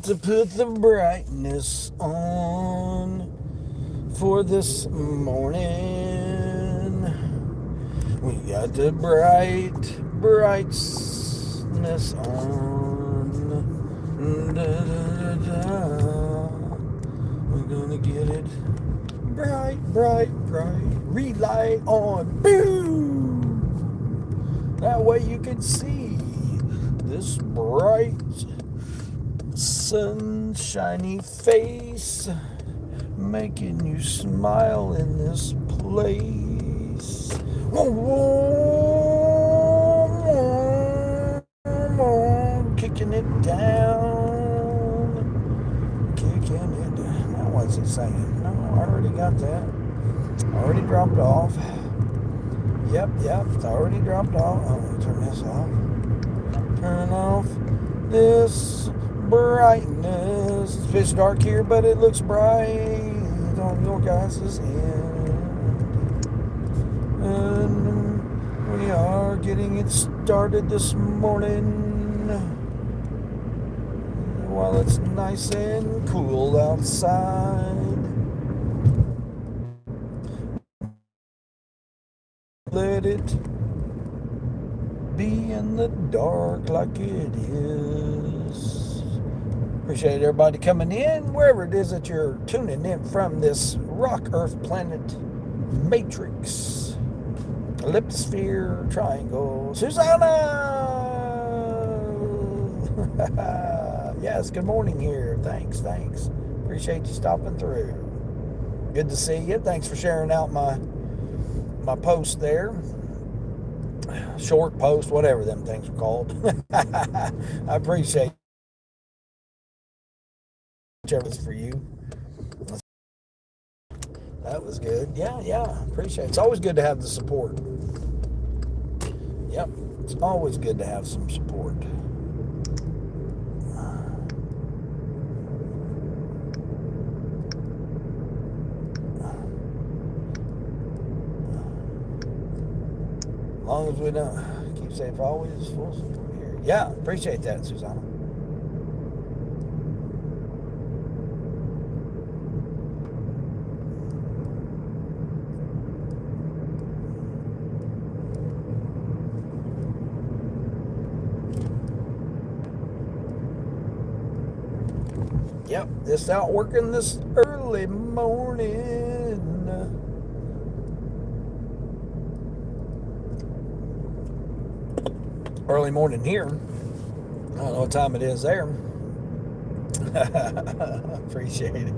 To put the brightness on for this morning. We got the brightness on. Da, da, da, da. We're gonna get it bright. Relight on. Boom! That way you can see this bright sunshiny face making you smile in this place. Kicking it down. Now what's it saying? No, I already got that. Already dropped off. Yep, it's already dropped off. I'm going to turn this off. Turn off this brightness. It's pitch dark here, but it looks bright on your guys' end. And we are getting it started this morning while it's nice and cool outside. Let it be in the dark like it is. Appreciate everybody coming in, wherever it is that you're tuning in from this rock, earth, planet, matrix, ellipsosphere, triangle. Susanna! Yes, good morning here. Thanks. Appreciate you stopping through. Good to see you. Thanks for sharing out my post there. Short post, whatever them things are called. I appreciate whichever is for you. That was good. Yeah. Appreciate it. It's always good to have the support. Yep. It's always good to have some support. As long as we don't keep saying for always full support here. Yeah, appreciate that, Susanna. Yep, just out working this early morning. Early morning here. I don't know what time it is there. Appreciate it.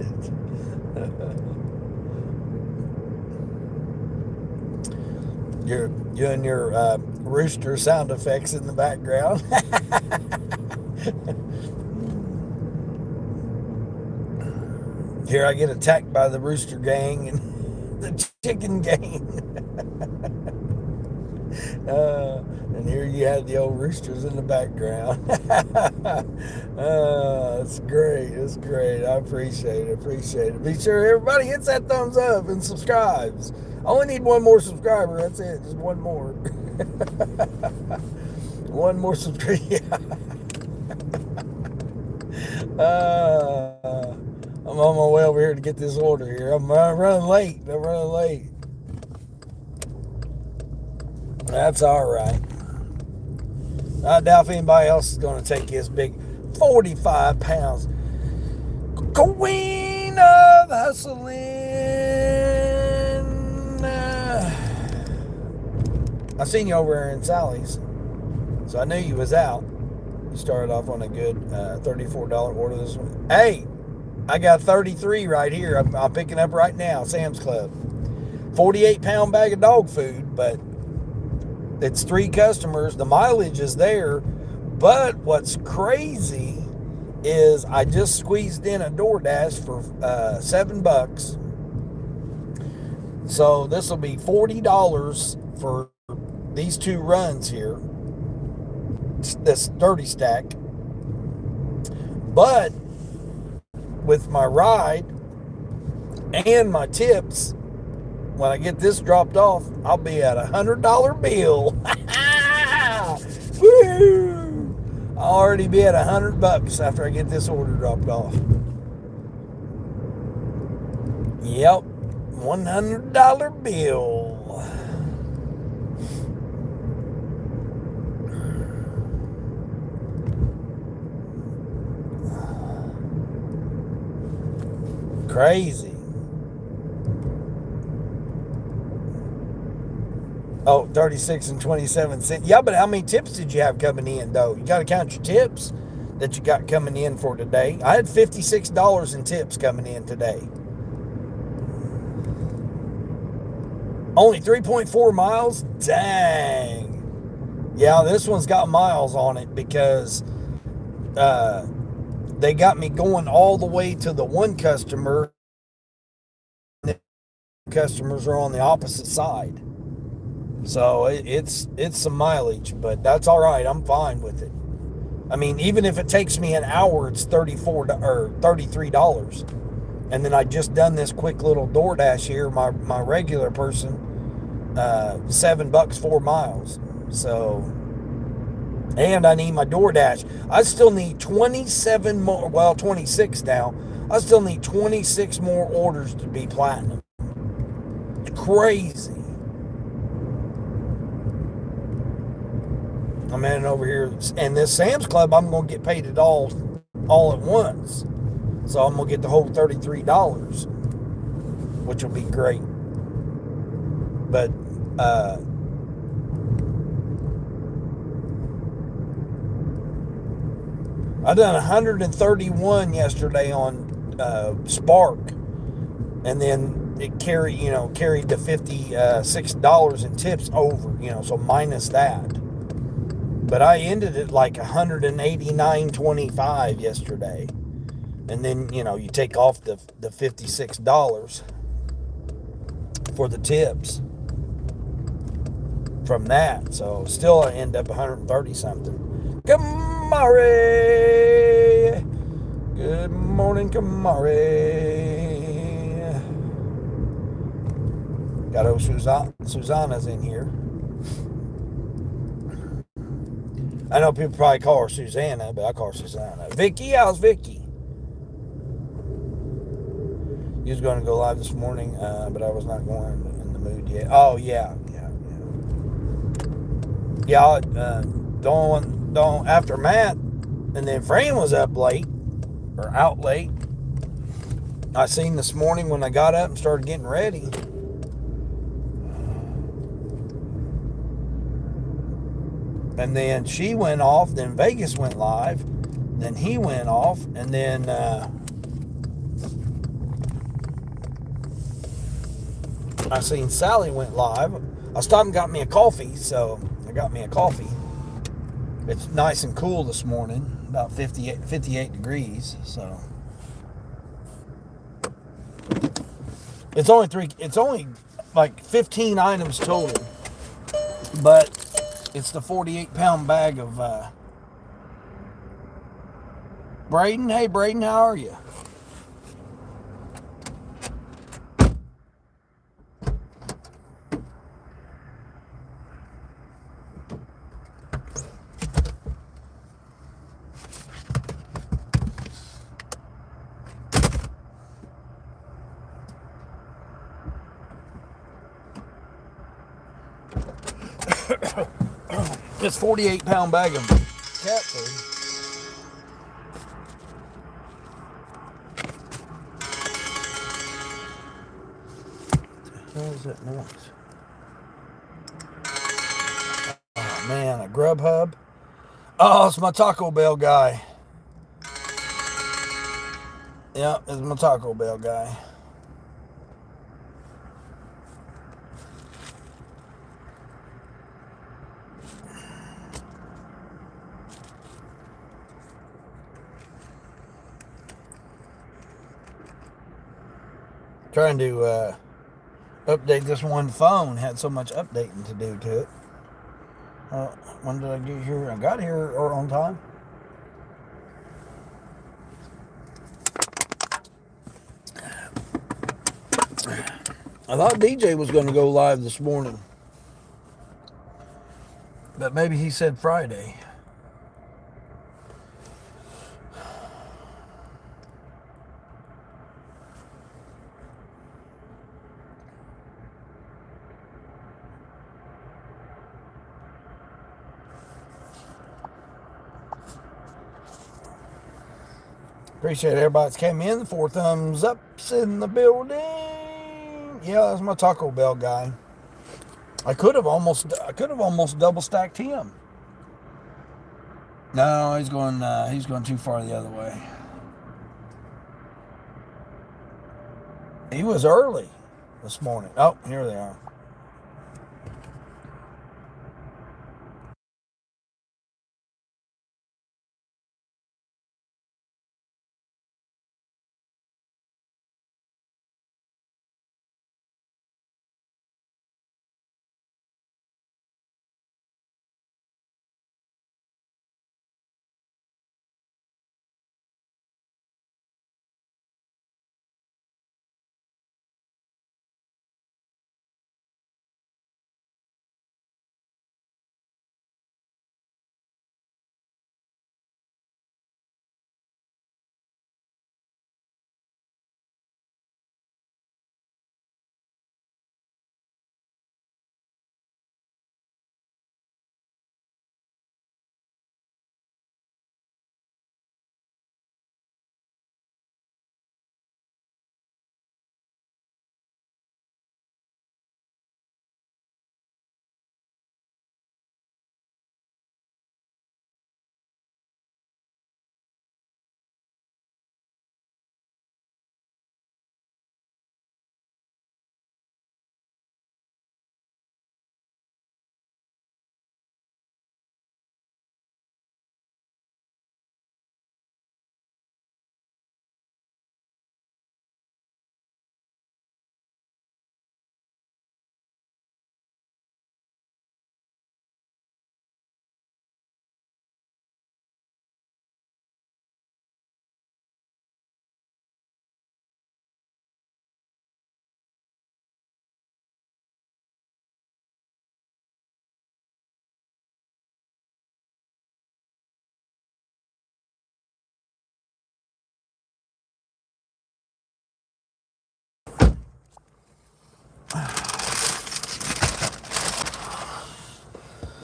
You and your rooster sound effects in the background. Here I get attacked by the rooster gang and the chicken gang. And here you have the old roosters in the background. It's great. I appreciate it. Be sure everybody hits that thumbs up and subscribes. I only need one more subscriber. That's it. Just one more. One more subscriber. I'm on my way over here to get this order here. I'm running late. That's all right. I doubt if anybody else is going to take his big 45 pounds. Queen of hustling. I seen you over there in Sally's, so I knew you was out. You started off on a good $34 order this one. Hey, I got 33 right here. I'm picking up right now, Sam's Club. 48-pound bag of dog food, but it's 3 customers. The mileage is there, but what's crazy is I just squeezed in a Doordash for $7. So this will be $40 for these 2 runs here. This 30 stack. But with my ride and my tips, when I get this dropped off, I'll be at $100 bill. Woo! I'll already be at $100 after I get this order dropped off. Yep, $100 bill. Crazy. Oh, 36 and 27 cents. Yeah, but how many tips did you have coming in, though? You got to count your tips that you got coming in for today. I had $56 in tips coming in today. Only 3.4 miles? Dang. Yeah, this one's got miles on it because they got me going all the way to the one customer. The customers are on the opposite side. So it's some mileage, but that's all right. I'm fine with it. I mean, even if it takes me an hour, it's $33. And then I just done this quick little Doordash here, my regular person, $7 4 miles. So, and I need my Doordash. I still need 27 more, well, 26 now. I still need 26 more orders to be platinum. It's crazy. I'm heading over here, and this Sam's Club, I'm going to get paid it all at once. So I'm going to get the whole $33, which will be great. But, I done 131 yesterday on Spark, and then it carried the $56 in tips over, so minus that. But I ended at like 189.25 yesterday. And then, you take off the $56 for the tips from that. So still I end up 130 something. Kamari. Good morning, Kamari. Got old Susanna's in here. I know people probably call her Susanna, but I call her Susanna. Vicky, how's Vicky? You was going to go live this morning, but I was not going in the mood yet. Oh, yeah. Yeah, don't, after Matt, and then Fran was up late, or out late. I seen this morning when I got up and started getting ready. And then she went off, then Vegas went live, then he went off, and then I seen Sally went live. I stopped and got me a coffee, so I got me a coffee. It's nice and cool this morning, about 58 degrees, so. It's only like 15 items total, but it's the 48-pound bag of Braden. Hey, Braden, how are you? This 48-pound bag of cat food. What the hell is that noise? Oh man, a Grubhub. Oh, it's my Taco Bell guy. Yeah, it's my Taco Bell guy. Trying to update this one phone. Had so much updating to do to it. When did I get here? I got here on time. I thought DJ was going to go live this morning, but maybe he said Friday. Appreciate everybody that's came in. 4 thumbs ups in the building. Yeah, that's my Taco Bell guy. I could have almost double stacked him. No, he's going too far the other way. He was early this morning. Oh, here they are.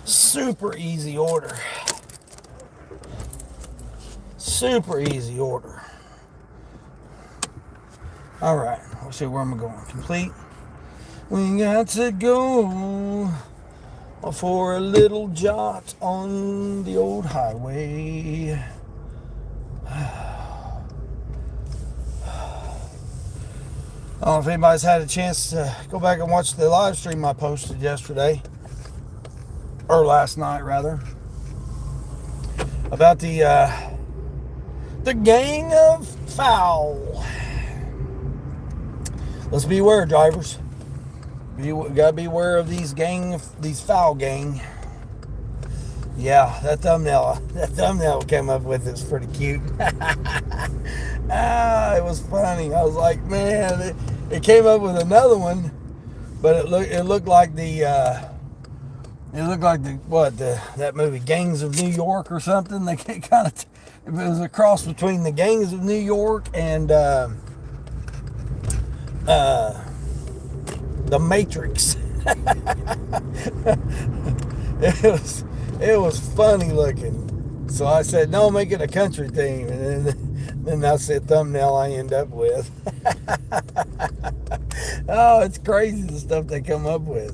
Super easy order. Super easy order. All right, let's see where I'm going. Complete. We got to go for a little jaunt on the old highway. I don't know if anybody's had a chance to go back and watch the live stream I posted yesterday, or last night rather, about the gang of foul. Let's beware, drivers. You gotta beware of these foul gang. Yeah, that thumbnail came up with is pretty cute. It was funny. I was like, man, it came up with another one, but it looked like that movie Gangs of New York or something. They kind of, it was a cross between the Gangs of New York and The Matrix. It was funny looking. So I said, no, make it a country theme. And then that's the thumbnail I end up with. Oh, it's crazy the stuff they come up with.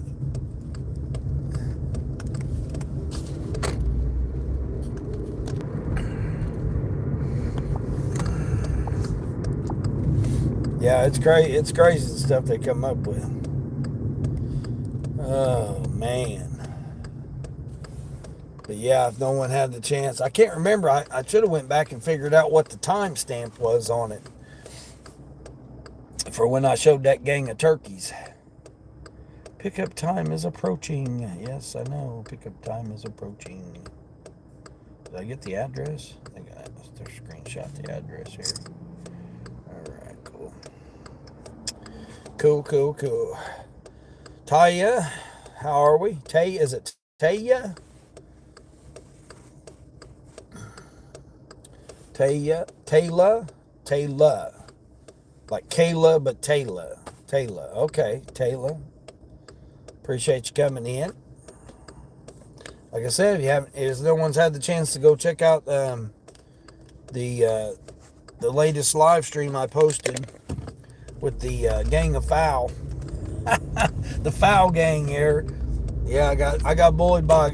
Yeah, it's crazy. It's crazy the stuff they come up with. Oh, man. But yeah, if no one had the chance, I can't remember. I should have went back and figured out what the timestamp was on it for when I showed that gang of turkeys. Pickup time is approaching. Yes, I know. Pickup time is approaching. Did I get the address? I think let's screenshot the address here. All right, cool. Cool. Taya, how are we? Is it Taya? Taylor, like Kayla, but Taylor. Okay, Taylor. Appreciate you coming in. Like I said, if no one's had the chance to go check out the the latest live stream I posted with the gang of foul, the foul gang here. Yeah, I got bullied by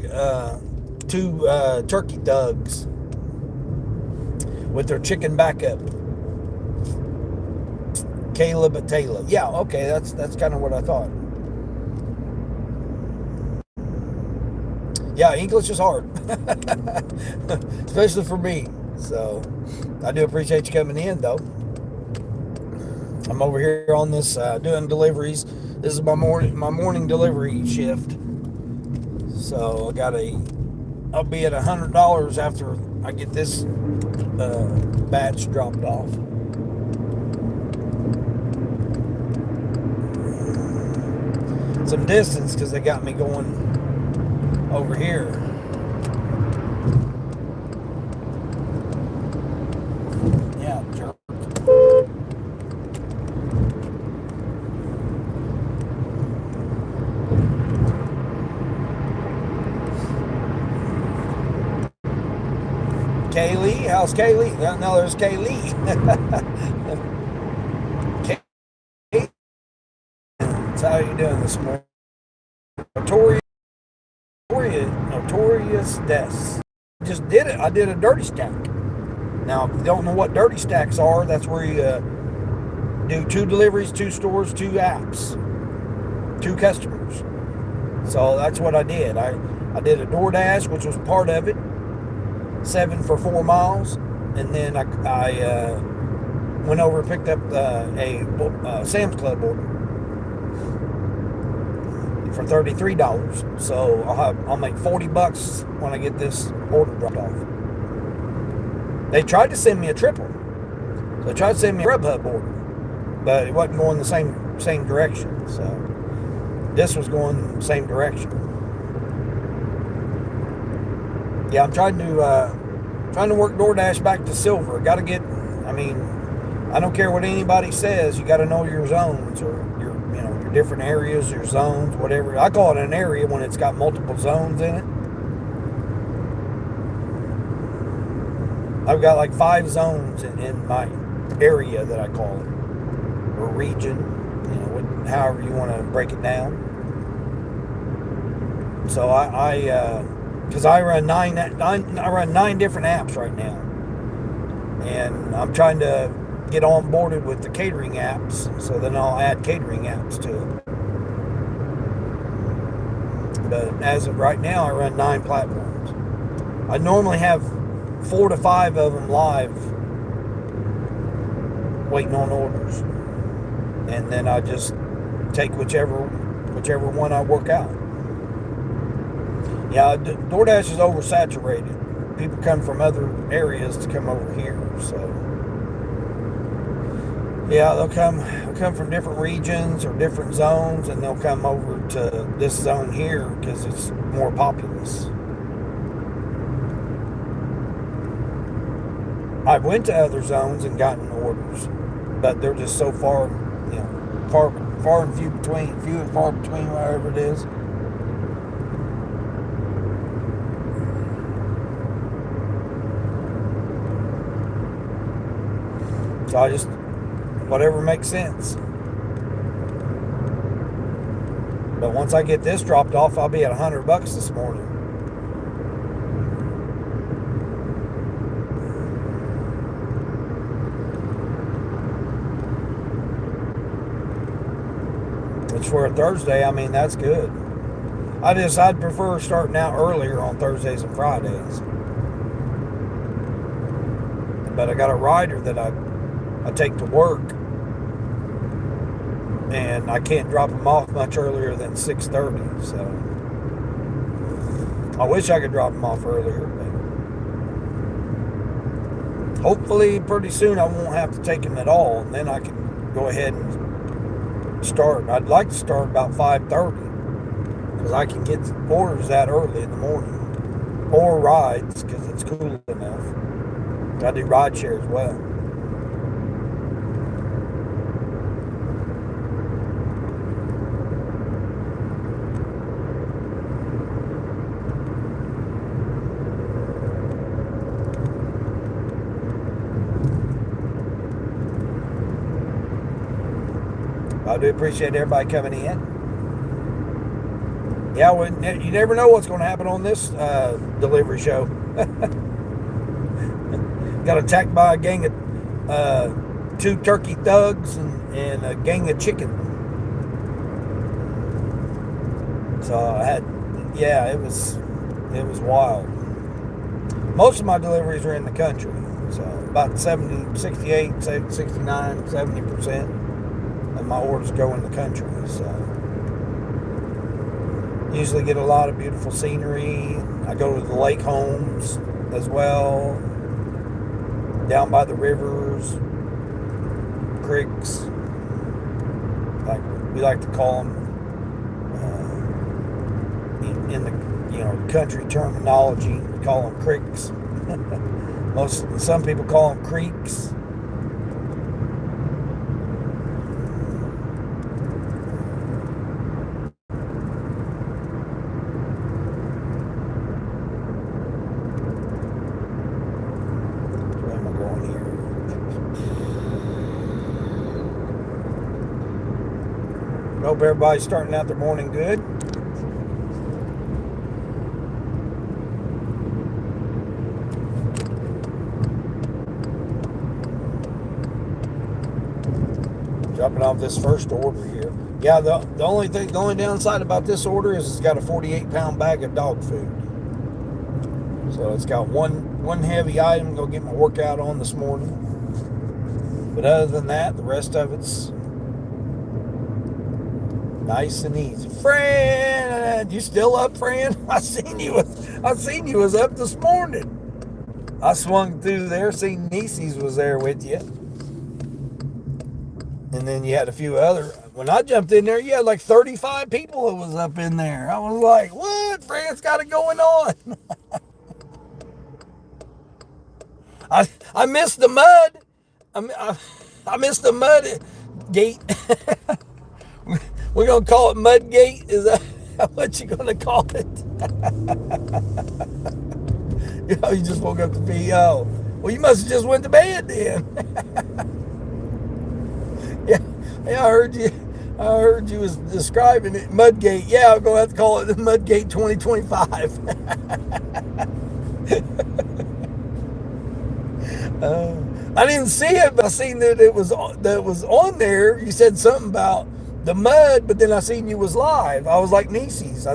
two turkey thugs with their chicken backup. Caleb and Taylor. Yeah, okay, that's kind of what I thought. Yeah, English is hard, especially for me. So I do appreciate you coming in, though. I'm over here on this doing deliveries. This is my morning delivery shift. So I'll be at $100 after I get this batch dropped off. Some distance because they got me going over here. Yeah, jerk. Kaylee, how's Kaylee? No, there's Kaylee. Kaylee, how are you doing this morning? Notorious deaths. Just did it. I did a dirty stack. Now, if you don't know what dirty stacks are, that's where you do 2 deliveries, 2 stores, 2 apps, 2 customers. So that's what I did. I did a Doordash, which was part of it, 7 for 4 miles, and then I went over and picked up a Sam's Club order for $33. So I'll make $40 when I get this order dropped off. They tried to send me a triple. So they tried to send me a Grubhub order, but it wasn't going the same direction. So this was going the same direction. Yeah, I'm trying to work Doordash back to silver. I don't care what anybody says, you got to know your zones or your different areas, your zones, whatever. I call it an area when it's got multiple zones in it. I've got like 5 zones in my area that I call it, or region, however you want to break it down. So because I run 9 different apps right now, and I'm trying to get onboarded with the catering apps, so then I'll add catering apps to it. But as of right now, I run 9 platforms. I normally have 4 to 5 of them live, waiting on orders, and then I just take whichever one I work out. Yeah, DoorDash is oversaturated. People come from other areas to come over here, so yeah, they'll come from different regions or different zones, and they'll come over to this zone here because it's more populous. I've went to other zones and gotten orders, but they're just so far, far and few and far between, wherever it is. So I just, whatever makes sense. But once I get this dropped off, I'll be at $100 this morning. Which for a Thursday, that's good. I'd prefer starting out earlier on Thursdays and Fridays. But I got a rider that I take to work, and I can't drop him off much earlier than 6:30. So I wish I could drop him off earlier, but hopefully pretty soon I won't have to take him at all, and then I can go ahead and start. I'd like to start about 5:30 because I can get orders that early in the morning, or rides because it's cool enough. I do ride share as well. I do appreciate everybody coming in. Yeah, well, you never know what's going to happen on this delivery show. Got attacked by a gang of 2 turkey thugs and a gang of chicken. So I had, yeah, it was wild. Most of my deliveries are in the country. So about 70, 68, 69, 70% of my orders go in the country. So usually get a lot of beautiful scenery. I go to the lake homes as well, down by the rivers, creeks, like we like to call them in the country terminology. We call them creeks. Some people call them creeks. Where am I going here? Hope everybody's starting out their morning good. Dropping off this first order here. Yeah, the only downside about this order is it's got a 48-pound bag of dog food. So it's got one heavy item. Go get my workout on this morning. But other than that, the rest of it's nice and easy. Fran, you still up, Fran? I seen you was up this morning. I swung through there, seen Nieces was there with you. And then you had a few other. When I jumped in there, you had like 35 people that was up in there. I was like, what? France got it going on. I missed the mud. I missed the mud gate. We're going to call it Mud Gate. Is that what you're going to call it? You just woke up to pee. Oh, well, you must have just went to bed then. Yeah, I heard you was describing it, Mudgate. Yeah, I'm going to have to call it the Mudgate 2025. I didn't see it, but I seen that it was on there. You said something about the mud, but then I seen you was live. I was like Nieces. I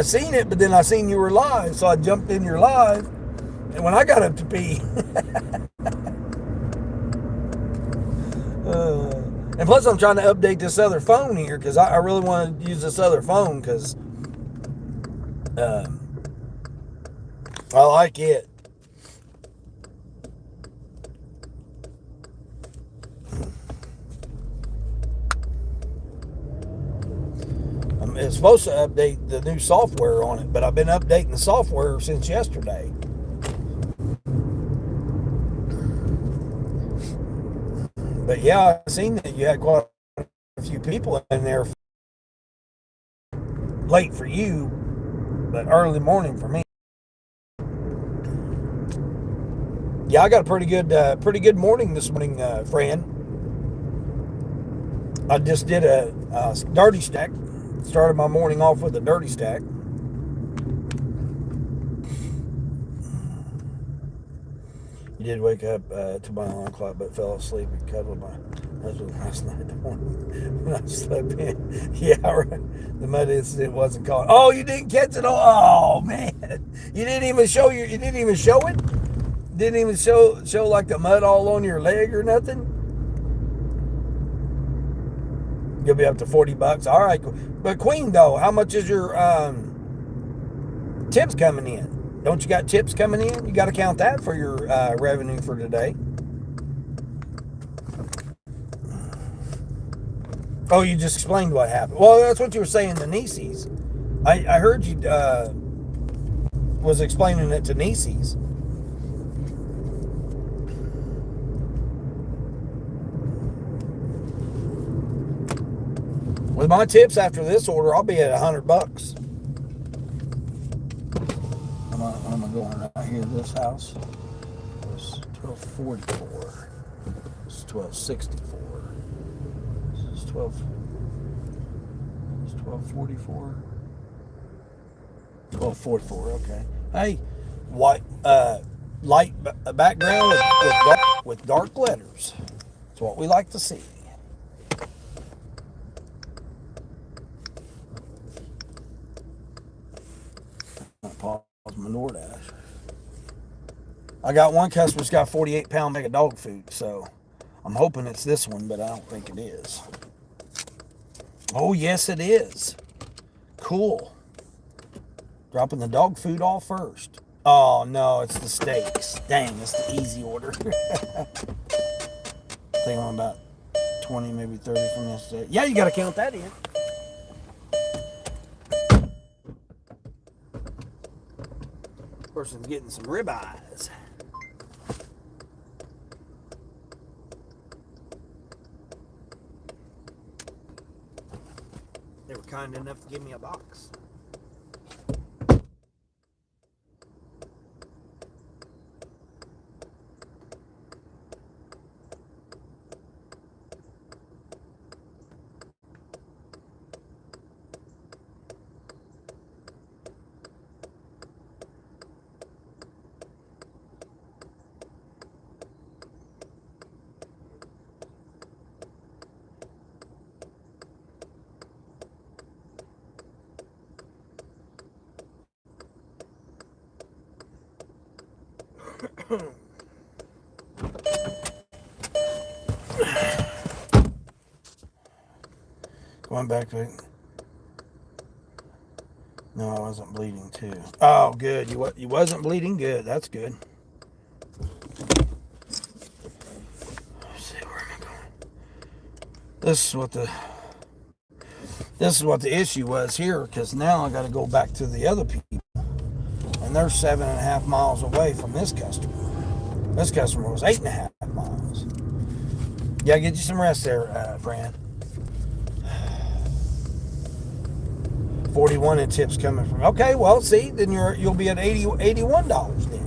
seen it, but then I seen you were live, so I jumped in your live. And when I got up to pee. And plus, I'm trying to update this other phone here because I really want to use this other phone because I like it. It's supposed to update the new software on it, but I've been updating the software since yesterday. But yeah, I've seen that you had quite a few people in there. Late for you, but early morning for me. Yeah, I got a pretty good morning this morning, Fran. I just did a dirty stack. Started my morning off with a dirty stack. You did wake up to my alarm clock, but fell asleep and cuddled my husband last night when I slept in. Yeah, right. The mud incident wasn't caught. Oh, you didn't catch it all. Oh man, you didn't even show it. Didn't even show like the mud all on your leg or nothing. You'll be up to $40. All right, but Queen though, how much is your tips coming in? Don't you got tips coming in? You got to count that for your revenue for today. Oh, you just explained what happened. Well, that's what you were saying to Nieces. I heard you was explaining it to Nieces. With my tips after this order, I'll be at $100. I'm gonna go on right here. This house was $12.44. It's $12.64. This is 12. It's 12:44. 12:44. Okay. Hey, white light background with dark letters. That's what we like to see. I'll pause my Doordash. I got one customer's got 48-pound bag of dog food, so I'm hoping it's this one, but I don't think it is. Oh, yes, it is. Cool. Dropping the dog food off first. Oh, no, it's the steaks. Dang, it's the easy order. I think I'm about 20, maybe 30 from yesterday. Yeah, you got to count that in. Person's getting some ribeyes. They were kind enough to give me a box. Going back to it. No, I wasn't bleeding too. Oh, good. You wasn't bleeding. Good. That's good. Let's see, where am I going? This is what the issue was here, because now I got to go back to the other people, and they're 7.5 miles away from this customer. This customer was 8.5 miles. Yeah, get you some rest there, Fran. 41 in tips coming from. Okay, well, see, then you'll be at $81 then.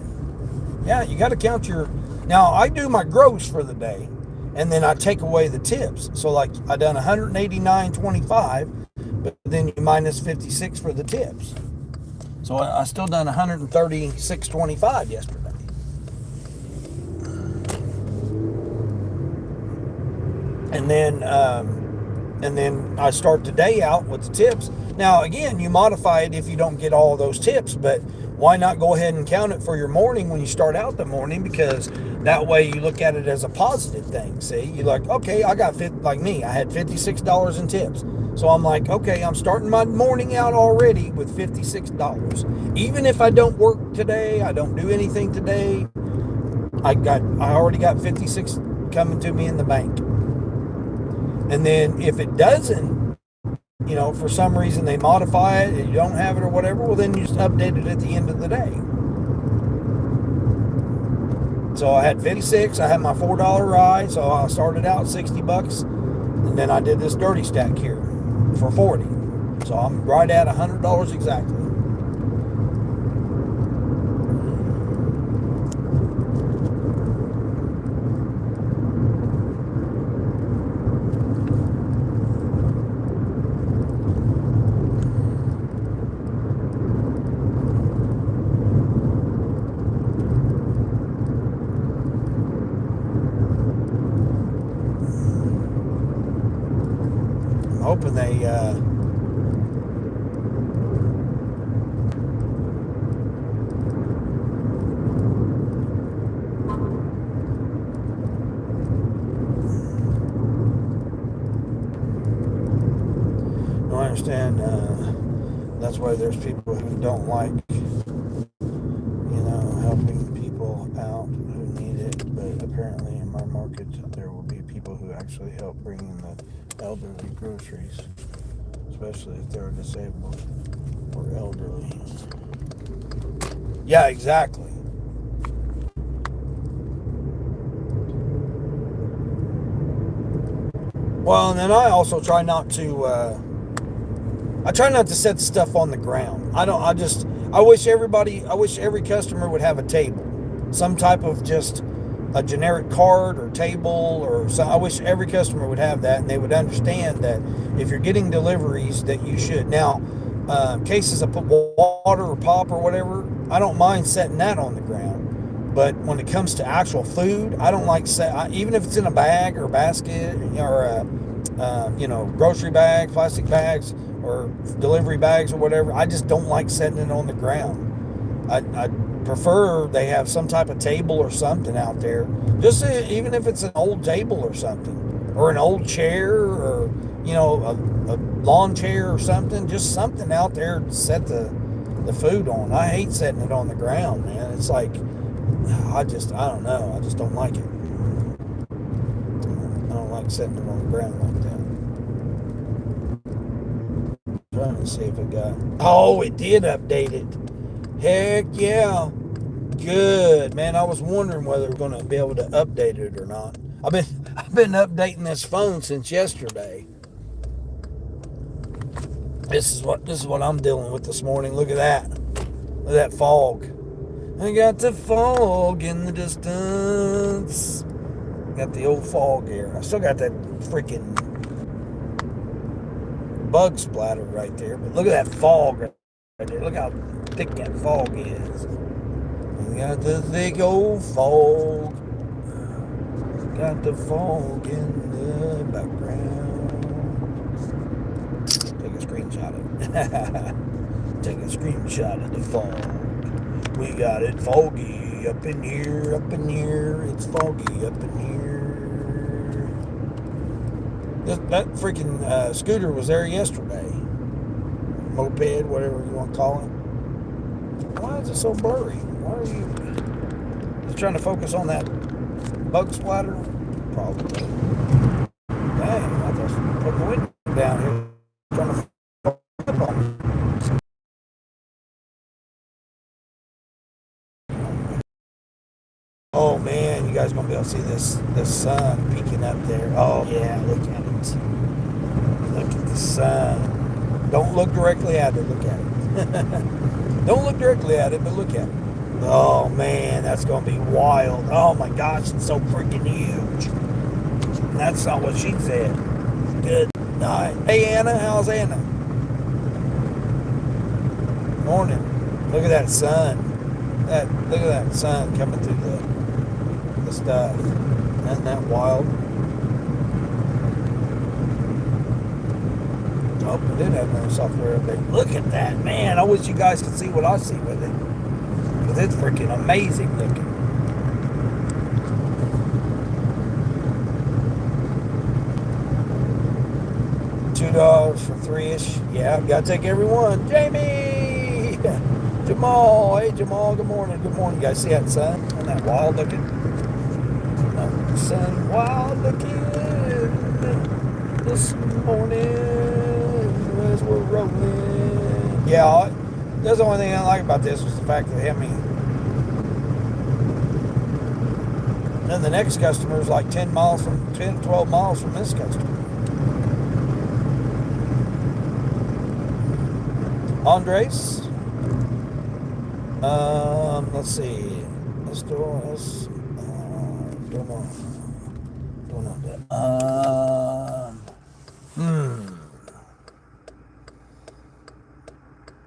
Yeah, you got to count your. Now I do my gross for the day, and then I take away the tips. So like I done 189.25, but then you minus 56 for the tips. So I still done 136.25 yesterday. And then I start the day out with the tips. Now, again, you modify it if you don't get all of those tips, but why not go ahead and count it for your morning when you start out the morning? Because that way you look at it as a positive thing. See, you're like, okay, I got like me, I had $56 in tips. So I'm like, okay, I'm starting my morning out already with $56. Even if I don't work today, I don't do anything today, I already got 56 coming to me in the bank. And then if it doesn't, for some reason they modify it and you don't have it or whatever, well, then you just update it at the end of the day. So I had 56, I had my $4 ride, so I started out $60, and then I did this dirty stack here for 40. So I'm right at $100 exactly. Hoping they I understand that's why there's people who don't like helping people out who need it, but apparently in my market there will be people who actually help bring in the elderly groceries, especially if they're disabled or elderly. Yeah, exactly. Well, and then I also try not to set stuff on the ground. I wish every customer would have a table, some type of just a generic cart or table or so. I wish every customer would have that, and they would understand that if you're getting deliveries, that you should. Now, cases of water or pop or whatever, I don't mind setting that on the ground. But when it comes to actual food, I don't like even if it's in a bag or a basket or grocery bag, plastic bags, or delivery bags or whatever. I just don't like setting it on the ground. I prefer they have some type of table or something out there. Just even if it's an old table or something, or an old chair, or a lawn chair or something. Just something out there to set the food on. I hate setting it on the ground, man. It's like I don't know. I just don't like it. I don't like setting it on the ground like that. I'm trying to see if it got. Oh, it did update it. Heck yeah. Good, man. I was wondering whether we're going to be able to update it or not. I've been updating this phone since yesterday. This is what I'm dealing with this morning. Look at that. Look at that fog. I got the fog in the distance. Got the old fog here. I still got that freaking bug splatter right there. But look at that fog right there. Look how thick that fog is. We got the thick old fog. Got the fog in the background. Take a screenshot of it. Take a screenshot of the fog. We got it foggy up in here, up in here. It's foggy up in here. That freaking scooter was there yesterday. Moped, whatever you want to call it. Why is it so blurry? Why are you just trying to focus on that bug splatter? Probably. Dang, I just put the window down here. Trying to focus on it. Oh man, you guys gonna be able to see this sun peeking up there. Oh yeah, look at it. Look at the sun. Don't look directly at it, look at it. Don't look directly at it, but look at it. Oh man, that's gonna be wild. Oh my gosh, it's so freaking huge. That's not what she said. Good night. Hey Anna, how's Anna? Morning. Look at that sun. Look at that sun coming through the stuff. Isn't that wild? Oh, we did have no software update. Look at that, man. I wish you guys could see what I see with it. Because it's freaking amazing looking. $2 for 3-ish. Yeah, gotta take everyone. Jamie! Jamal! Hey Jamal, good morning. Good morning. You guys see that sun? Isn't that wild looking? Oh, sun wild looking this morning. As we're rolling. Yeah, that's the only thing I like about this was the fact that then the next customer is like 10, 12 miles from this customer. Andres. Let's see. Let's do this.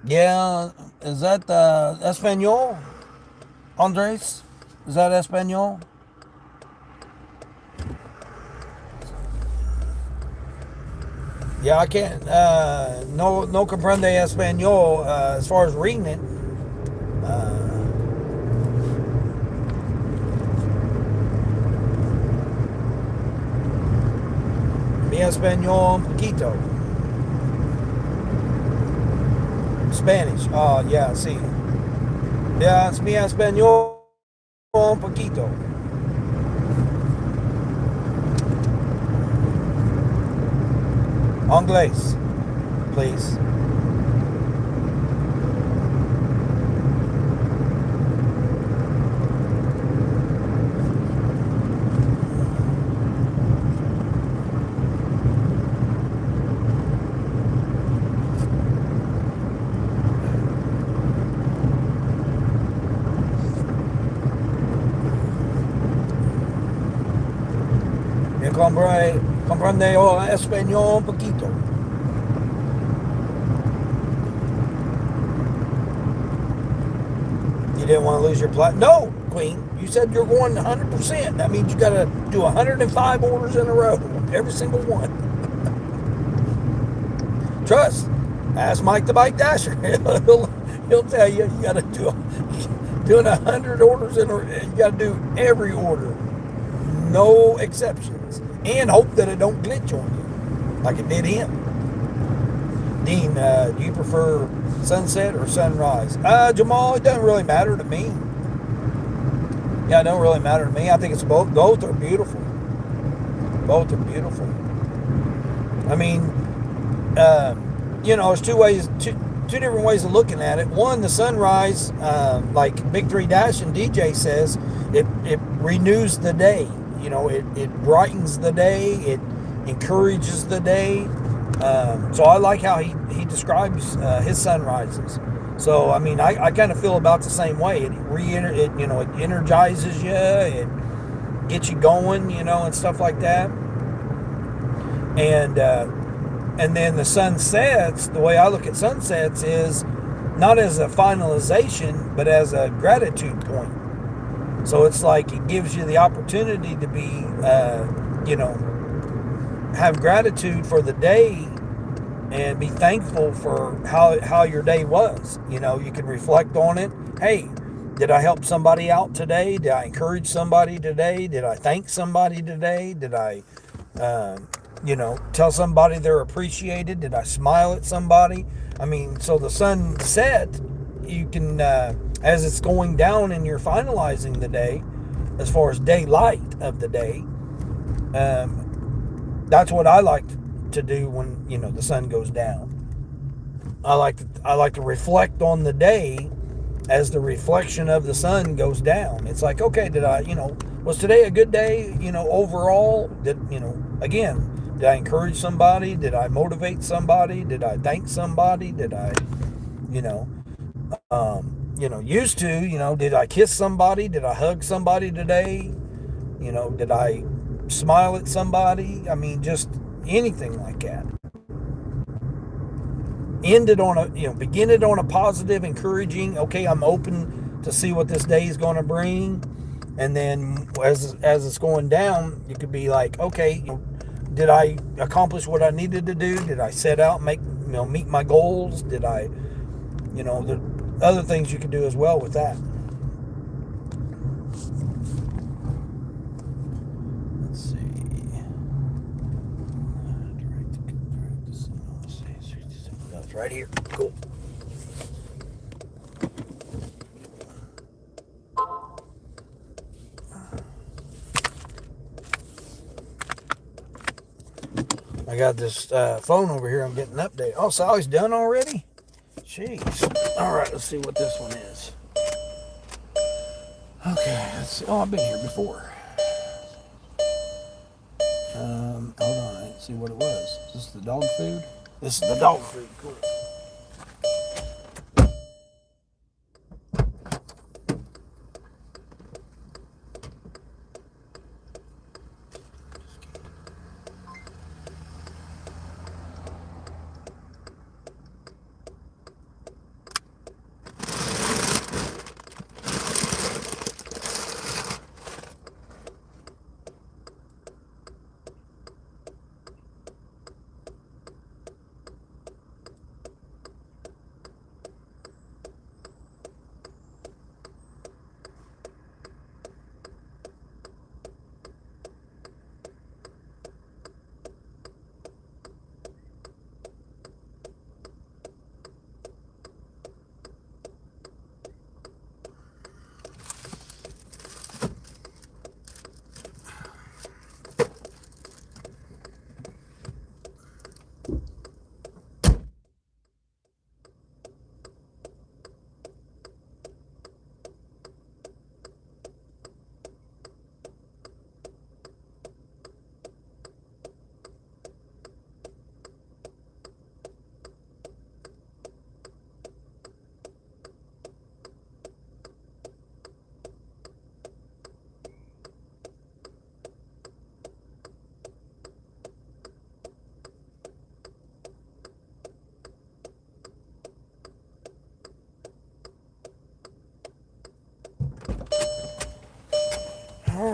Yeah, is that Espanol? Andres? Is that Espanol? Yeah, I can't, no comprende Espanol, as far as reading it. Mi Espanol un poquito. Spanish. Oh, yeah, sí. Yeah, it's mi Espanol un poquito. Inglés, please. comprendo español un poquito. You didn't want to lose your plat. No, Queen. You said you're going 100%. That means you got to do 105 orders in a row, every single one. Trust. Ask Mike the Bike Dasher. He'll tell you you got to do doing 100 orders in a. You got to do every order, no exceptions, and hope that it don't glitch on you, like it did him. Dean, do you prefer sunset or sunrise? Jamal, it doesn't really matter to me. Yeah, it don't really matter to me. I think it's both. Both are beautiful. Both are beautiful. I mean, there's two different ways of looking at it. One, the sunrise, like Big Three Dash and DJ says, it renews the day. It brightens the day. It encourages the day. So I like how he describes his sunrises. So I mean, I kind of feel about the same way. It energizes you. It gets you going, and stuff like that. And then the sunsets. The way I look at sunsets is not as a finalization, but as a gratitude point. So it's like it gives you the opportunity to be, have gratitude for the day and be thankful for how your day was. You can reflect on it. Hey, did I help somebody out today? Did I encourage somebody today? Did I thank somebody today? Did I, tell somebody they're appreciated? Did I smile at somebody? I mean, so the sunset, you can, as it's going down and you're finalizing the day, as far as daylight of the day, that's what I like to do when the sun goes down. I like to reflect on the day as the reflection of the sun goes down. It's like, okay, was today a good day? Overall, again, did I encourage somebody? Did I motivate somebody? Did I thank somebody? Did I, used to, did I kiss somebody? Did I hug somebody today? Did I smile at somebody? I mean, just anything like that. Begin it on a positive, encouraging. Okay, I'm open to see what this day is going to bring, and then as it's going down, you could be like, okay, did I accomplish what I needed to do? Did I set out and meet my goals? Did I, the other things you could do as well with that. Right here. Cool. I got this phone over here. I'm getting an update. Oh, Sally's done already? Jeez. All right, let's see what this one is. Okay, let's see. Oh, I've been here before. Hold on. I didn't see what it was. Is this the dog food? This is the dog food. Cool.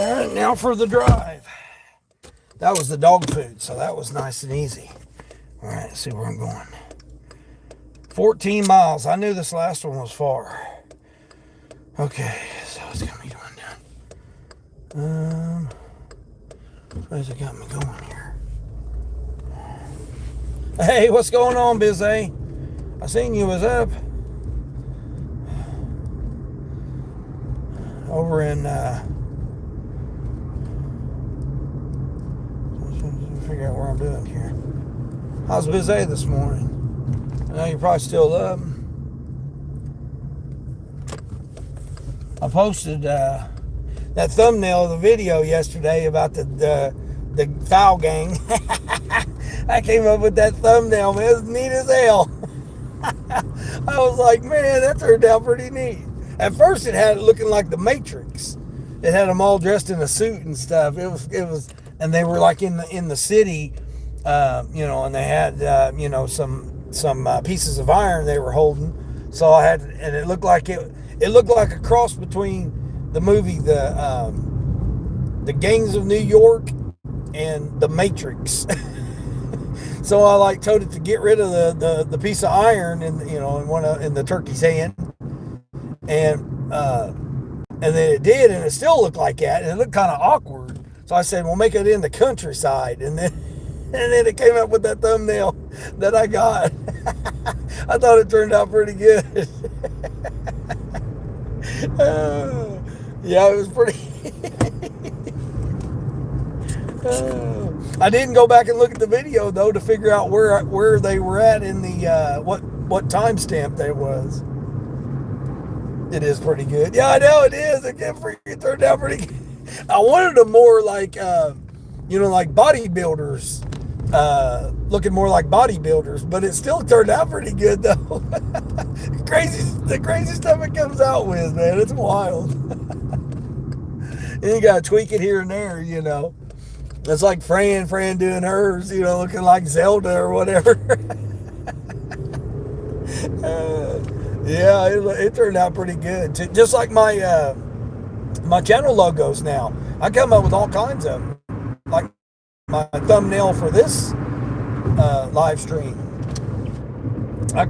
right, now for the drive. That was the dog food, so that was nice and easy. All right, let's see where I'm going. 14 miles. I knew this last one was far. Okay, so it's gonna be doing that. Where's it got me going here? Hey, what's going on, Bizay? I seen you was up over in figure out where I'm doing here. How's Bizay this morning? I know you're probably still up. I posted that thumbnail of the video yesterday about the foul gang. I came up with that thumbnail, man. It was neat as hell. I was like, man, that turned out pretty neat. At first, it had it looking like the Matrix. It had them all dressed in a suit and stuff. It was, and they were like in the city, and they had some pieces of iron they were holding. So I had, and it looked like a cross between the movie the Gangs of New York and the Matrix. So I told it to get rid of the piece of iron in the turkey's hand, and then it did, and it still looked like that, and it looked kind of awkward. So I said, "Well, make it in the countryside," and then it came up with that thumbnail that I got. I thought it turned out pretty good. Yeah, it was pretty. I didn't go back and look at the video though to figure out where they were at in the what timestamp there was. It is pretty good. Yeah, I know it is. It turned out pretty good. I wanted them more like like bodybuilders, looking more like bodybuilders, but it still turned out pretty good though. The crazy stuff it comes out with, man, it's wild. And you gotta tweak it here and there, It's like Fran doing hers, looking like Zelda or whatever. Yeah, it turned out pretty good. Just like my channel logos now. I come up with all kinds of them. Like my thumbnail for this live stream. I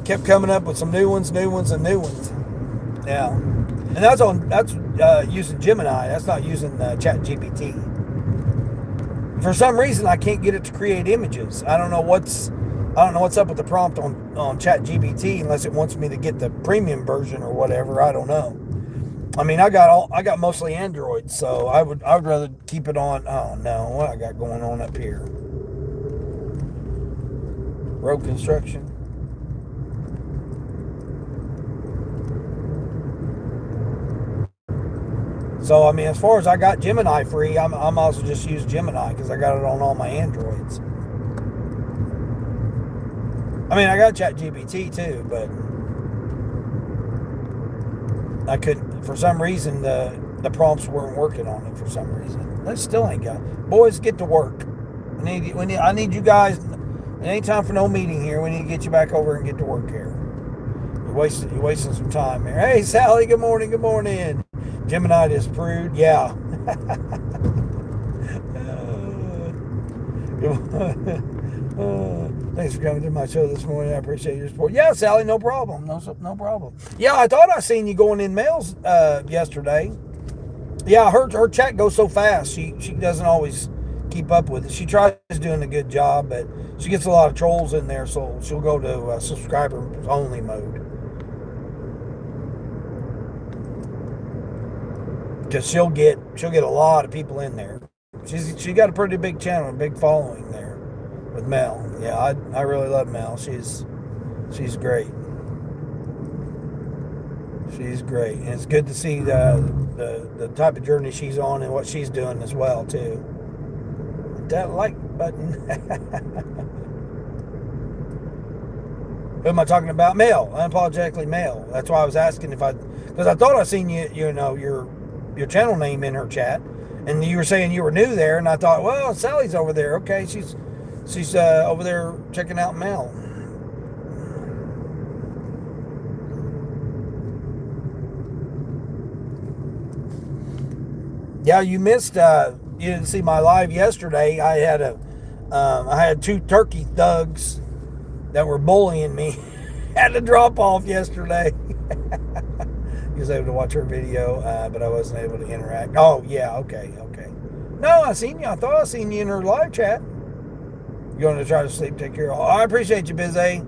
kept coming up with some new ones. Yeah. And that's using Gemini. That's not using ChatGPT. For some reason, I can't get it to create images. I don't know what's up with the prompt on ChatGPT, unless it wants me to get the premium version or whatever. I don't know. I mean, I got mostly Android, so I would rather keep it on. Oh no, what I got going on up here? Road construction. So, I mean, as far as I got Gemini free, I'm also just use Gemini because I got it on all my Androids. I mean, I got ChatGPT too, but I couldn't, for some reason, the prompts weren't working on it for some reason. They still ain't got. Boys, get to work. I need you guys. It ain't time for no meeting here. We need to get you back over and get to work here. You're wasting some time here. Hey, Sally, good morning. Gemini is prude. Yeah. Thanks for coming to my show this morning. I appreciate your support. Yeah, Sally, no problem. No problem. Yeah, I thought I seen you going in mails yesterday. Yeah, her chat goes so fast. She doesn't always keep up with it. She tries doing a good job, but she gets a lot of trolls in there, so she'll go to subscriber only mode. Because she'll get a lot of people in there. She got a pretty big channel, a big following there with Mel. Yeah, I really love Mel. She's great. She's great, and it's good to see the type of journey she's on and what she's doing as well too. Hit that like button. Who am I talking about? Mel, unapologetically Mel. That's why I was asking because I thought I seen your channel name in her chat, and you were saying you were new there, and I thought, well, Sally's over there. Okay, she's over there checking out Mel. Yeah, you missed. You didn't see my live yesterday. I had two turkey thugs that were bullying me. Had to drop off yesterday. He was able to watch her video, but I wasn't able to interact. Oh yeah, okay, okay. No, I seen you. I thought I seen you in her live chat. You going to try to sleep? Take care. Oh, I appreciate you, Bizay.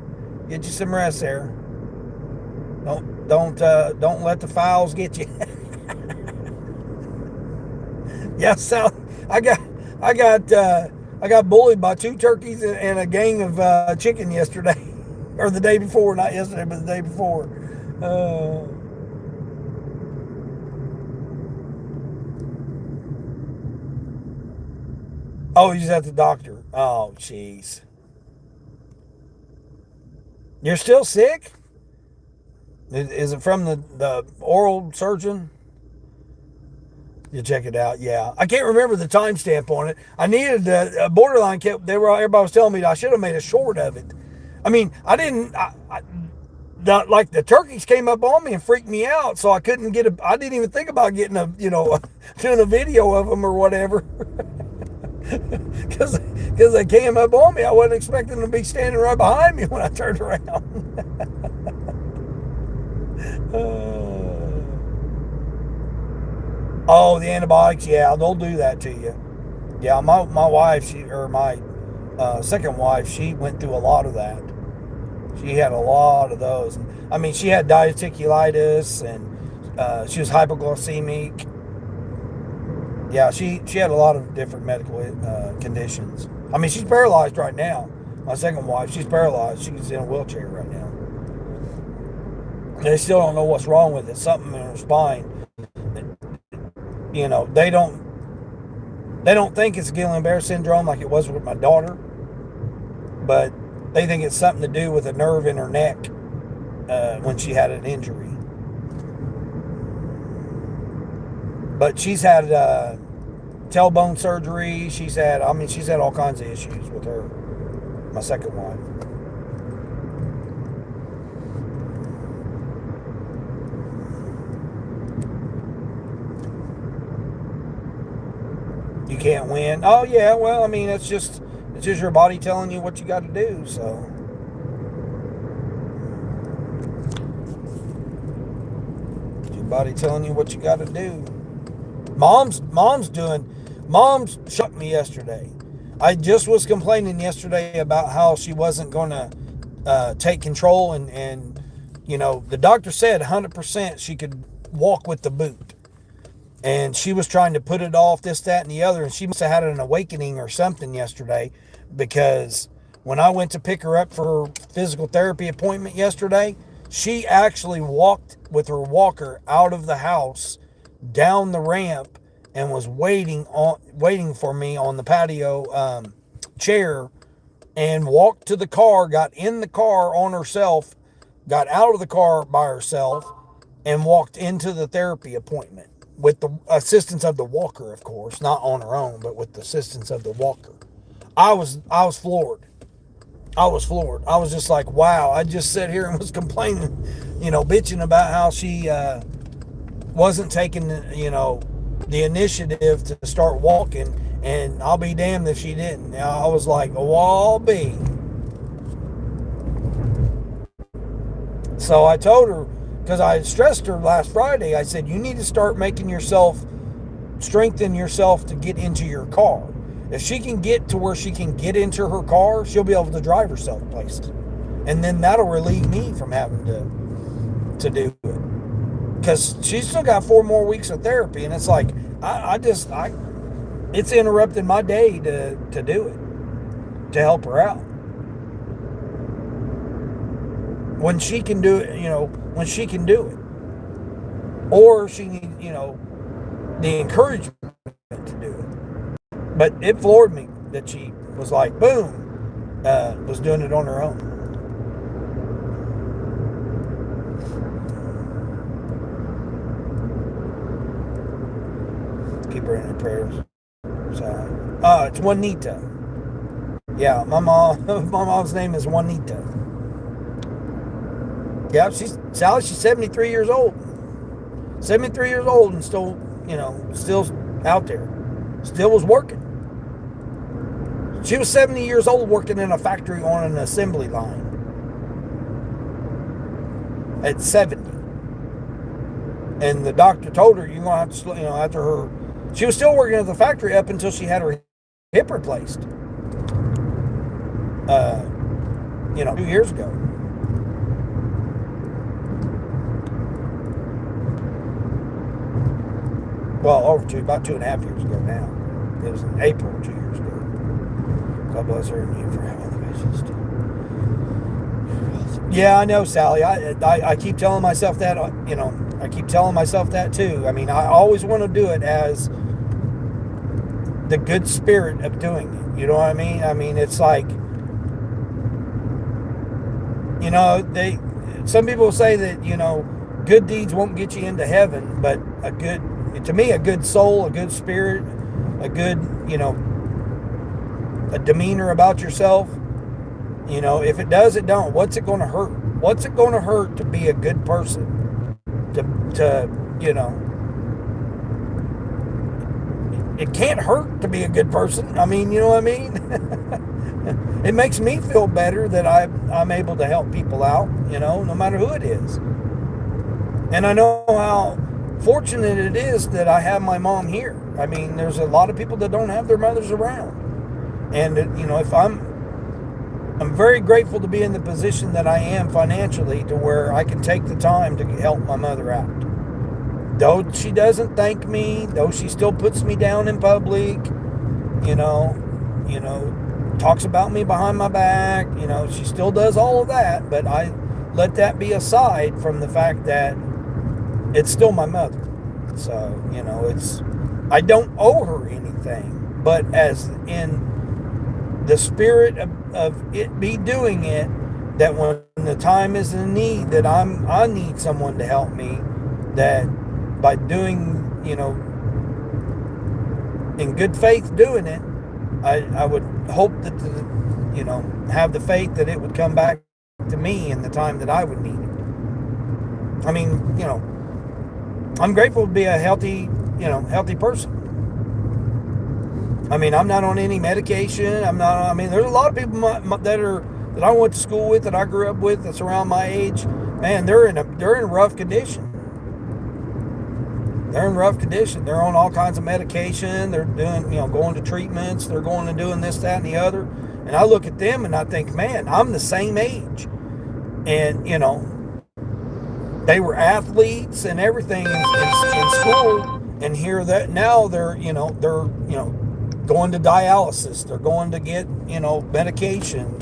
Get you some rest there. Don't let the fowls get you. Yeah, so I got I got I got bullied by two turkeys and a gang of chicken yesterday, or the day before. Not yesterday, but the day before. Uh, oh, he's at the doctor. Oh, jeez. You're still sick? Is it from the oral surgeon? You check it out. Yeah, I can't remember the timestamp on it. I needed a borderline. Everybody was telling me that I should have made a short of it. I mean, I didn't. Like the turkeys came up on me and freaked me out, so I couldn't get a. I didn't even think about getting doing a video of them or whatever, because they came up on me. I wasn't expecting them to be standing right behind me when I turned around. Oh, the antibiotics, yeah, they'll do that to you. Yeah, my wife, my second wife, she went through a lot of that. She had a lot of those. I mean, she had diverticulitis and she was hypoglycemic. Yeah, she had a lot of different medical conditions. I mean, she's paralyzed right now. My second wife, she's paralyzed. She's in a wheelchair right now. They still don't know what's wrong with it. Something in her spine. They don't think it's Guillain-Barré syndrome like it was with my daughter, but they think it's something to do with a nerve in her neck when she had an injury. But she's had tailbone surgery. She's had all kinds of issues with her. My second wife. You can't win. Oh yeah, well, I mean, it's just your body telling you what you got to do. So it's your body telling you what you got to do. Mom's shocked me yesterday. I just was complaining yesterday about how she wasn't going to take control, and the doctor said 100% she could walk with the boot. And she was trying to put it off, this, that, and the other. And she must have had an awakening or something yesterday, because when I went to pick her up for her physical therapy appointment yesterday, she actually walked with her walker out of the house, down the ramp, and was waiting for me on the patio chair, and walked to the car, got in the car on herself, got out of the car by herself, and walked into the therapy appointment. With the assistance of the walker, of course, not on her own, but with the assistance of the walker. I was floored. I was floored. I was just like, wow. I just sat here and was complaining, bitching about how she wasn't taking, the initiative to start walking, and I'll be damned if she didn't. I was like, oh, I'll be. So I told her, because I had stressed her last Friday, I said, you need to start strengthen yourself to get into your car. If she can get to where she can get into her car, she'll be able to drive herself places. And then that'll relieve me from having to do it. Because she's still got 4 more weeks of therapy, and it's like, it's interrupting my day to do it, to help her out. When she can do it, when she can do it. Or she needs, the encouragement to do it. But it floored me that she was like, boom, was doing it on her own. Keep her in her prayers. So, it's Juanita. Yeah, my mom's name is Juanita. Yeah, she's 73 years old. 73 years old and still out there. Still was working. She was 70 years old working in a factory on an assembly line at 70. And the doctor told her, you're going to have to, after her, she was still working at the factory up until she had her hip replaced. 2 years ago. Well, about 2.5 years ago now. It was in April 2 years ago. God bless her and you for having the patience to. Yeah, I know, Sally. I keep telling myself that, I keep telling myself that too. I mean, I always want to do it as the good spirit of doing it. You know what I mean? I mean, it's like, some people say that, good deeds won't get you into heaven, but to me, a good soul, a good spirit, a good, a demeanor about yourself, if it does, it don't. What's it going to hurt? What's it going to hurt to be a good person? It can't hurt to be a good person. I mean, you know what I mean? It makes me feel better that I'm able to help people out, no matter who it is. And I know how fortunate it is that I have my mom here. I mean, there's a lot of people that don't have their mothers around. And, if I'm very grateful to be in the position that I am financially to where I can take the time to help my mother out. Though she doesn't thank me, though she still puts me down in public, talks about me behind my back, she still does all of that, but I let that be aside from the fact that it's still my mother. So, I don't owe her anything, but as in the spirit of it be doing it, that when the time is in need, that I need someone to help me, that by doing, in good faith doing it, I would hope that, have the faith that it would come back to me in the time that I would need it. I mean, I'm grateful to be a healthy person. I mean, I'm not on any medication. There's a lot of people that I went to school with, that I grew up with, that's around my age. Man, they're in rough condition. They're in rough condition. They're on all kinds of medication. They're doing, going to treatments. They're going and doing this, that, and the other. And I look at them and I think, man, I'm the same age. And, they were athletes and everything in school. And here that now they're going to dialysis. They're going to get, medication.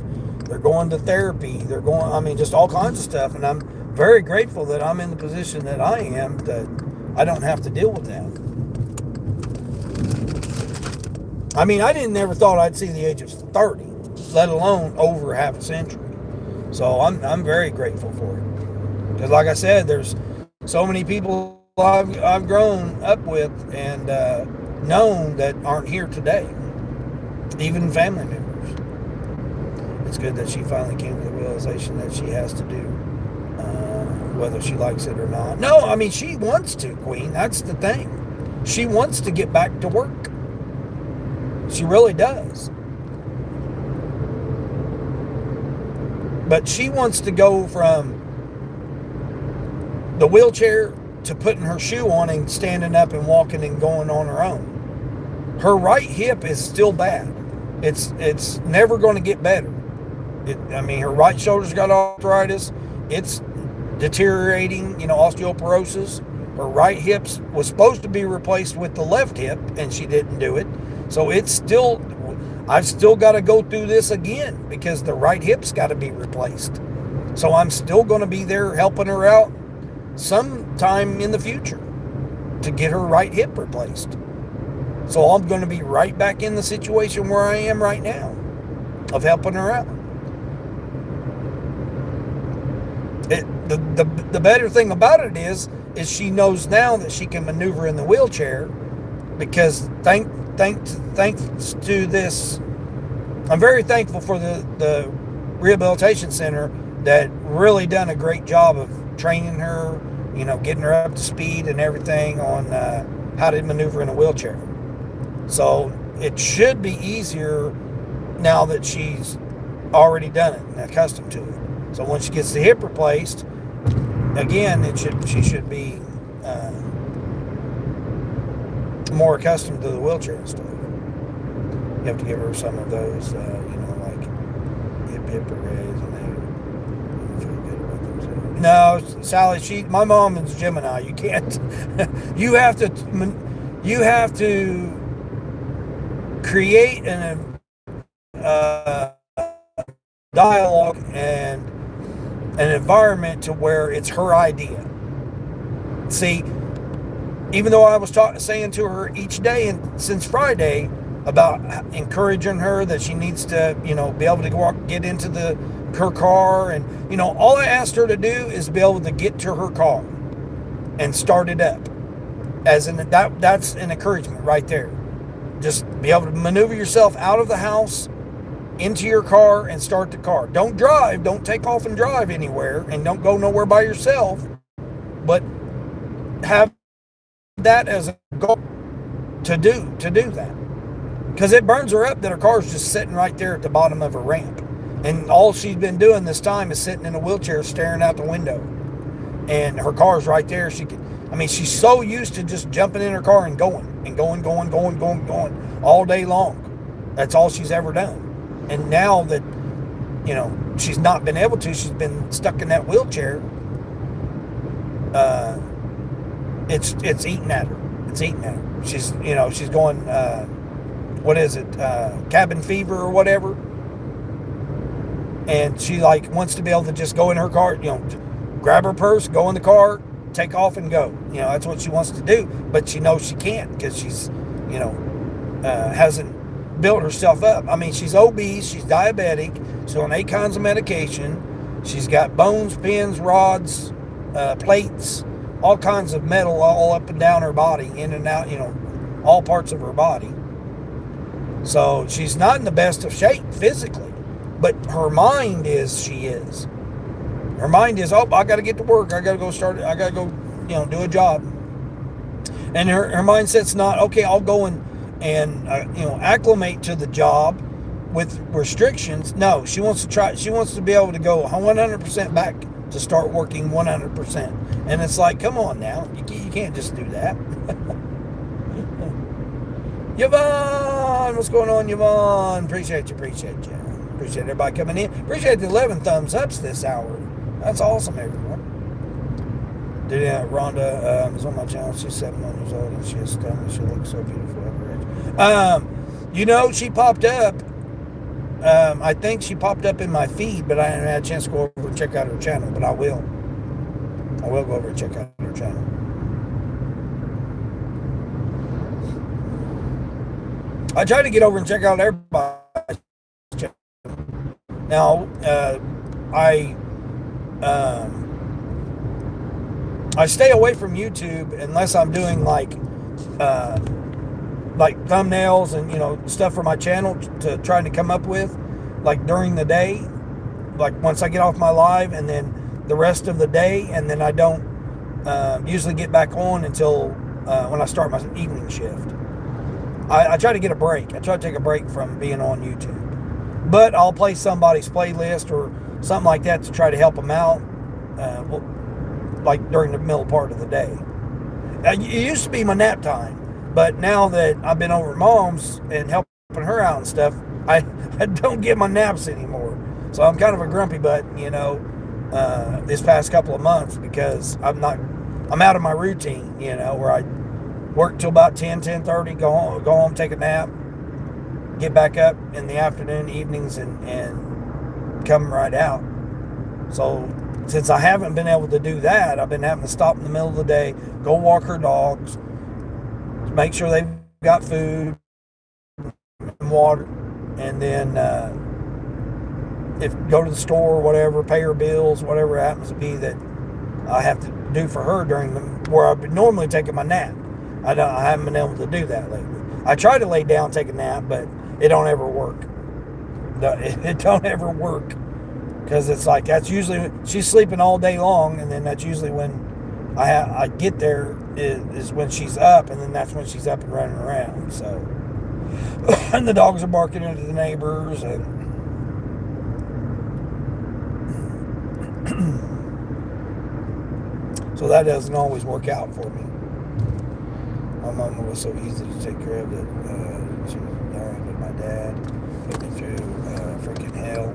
They're going to therapy. They're going, just all kinds of stuff. And I'm very grateful that I'm in the position that I am, that I don't have to deal with that. I mean, I never thought I'd see the age of 30, let alone over half a century. So I'm very grateful for it. Because like I said, there's so many people I've grown up with and known that aren't here today. Even family members. It's good that she finally came to the realization that she has to do, whether she likes it or not. No, I mean, she wants to, Queen. That's the thing. She wants to get back to work. She really does. But she wants to go from the wheelchair to putting her shoe on and standing up and walking and going on her own. Her right hip is still bad. It's never going to get better. Her right shoulder's got arthritis. It's deteriorating, osteoporosis. Her right hip was supposed to be replaced with the left hip, and she didn't do it. So I've still got to go through this again because the right hip's got to be replaced. So I'm still going to be there helping her out sometime in the future to get her right hip replaced. So I'm going to be right back in the situation where I am right now of helping her out. The better thing about it is she knows now that she can maneuver in the wheelchair because thanks to this, I'm very thankful for the rehabilitation center that really done a great job of training her, getting her up to speed and everything on how to maneuver in a wheelchair. So it should be easier now that she's already done it and accustomed to it. So when she gets the hip replaced, again, she should be more accustomed to the wheelchair and stuff. You have to give her some of those, like hip arrays, and they feel good about themselves. No, Sally, my mom is Gemini. You can't. you have to create an dialogue and an environment to where it's her idea. See, even though I was saying to her each day and since Friday about encouraging her that she needs to, be able to get into her car, and all I asked her to do is be able to get to her car and start it up. That's an encouragement right there. Just be able to maneuver yourself out of the house into your car and start the car. Don't drive. Don't take off and drive anywhere, and don't go nowhere by yourself. But have that as a goal to do that, because it burns her up that her car's just sitting right there at the bottom of her ramp, and all she's been doing this time is sitting in a wheelchair staring out the window, and her car's right there. She's so used to just jumping in her car and going all day long. That's all she's ever done. And now that she's not been able to, she's been stuck in that wheelchair. It's eating at her. It's eating at her. She's going, what is it, cabin fever or whatever. And she wants to be able to just go in her car, grab her purse, go in the car, take off and go. That's what she wants to do. But she knows she can't because she's, hasn't built herself up. She's obese, she's diabetic, she's on 8 kinds of medication. She's got bones, pins, rods, plates, all kinds of metal all up and down her body, in and out, all parts of her body. So she's not in the best of shape physically, but her mind is, she is. Her mind is, I got to get to work. I got to go do a job. And her mindset's not, okay, I'll go and acclimate to the job with restrictions. No, she wants to be able to go 100% back to start working 100%. And it's like, come on now, you can't just do that. Yvonne, what's going on, Yvonne? Appreciate you. Appreciate everybody coming in. Appreciate the 11 thumbs ups this hour. That's awesome, everyone. Dude, Rhonda is on my channel. She's 71 years old and she is stunning. She looks so beautiful at her age. She popped up. I think she popped up in my feed, but I haven't had a chance to go over and check out her channel. But I will. I will go over and check out her channel. I try to get over and check out everybody's channel. Now, I stay away from YouTube unless I'm doing like thumbnails and stuff for my channel to try to come up with, like during the day, like once I get off my live, and then the rest of the day, and then I don't usually get back on until when I start my evening shift. I try to get a break. I try to take a break from being on YouTube, but I'll play somebody's playlist or something like that to try to help them out, like during the middle part of the day. It used to be my nap time, but now that I've been over at Mom's and helping her out and stuff, I don't get my naps anymore. So I'm kind of a grumpy butt, this past couple of months, because I'm out of my routine, where I work till about 10:30, go home, take a nap, get back up in the afternoon, evenings, and come right out. So since I haven't been able to do that, I've been having to stop in the middle of the day, go walk her dogs, make sure they've got food and water, and then go to the store or whatever, pay her bills, whatever it happens to be that I have to do for her where I've been normally taking my nap. I haven't been able to do that lately. I try to lay down, take a nap, but it don't ever work. It don't ever work, because it's like that's usually she's sleeping all day long, and then that's usually when I get there is when she's up, and then that's when she's up and running around. So And the dogs are barking into the neighbors, and so that doesn't always work out for me. My mama was so easy to take care of that she was married with my dad, put me through freaking hell.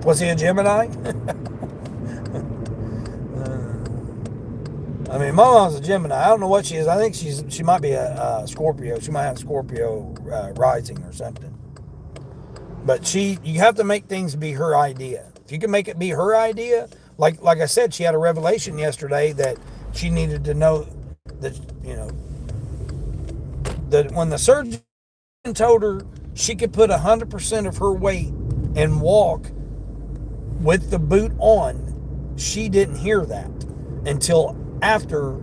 Was he a Gemini? I mean, my mom's a Gemini. I don't know what she is. I think she might be a Scorpio. She might have Scorpio rising or something. But you have to make things be her idea. If you can make it be her idea, like I said, she had a revelation yesterday that she needed to know that, that when the surgeon told her she could put 100% of her weight and walk with the boot on, she didn't hear that until after,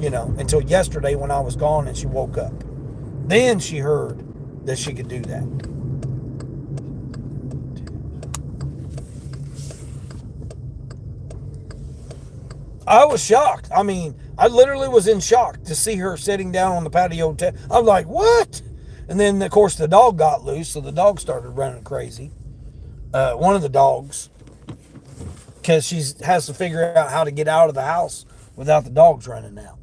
until yesterday when I was gone and she woke up. Then she heard that she could do that. I was shocked. I mean, I literally was in shock to see her sitting down on the patio. I'm like, what? And then, of course, the dog got loose, so the dog started running crazy. One of the dogs, because she has to figure out how to get out of the house without the dogs running out.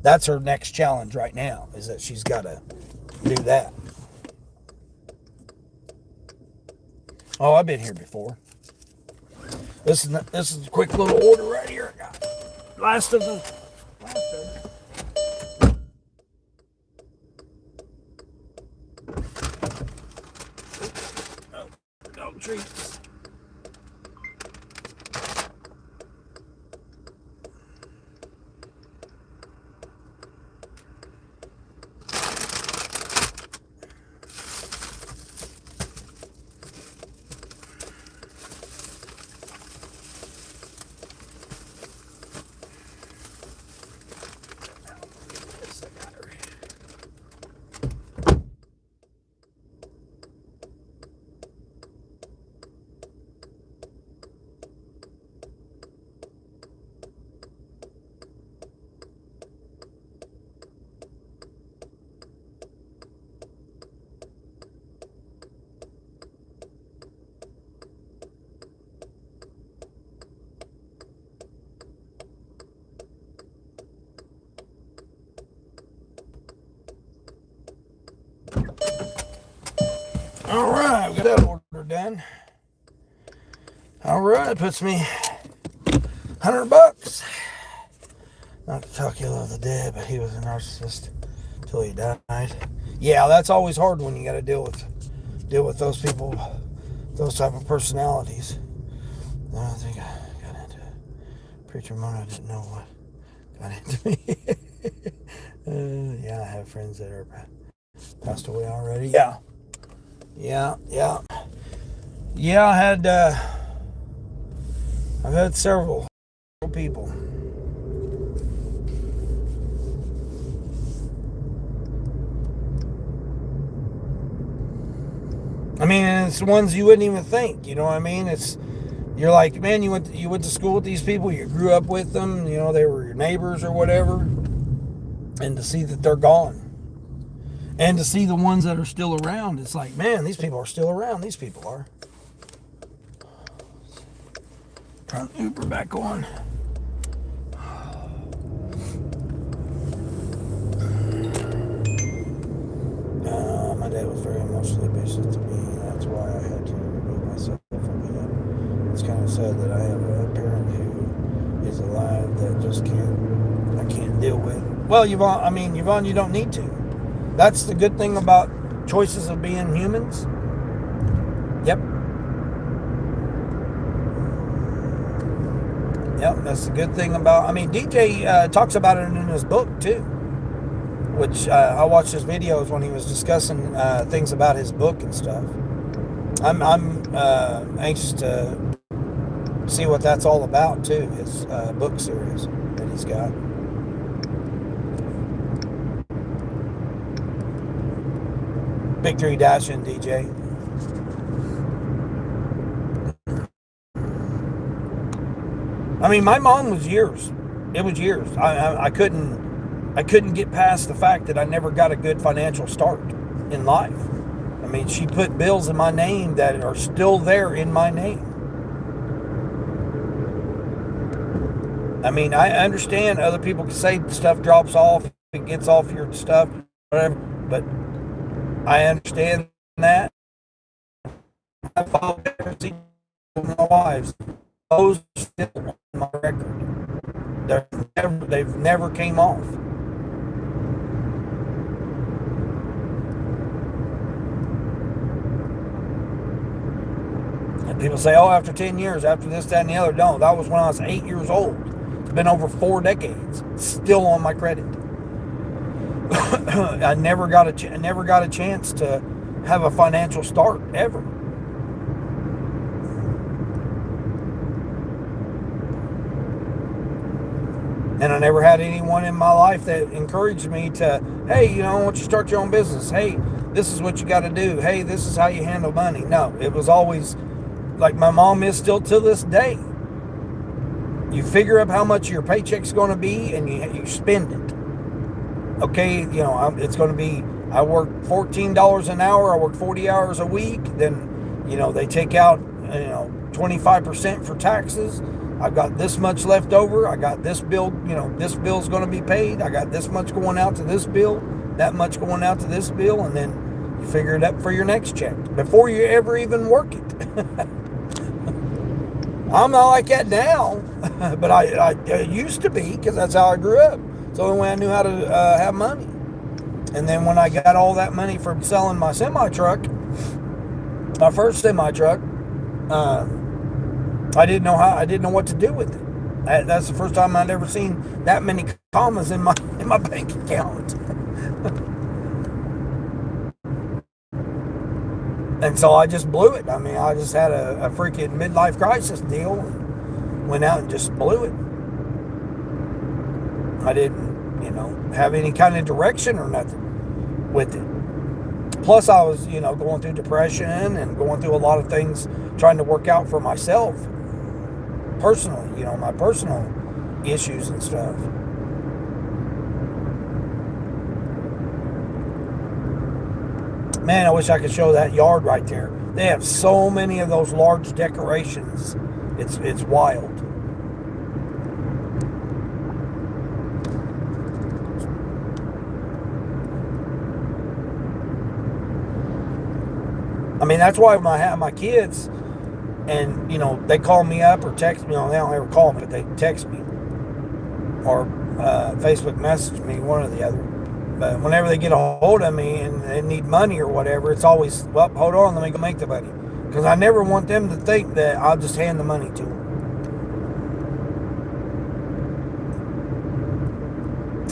That's her next challenge right now, is that she's got to do that. Oh, I've been here before. This is a quick little order right here. I got last of them. Oh, dog treats. All right, we got that order done. All right, it puts me $100. Not to talk ill of the dead, but he was a narcissist until he died. Yeah, that's always hard when you got to deal with those people, those type of personalities. I think I got into preacher mode. I didn't know what got into me. Yeah, I have friends that are passed away already. Yeah. I've had several people. I mean, it's the ones you wouldn't even think. You know what I mean? You're like, man, you went to school with these people, you grew up with them. They were your neighbors or whatever, and to see that they're gone. And to see the ones that are still around, it's like, man, these people are still around. These people are. Turn the Uber back on. My dad was very emotionally abusive to me. That's why I had to remove myself from him. It's kind of sad that I have a parent who is alive that just I can't deal with. Well, Yvonne, you don't need to. That's the good thing about choices of being humans. Yep, that's the good thing about... DJ talks about it in his book, too. Which, I watched his videos when he was discussing things about his book and stuff. I'm anxious to see what that's all about, too. His book series that he's got. Big 3 Dash and DJ. My mom was years. It was years. I couldn't I couldn't get past the fact that I never got a good financial start in life. I mean, she put bills in my name that are still there in my name. I mean, I understand other people can say stuff drops off, it gets off your stuff, whatever, but I understand that. I filed bankruptcy with my wives. Those are still on my record. They've never came off. And people say, oh, after 10 years, after this, that, and the other. No, that was when I was 8 years old. It's been over 4 decades. Still on my credit. I never got a chance to have a financial start ever. And I never had anyone in my life that encouraged me to, hey, you know, why don't you start your own business? Hey, this is what you got to do. Hey, this is how you handle money. No, it was always like my mom is still to this day. You figure up how much your paycheck's going to be and you spend it. Okay, you know, it's going to be, I work $14 an hour, I work 40 hours a week, then, you know, they take out, 25% for taxes. I've got this much left over. I got this bill, this bill's going to be paid. I got this much going out to this bill, that much going out to this bill, and then you figure it up for your next check before you ever even work it. I'm not like that now, but I used to be, because that's how I grew up. It's the only way I knew how to have money. And then when I got all that money from selling my semi-truck, my first semi-truck, I didn't know what to do with it. That's the first time I'd ever seen that many commas in my bank account. And so I just blew it. I mean, I just had a freaking midlife crisis deal and went out and just blew it. I didn't, have any kind of direction or nothing with it. Plus I was, going through depression and going through a lot of things trying to work out for myself personally, my personal issues and stuff. Man, I wish I could show that yard right there. They have so many of those large decorations. It's wild. I mean, that's why when I have my kids and, they call me up or text me, they don't ever call me, but they text me or Facebook message me, one or the other. But whenever they get a hold of me and they need money or whatever, it's always, well, hold on, let me go make the money. Because I never want them to think that I'll just hand the money to them.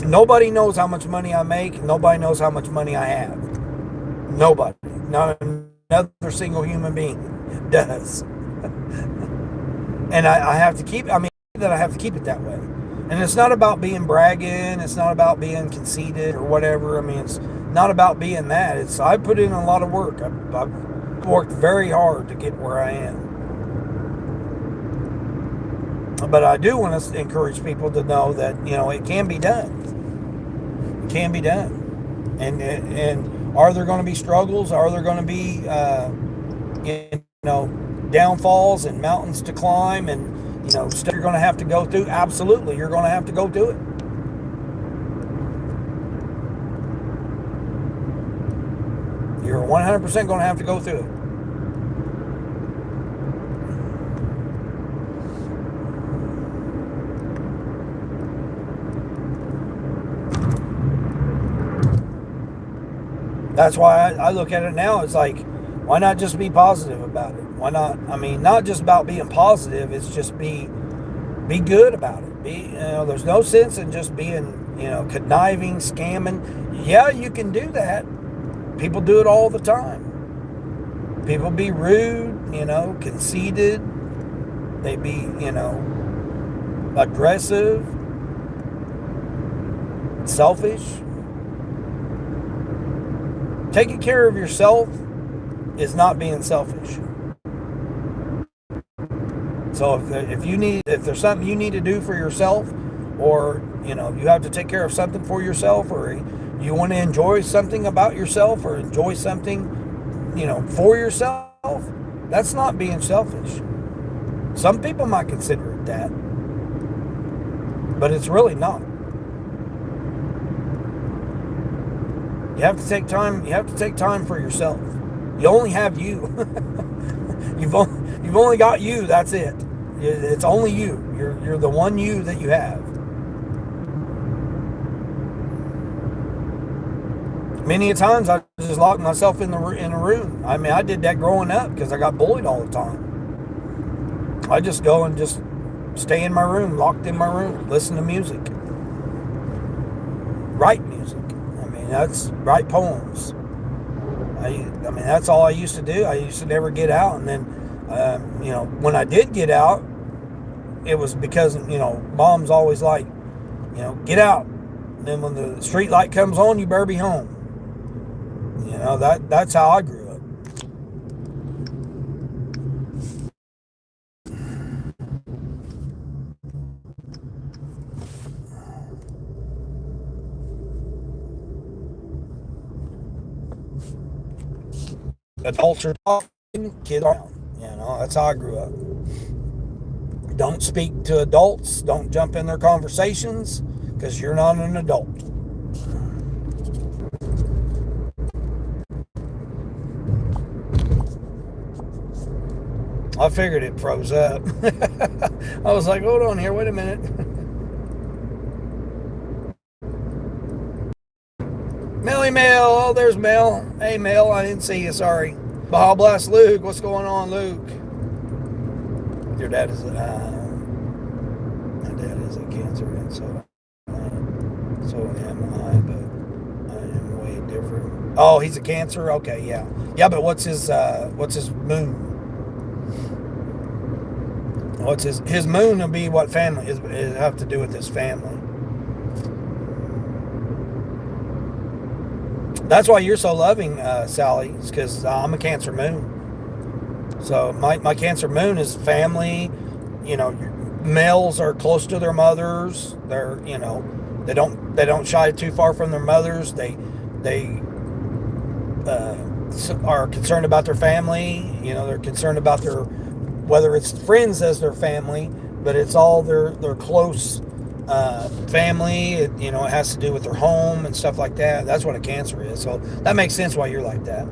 Nobody knows how much money I make. Nobody knows how much money I have. Nobody. Not another single human being does. And I have to keep it that way. And it's not about being bragging. It's not about being conceited or whatever. I mean, it's not about being that. I put in a lot of work. I've worked very hard to get where I am. But I do want to encourage people to know that, it can be done. It can be done. And are there going to be struggles? Are there going to be, downfalls and mountains to climb and, stuff you're going to have to go through? Absolutely, you're going to have to go through it. You're 100% going to have to go through it. That's why I look at it now. It's like, why not just be positive about it? Why not? I mean, not just about being positive. It's just be good about it. There's no sense in just being, conniving, scamming. Yeah, you can do that. People do it all the time. People be rude, conceited. They be, aggressive, selfish. Taking care of yourself is not being selfish. So if there's something you need to do for yourself, or you have to take care of something for yourself, or you want to enjoy something about yourself, or enjoy something for yourself, that's not being selfish. Some people might consider it that, but it's really not. You have to take time. You have to take time for yourself. You only have you. You've only got you. That's it. It's only you. You're the one you that you have. Many a times I just locked myself in a room. I mean, I did that growing up because I got bullied all the time. I just go and just stay in my room, locked in my room, listen to music, write music. I mean, write poems. I mean, that's all I used to do. I used to never get out, and then, when I did get out, it was because mom's always like, get out. And then when the street light comes on, you better be home. That's how I grew up. Adults are talking, kids are around. That's how I grew up. Don't speak to adults. Don't jump in their conversations because you're not an adult. I figured it froze up. I was like, hold on here, wait a minute. Melly Mel, oh, there's Mel. Hey Mel, I didn't see you, sorry. Baja Blast Luke, what's going on, Luke? Your dad is my dad is a cancer, and so am I, but I am way different. Oh, he's a cancer? Okay, yeah. Yeah, but what's his moon? What's his moon will be what family is have to do with his family. That's why you're so loving, Sally, is because I'm a Cancer moon. So my Cancer moon is family. Males are close to their mothers. They're they don't shy too far from their mothers. They are concerned about their family. They're concerned about whether it's friends as their family, but it's all their close family. It has to do with their home and stuff like that. That's what a Cancer is. So that makes sense why you're like that.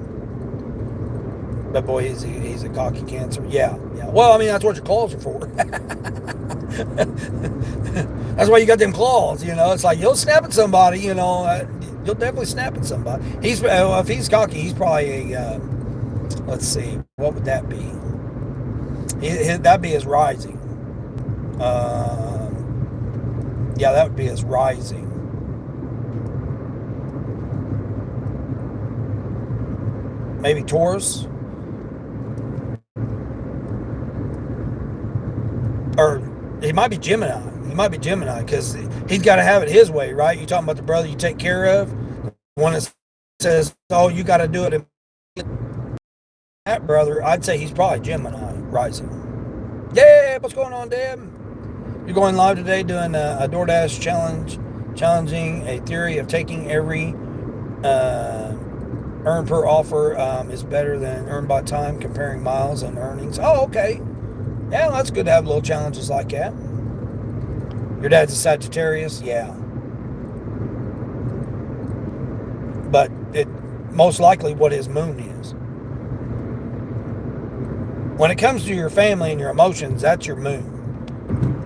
But boy, he's a cocky Cancer. Yeah. Well, I mean, that's what your claws are for. That's why you got them claws. It's like you'll snap at somebody. You'll definitely snap at somebody. If he's cocky, he's probably a. Let's see, what would that be? That'd be his rising. Yeah, that would be his rising. Maybe Taurus? Or he might be Gemini. He might be Gemini because he's got to have it his way, right? You're talking about the brother you take care of. One that says, oh, you got to do it. That brother, I'd say he's probably Gemini rising. Yeah, what's going on, Deb? You're going live today doing a Doordash challenge, challenging a theory of taking every earn per offer is better than earn by time, comparing miles and earnings. Oh, okay. Yeah, that's good to have little challenges like that. Your dad's a Sagittarius? Yeah. But it most likely what his moon is. When it comes to your family and your emotions, that's your moon.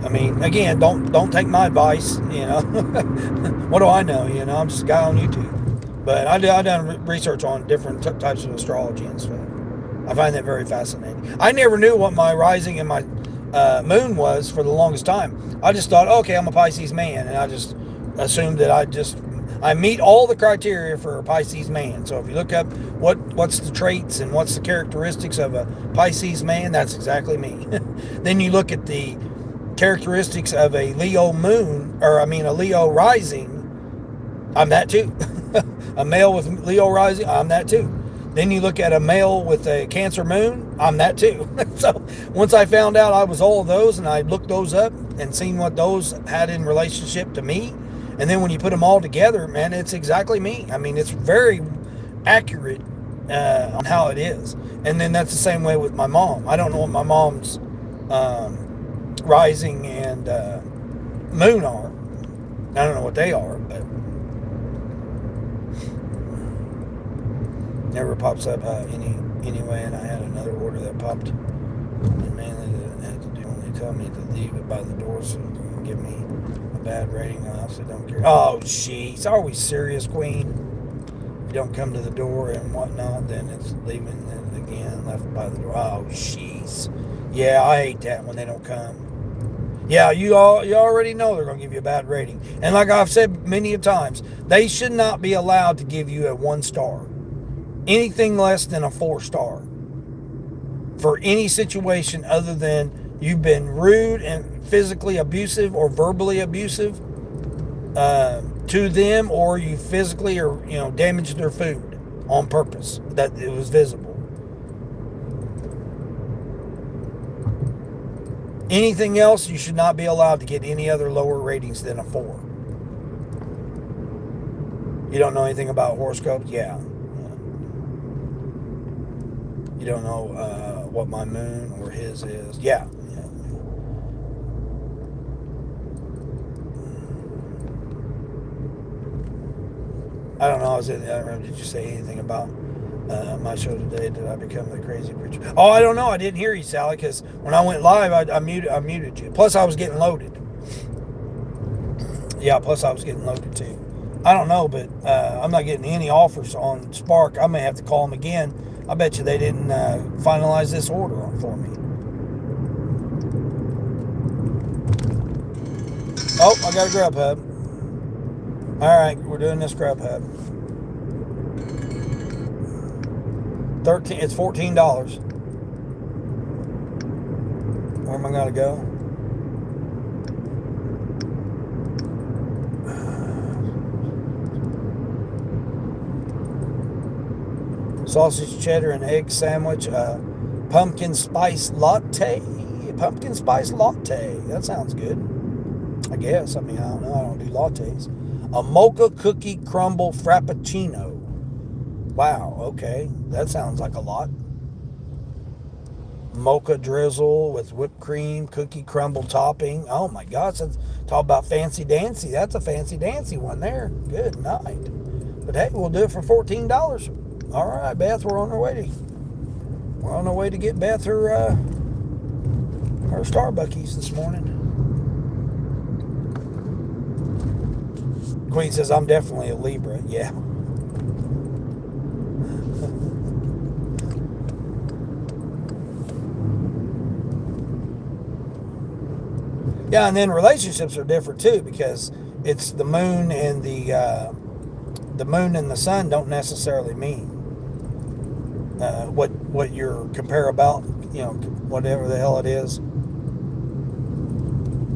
I mean, again, don't take my advice, What do I know, I'm just a guy on YouTube. But I've done research on different types of astrology and stuff. I find that very fascinating. I never knew what my rising and my moon was for the longest time. I just thought, okay, I'm a Pisces man, and I just assumed that I meet all the criteria for a Pisces man. So if you look up what's the traits and what's the characteristics of a Pisces man, that's exactly me. Then you look at the characteristics of a Leo moon, a Leo rising, I'm that too. A male with Leo rising, I'm that too. Then you look at a male with a Cancer moon, I'm that too. So once I found out I was all of those and I looked those up and seen what those had in relationship to me, and then when you put them all together, man, it's exactly me. I mean, it's very accurate on how it is. And then that's the same way with my mom. I don't know what my mom's rising and moon are. I don't know what they are, but never pops up anyway. And I had another order that popped, and mainly that had to do when they tell me to leave it by the door so you can give me a bad rating. I honestly don't care. Oh, jeez, are we serious, Queen? If you don't come to the door and whatnot, then it's leaving it again, left by the door. Oh, jeez. Yeah, I hate that when they don't come. Yeah, you already know they're going to give you a bad rating. And like I've said many a times, they should not be allowed to give you a 1 star. Anything less than a 4 star. For any situation other than you've been rude and physically abusive or verbally abusive to them, or you physically or damaged their food on purpose, that it was visible. Anything else, you should not be allowed to get any other lower ratings than a 4. You don't know anything about horoscopes? Yeah. You don't know what my moon or his is? Yeah. I don't know. I don't know. Did you say anything about my show today? Did I become the crazy preacher? Oh, I don't know. I didn't hear you, Sally, because when I went live, I muted you. Plus, I was getting loaded. Yeah, plus I was getting loaded too. I don't know, but I'm not getting any offers on Spark. I may have to call them again. I bet you they didn't finalize this order for me. Oh, I got a Grubhub. All right, we're doing this Grubhub. It's $14. Where am I gonna go? Sausage, cheddar, and egg sandwich. Pumpkin spice latte. Pumpkin spice latte. That sounds good. I guess. I mean, I don't know. I don't do lattes. A mocha cookie crumble frappuccino. Wow, okay. That sounds like a lot. Mocha drizzle with whipped cream, cookie crumble topping. Oh my gosh, talk about fancy dancy. That's a fancy dancy one there. Good night. But hey, we'll do it for $14. All right, Beth, we're on our way to get Beth her Starbuckies this morning. Queen says, I'm definitely a Libra. Yeah. Yeah, and then relationships are different too, because it's the moon and the moon and the sun don't necessarily mean what you're compare about, whatever the hell it is.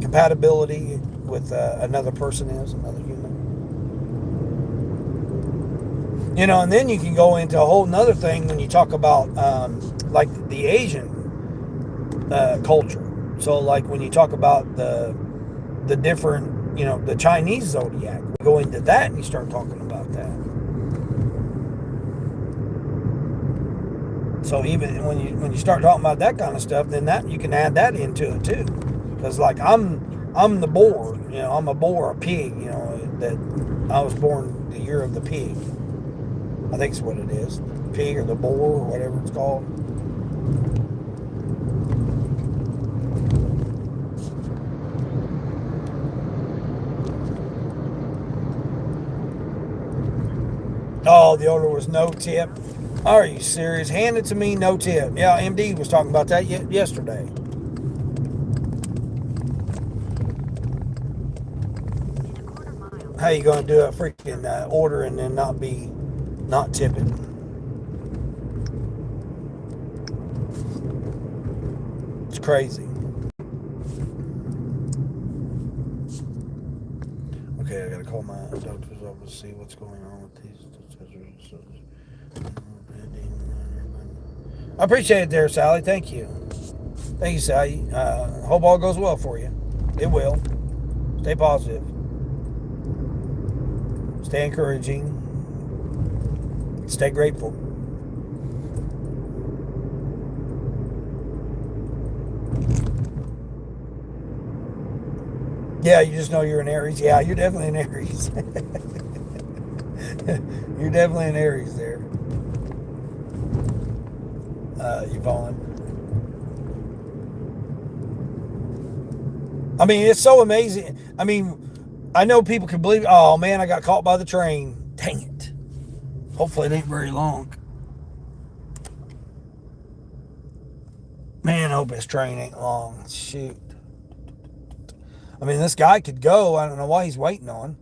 Compatibility with another person is another human. And then you can go into a whole nother thing when you talk about like the Asian culture. So like when you talk about the different, the Chinese zodiac, we go into that and you start talking about that. So even when you start talking about that kind of stuff, then that you can add that into it too. Because like I'm the boar, I'm a boar, a pig, that I was born the year of the pig. I think it's what it is. Pig or the boar or whatever it's called. Oh, the order was no tip. Are you serious? Hand it to me, no tip. Yeah, MD was talking about that yesterday. How you going to do a freaking order and then not tip it? It's crazy. Okay, I got to call my doctor's office to see what's going on with these. I appreciate it there, Sally. Thank you. Thank you, Sally. Hope all goes well for you. It will. Stay positive. Stay encouraging. Stay grateful. Yeah, you just know you're an Aries. Yeah, you're definitely an Aries. You're definitely an Aries there, Yvonne. I mean, it's so amazing. I mean, I know people can believe, oh man, I got caught by the train. Dang it. Hopefully it ain't very long. Man, I hope this train ain't long. Shoot. I mean, this guy could go. I don't know why he's waiting on.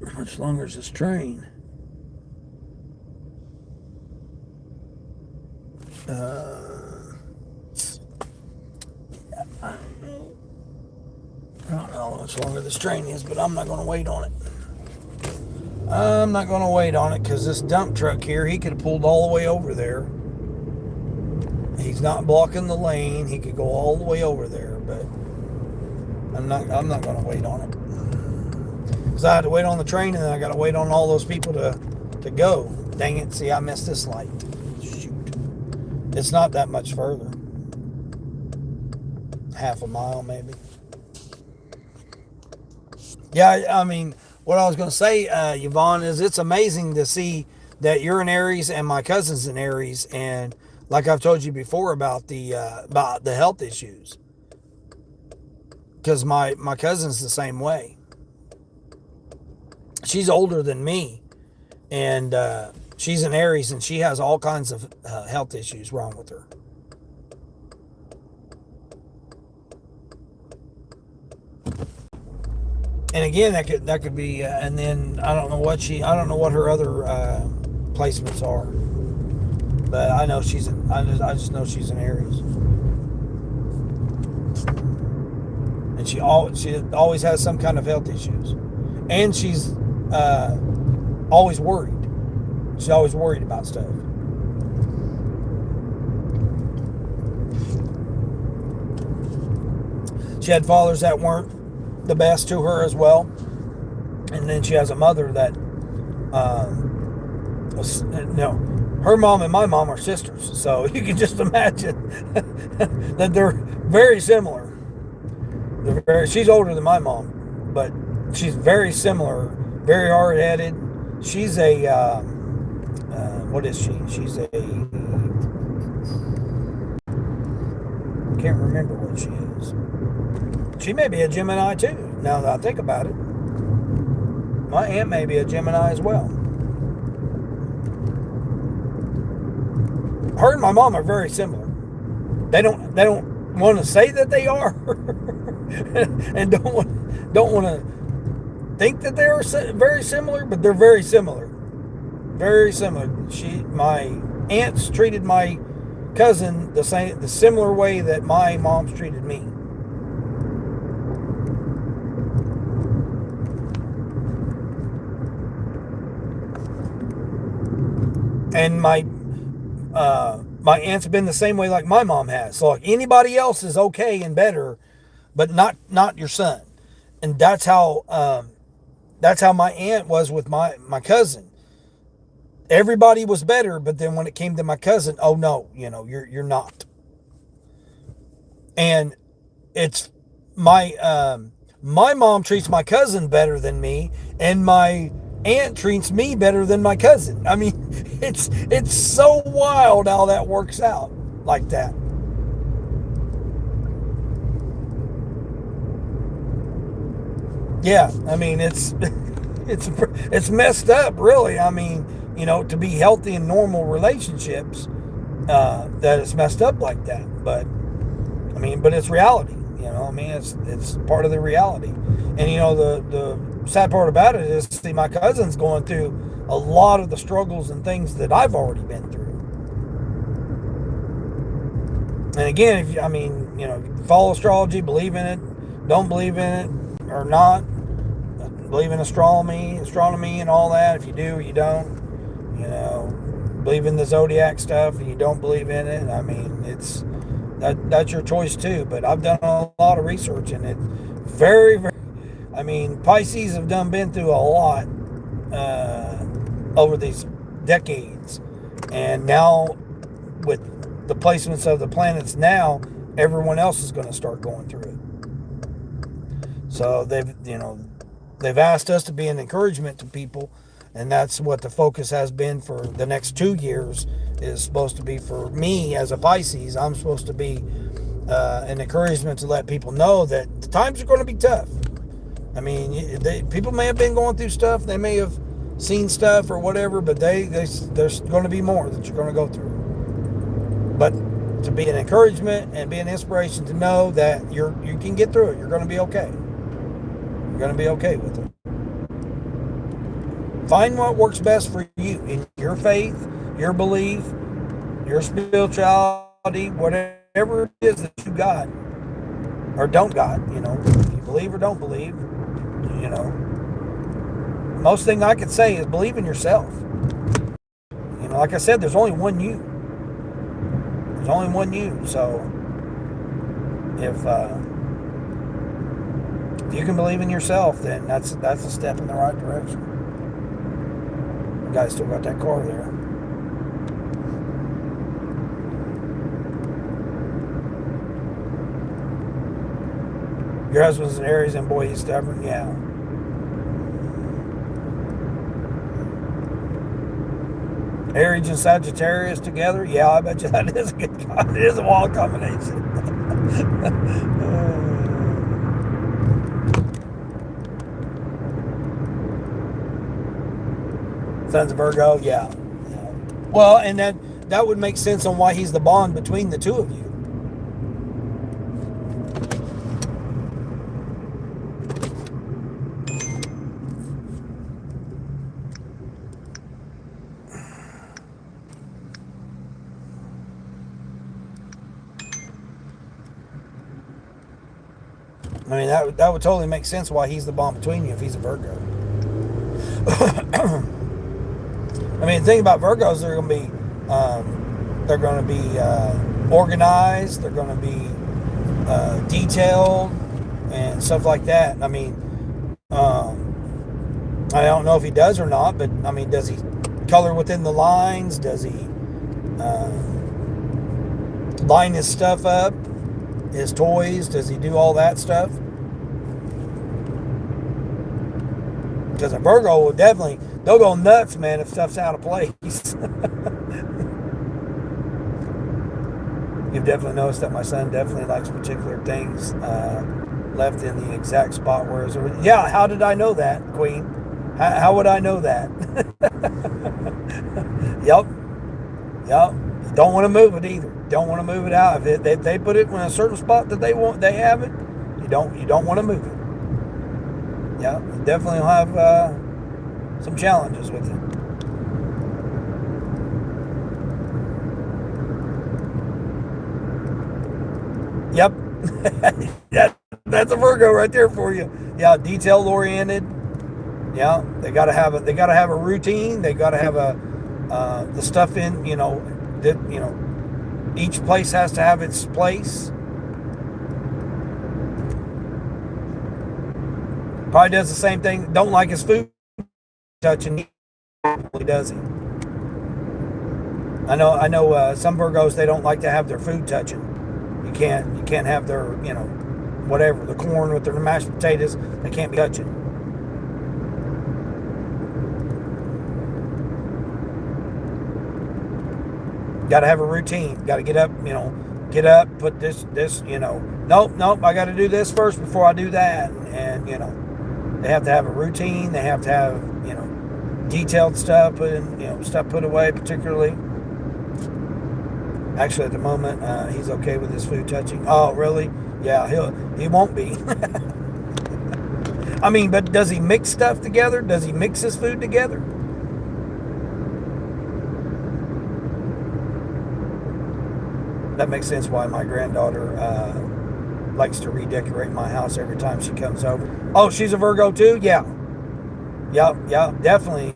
How much longer is this train? I don't know how much longer this train is, but I'm not going to wait on it. I'm not going to wait on it because this dump truck here, he could have pulled all the way over there. He's not blocking the lane. He could go all the way over there, but I'm not going to wait on it. Because I had to wait on the train and then I got to wait on all those people to go. Dang it. See, I missed this light. Shoot. It's not that much further. Half a mile, maybe. Yeah, I mean, what I was going to say, Yvonne, is it's amazing to see that you're an Aries and my cousin's an Aries, and like I've told you before about the health issues, because my cousin's the same way. She's older than me, and she's an Aries, and she has all kinds of health issues wrong with her. And again, that could be, and then I don't know what her other placements are, but I know I just know she's an Aries, and she always has some kind of health issues, and she's always worried. She's always worried about stuff. She had fathers that weren't the best to her as well, and then she has a mother that her mom and my mom are sisters, so you can just imagine that they're very similar. She's older than my mom, but she's very similar, very hard-headed. She's a what is she? She's a, can't remember what she is. She may be a Gemini too, now that I think about it. My aunt may be a Gemini as well. Her and my mom are very similar. They don't want to say that they are, and don't want to think that they are very similar, but they're very similar. Very similar. My aunts treated my cousin the similar way that my mom's treated me. And my aunt's been the same way like my mom has. So like anybody else is okay and better, but not your son. And that's how my aunt was with my cousin. Everybody was better, but then when it came to my cousin, oh no, you're not. And it's my mom treats my cousin better than me, and my aunt treats me better than my cousin. I mean, it's so wild how that works out like that. Yeah, I mean, it's messed up, really. I mean, to be healthy in normal relationships, that it's messed up like that. But I mean, but it's reality. I mean, it's part of the reality. And the sad part about it is, see, my cousin's going through a lot of the struggles and things that I've already been through. And again, if you, I mean, you know, follow astrology, believe in it, don't believe in it, or not, believe in astronomy and all that. If you do or you don't, you know, believe in the zodiac stuff and you don't believe in it. I mean, that's your choice too. But I've done a lot of research and it's very. I mean, Pisces have been through a lot over these decades, and now with the placements of the planets now, everyone else is going to start going through it. So they've asked us to be an encouragement to people, and that's what the focus has been for the next 2 years. Is supposed to be for me as a Pisces. I'm supposed to be an encouragement to let people know that the times are going to be tough. I mean, people may have been going through stuff. They may have seen stuff or whatever, but there's going to be more that you're going to go through. But to be an encouragement and be an inspiration to know that you can get through it. You're going to be okay. You're going to be okay with it. Find what works best for you in your faith, your belief, your spirituality, whatever it is that you got or don't got. You know, if you believe or don't believe. You know, most thing I could say is believe in yourself. You know, like I said, there's only one you. There's only one you. So if you can believe in yourself, then that's a step in the right direction. You guys still got that car there. Your husband's an Aries and boy, he's stubborn. Yeah. Aries and Sagittarius together? Yeah, I bet you that is a good. It is a wild combination. Son's a Virgo? Yeah. Well, and that would make sense on why he's the bond between the two of you. I mean, that would totally make sense why he's the bond between you if he's a Virgo. I mean, the thing about Virgos, they're going to be organized. They're going to be detailed and stuff like that. I mean, I don't know if he does or not, but I mean, does he color within the lines? Does he line his stuff up? His toys? Does he do all that stuff? Because a Virgo will they'll go nuts, man, if stuff's out of place. You've definitely noticed that my son definitely likes particular things left in the exact spot where it's. Yeah, how did I know that, Queen? How would I know that? Yep. Don't want to move it either. Don't want to move it out. If they put it in a certain spot that they have it, you don't want to move it. Yeah, you definitely will have some challenges with it. Yep. That's a Virgo right there for you. Yeah, detail oriented. Yeah, they gotta have a routine. They gotta have the stuff in, each place has to have its place. Probably does the same thing. Don't like his food touching. Does he? I know. Some Virgos, they don't like to have their food touching. You can't have their whatever, the corn with their mashed potatoes. They can't be touching. Got to have a routine. Got to get up, put this, nope, I got to do this first before I do that. And they have to have a routine. They have to have, detailed stuff, stuff put away particularly. Actually, at the moment, he's okay with his food touching. Oh, really? Yeah, he won't be. I mean, but does he mix stuff together? Does he mix his food together? That makes sense why my granddaughter likes to redecorate my house every time she comes over. Oh, she's a Virgo too? Yeah. Yeah, definitely.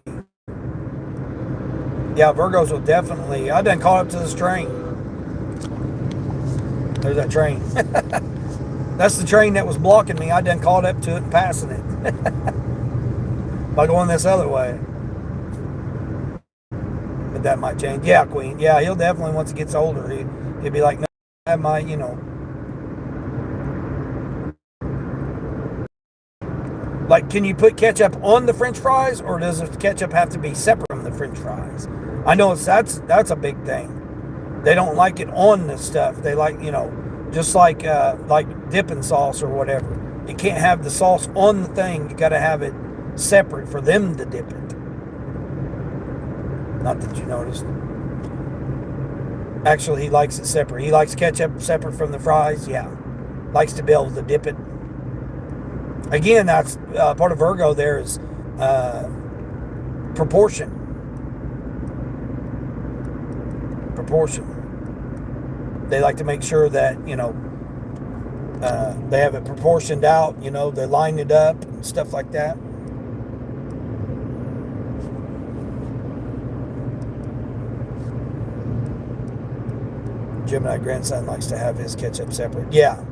Yeah, Virgos will definitely. I done caught up to this train. There's that train. That's the train that was blocking me. I done caught up to it and passing it by going this other way. But that might change. Yeah, Queen. Yeah, he'll definitely, once he gets older, he'll be like, no, I have my, like, can you put ketchup on the French fries, or does the ketchup have to be separate from the French fries? I know that's a big thing. They don't like it on the stuff. They like, just like dipping sauce or whatever. You can't have the sauce on the thing. You got to have it separate for them to dip it. Not that you noticed. Actually, he likes it separate. He likes ketchup separate from the fries. Yeah, likes to be able to dip it. Again, that's part of Virgo. There is proportion. Proportion. They like to make sure that they have it proportioned out. They line it up and stuff like that. Gemini grandson likes to have his ketchup separate. Yeah.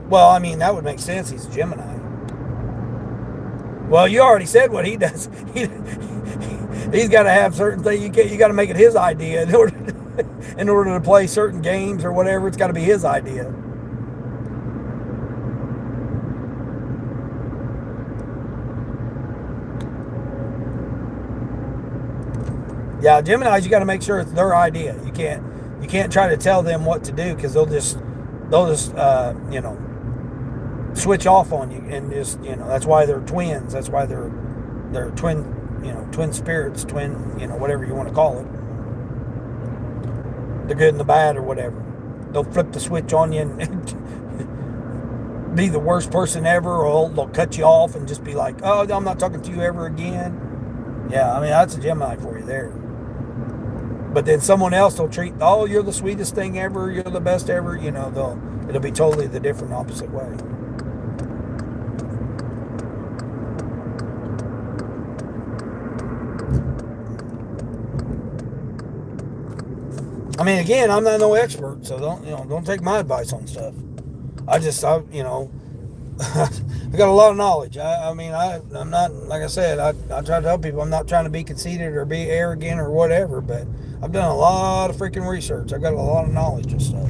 Well, I mean, that would make sense. He's a Gemini. Well, you already said what he does. He's got to have certain things. You got to make it his idea in order to play certain games or whatever. It's got to be his idea. Yeah, Geminis, you got to make sure it's their idea. You can't try to tell them what to do, because they'll just switch off on you, and just that's why they're twins. That's why they're twin spirits, twin, whatever you want to call it. The good and the bad or whatever. They'll flip the switch on you and be the worst person ever, or they'll cut you off and just be like, oh, I'm not talking to you ever again. Yeah, I mean, that's a Gemini for you there. But then someone else will treat, oh, you're the sweetest thing ever, you're the best ever. It'll be totally the different opposite way. I mean, again, I'm not no expert, so don't take my advice on stuff. I got a lot of knowledge. I'm not, like I said, I try to tell people I'm not trying to be conceited or be arrogant or whatever, but I've done a lot of freaking research. I got a lot of knowledge and stuff.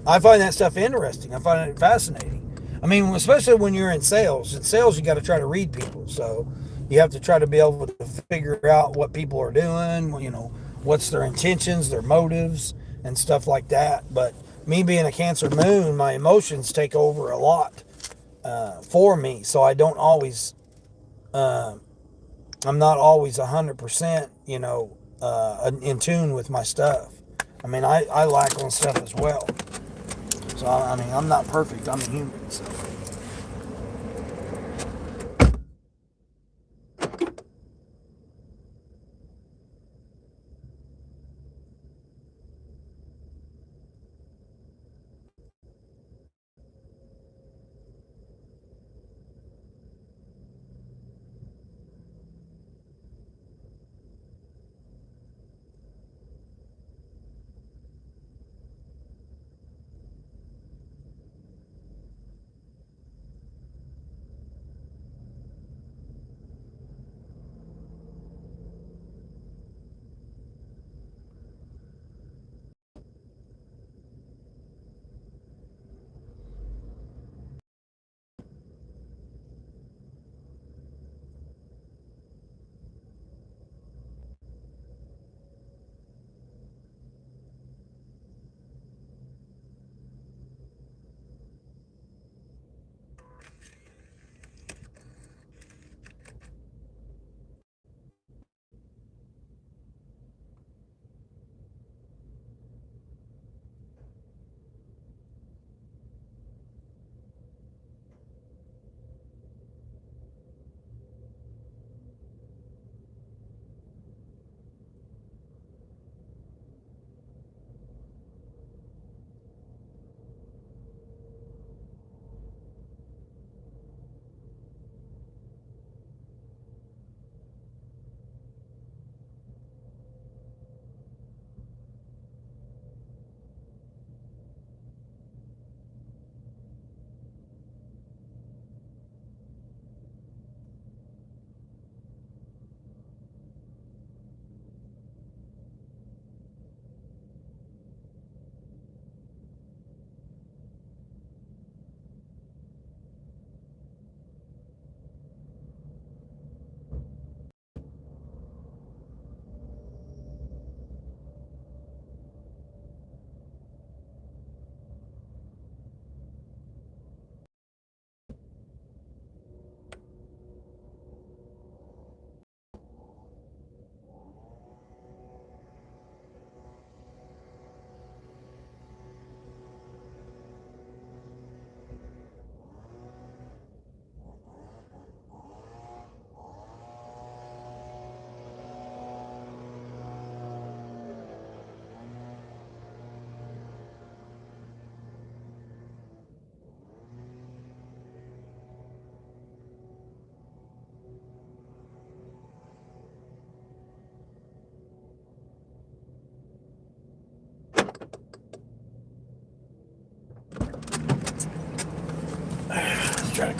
I find that stuff interesting. I find it fascinating. I mean, especially when you're in sales. In sales, you got to try to read people. So you have to try to be able to figure out what people are doing, what's their intentions, their motives, and stuff like that. But me being a Cancer moon, my emotions take over a lot for me. So I don't always, I'm not always 100%, in tune with my stuff. I mean, I lack on stuff as well. So, I mean, I'm not perfect. I'm a human. So.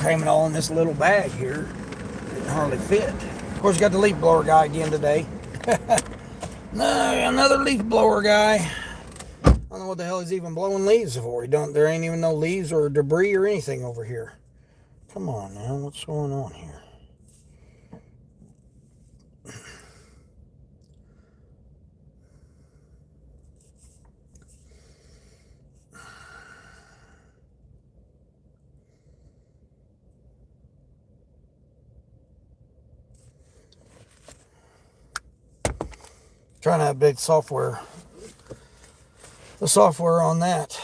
cram it all in this little bag here. Didn't hardly fit. Of course, you got the leaf blower guy again today. No, another leaf blower guy. I don't know what the hell he's even blowing leaves for. There ain't even no leaves or debris or anything over here. Come on now, what's going on here? Trying to update the software on that.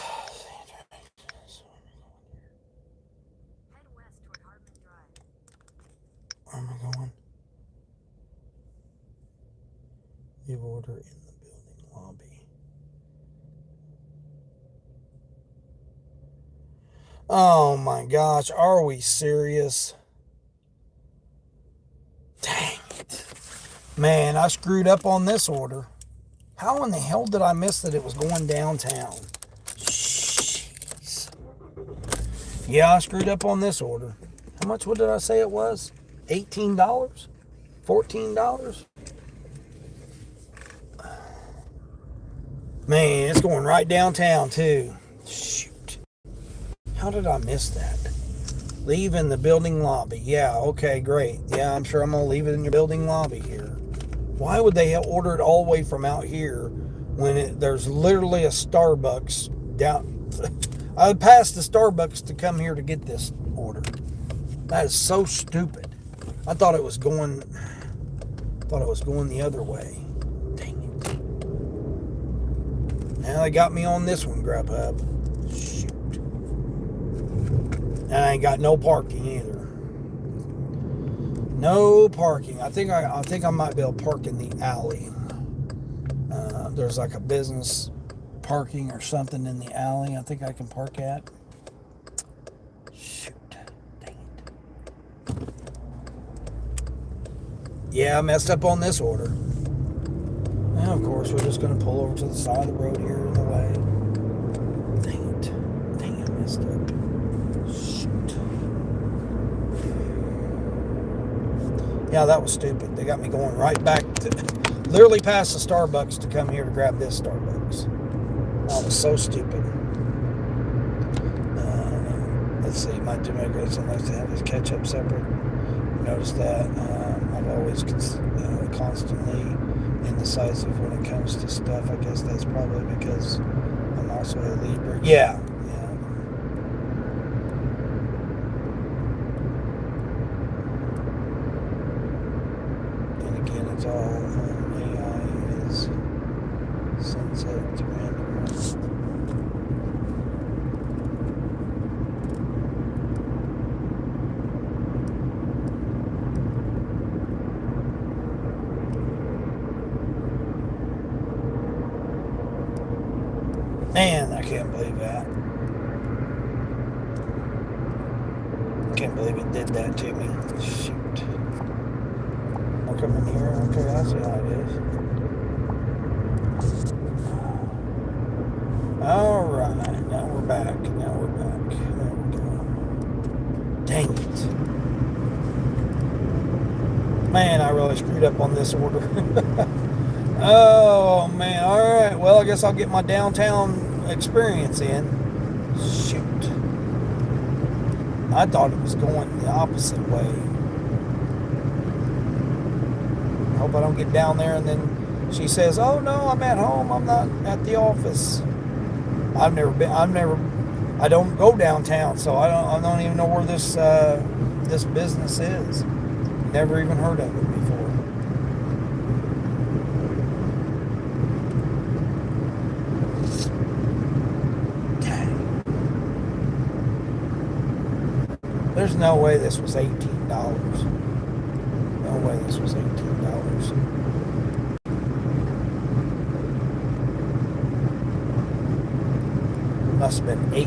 Where am I going? Leave order in the building lobby. Oh my gosh, are we serious? Dang it. Man, I screwed up on this order. How in the hell did I miss that it was going downtown? Jeez. Yeah, I screwed up on this order. How much, what did I say it was? $18? $14? Man, it's going right downtown too. Shoot. How did I miss that? Leave in the building lobby. Yeah, okay, great. Yeah, I'm sure I'm going to leave it in your building lobby here. Why would they order it all the way from out here when there's literally a Starbucks down? I passed the Starbucks to come here to get this order. That is so stupid. I thought it was going the other way. Dang it. Now they got me on this one, Grubhub. Shoot. And I ain't got no parking either. No parking. I think I might be able to park in the alley. There's like a business parking or something in the alley I think I can park at. Shoot. Dang it. Yeah, I messed up on this order. Now, of course, we're just going to pull over to the side of the road here in the way. Dang it. Dang it, I messed up. Yeah, that was stupid. They got me going right back to literally past the Starbucks to come here to grab this Starbucks. That was so stupid. Let's see, my Jamaica likes to have his ketchup separate. Notice that I've always constantly indecisive when it comes to stuff. I guess that's probably because I'm also a Libra. Yeah. It's all AI is sunset to random ones. Man, I can't believe that. I can't believe it did that to me. Shoot. I'll come in here. Okay, I see how it is. Alright, now we're back. There we go. Dang it. Man, I really screwed up on this order. Oh, man. Alright, well, I guess I'll get my downtown experience in. Shoot. I thought it was going the opposite way. Hope I don't get down there and then she says, "Oh no, I'm at home. I'm not at the office." I don't go downtown, so I don't even know where this business is. Never even heard of it before. There's no way this was $18. No way this was $18. Must have been $8.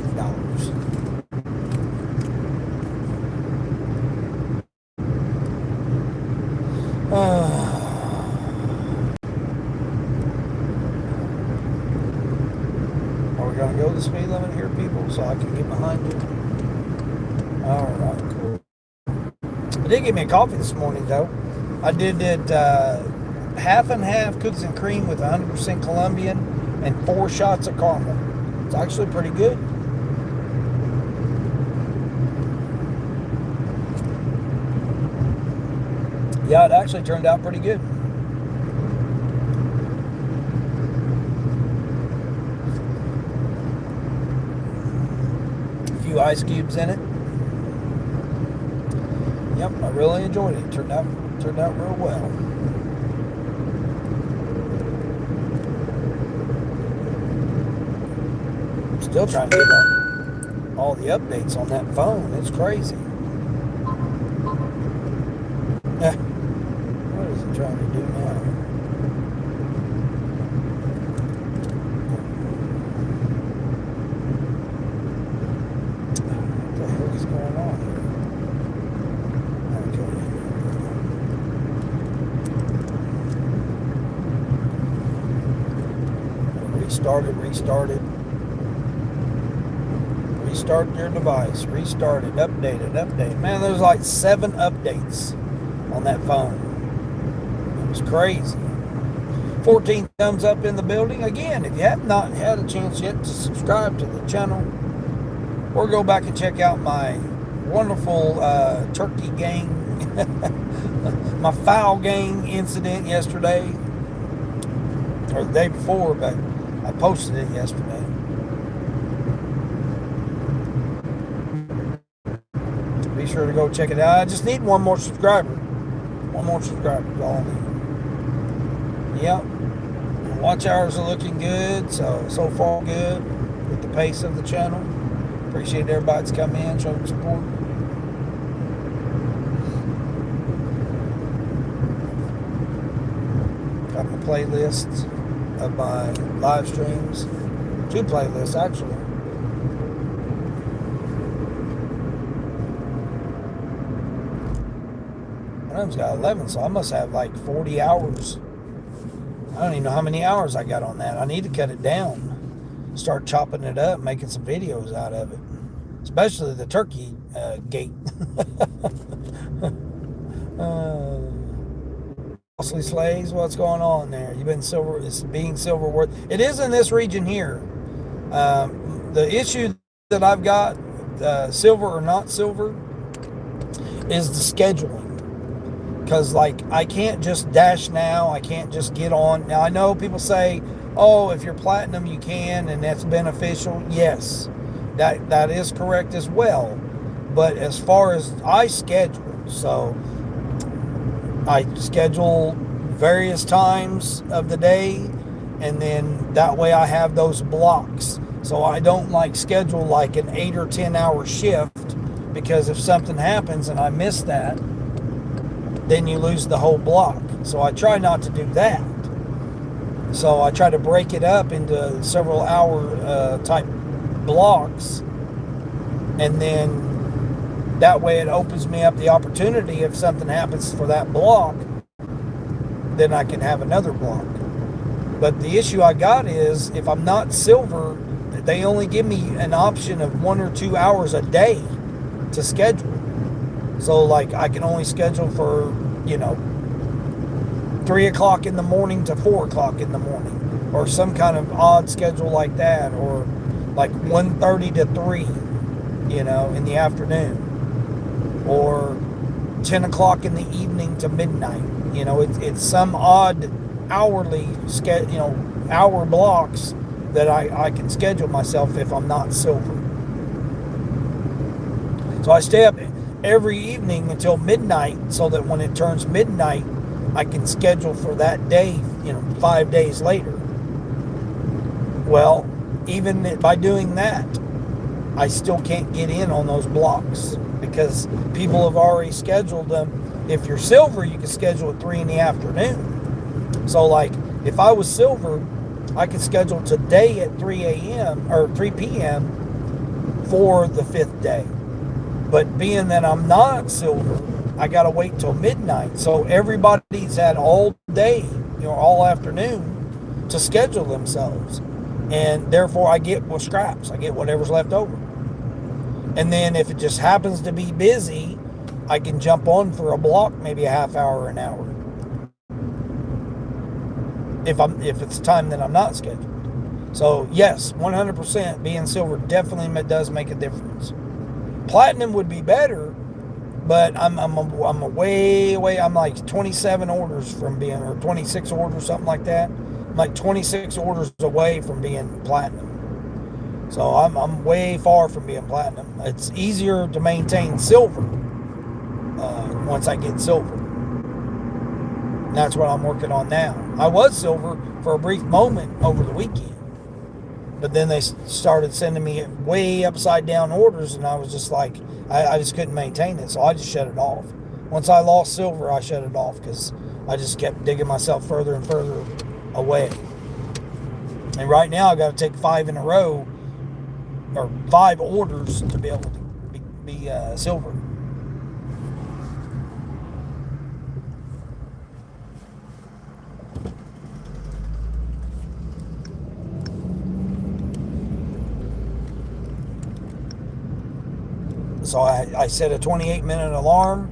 Are we going to go the speed limit here, people, so I can get behind you? Alright, cool. did get me a coffee this morning, though. I did it half and half cookies and cream with 100% Colombian and 4 shots of caramel. It's actually pretty good. Yeah, it actually turned out pretty good. A few ice cubes in it. Yep, I really enjoyed it. It turned out real well. I'm still trying to get all the updates on that phone. It's crazy. What is it trying to do now? What the heck is going on here? Okay. Restart your device. Restart it. Update. Man, there's like 7 updates on that phone. It was crazy. 14 thumbs up in the building. Again, if you have not had a chance yet to subscribe to the channel or go back and check out my wonderful turkey gang, my foul gang incident yesterday, or the day before, but I posted it yesterday. Be sure to go check it out. I just need one more subscriber. One more subscriber is all I need. Yep. Watch hours are looking good. So far good with the pace of the channel. Appreciate everybody that's come in, showing support. Got my playlists of my live streams. 2 playlists actually. One of them's got 11, so I must have like 40 hours. I don't even know how many hours I got on that. I need to cut it down. Start chopping it up, making some videos out of it. Especially the turkey gate. Costly Slays, what's going on there? You've been silver, it's being silver worth. It is in this region here. The issue that I've got, silver or not silver, is the scheduling. Because, like, I can't just dash now. I can't just get on. Now, I know people say, oh, if you're platinum, you can, and that's beneficial. Yes, that is correct as well. But as far as I schedule, so I schedule various times of the day, and then that way I have those blocks. So I don't, like, schedule, like, an 8 or 10 hour shift, because if something happens and I miss that, then you lose the whole block. So I try not to do that. So I try to break it up into several hour type blocks, and then that way it opens me up the opportunity. If something happens for that block, then I can have another block. But the issue I got is, if I'm not silver, they only give me an option of 1 or 2 hours a day to schedule. So, like, I can only schedule for, 3 o'clock in the morning to 4 o'clock in the morning, or some kind of odd schedule like that, or like 1:30 to 3, in the afternoon, or 10 o'clock in the evening to midnight. It's some odd hourly hour blocks that I can schedule myself if I'm not silver. So I stay up every evening until midnight, so that when it turns midnight, I can schedule for that day, 5 days later. Well, even by doing that, I still can't get in on those blocks, because people have already scheduled them. If you're silver, you can schedule at 3 in the afternoon. So, like, if I was silver, I could schedule today at 3 a.m. or 3 p.m. for the 5th day. But being that I'm not silver, I got to wait till midnight. So everybody's had all day, all afternoon to schedule themselves. And therefore I get scraps. I get whatever's left over. And then if it just happens to be busy, I can jump on for a block, maybe a half hour, an hour. If it's time that I'm not scheduled. So yes, 100% being silver definitely does make a difference. Platinum would be better, but I'm like 27 orders from being, or 26 orders, something like that. I'm like 26 orders away from being platinum. So I'm way far from being platinum. It's easier to maintain silver once I get silver. And that's what I'm working on now. I was silver for a brief moment over the weekend, but then they started sending me way upside down orders, and I was just like, I just couldn't maintain it, so I just shut it off. Once I lost silver, I shut it off because I just kept digging myself further and further away. And right now, I got to take 5 in a row, or 5 orders to be able to be silver. So I set a 28-minute alarm.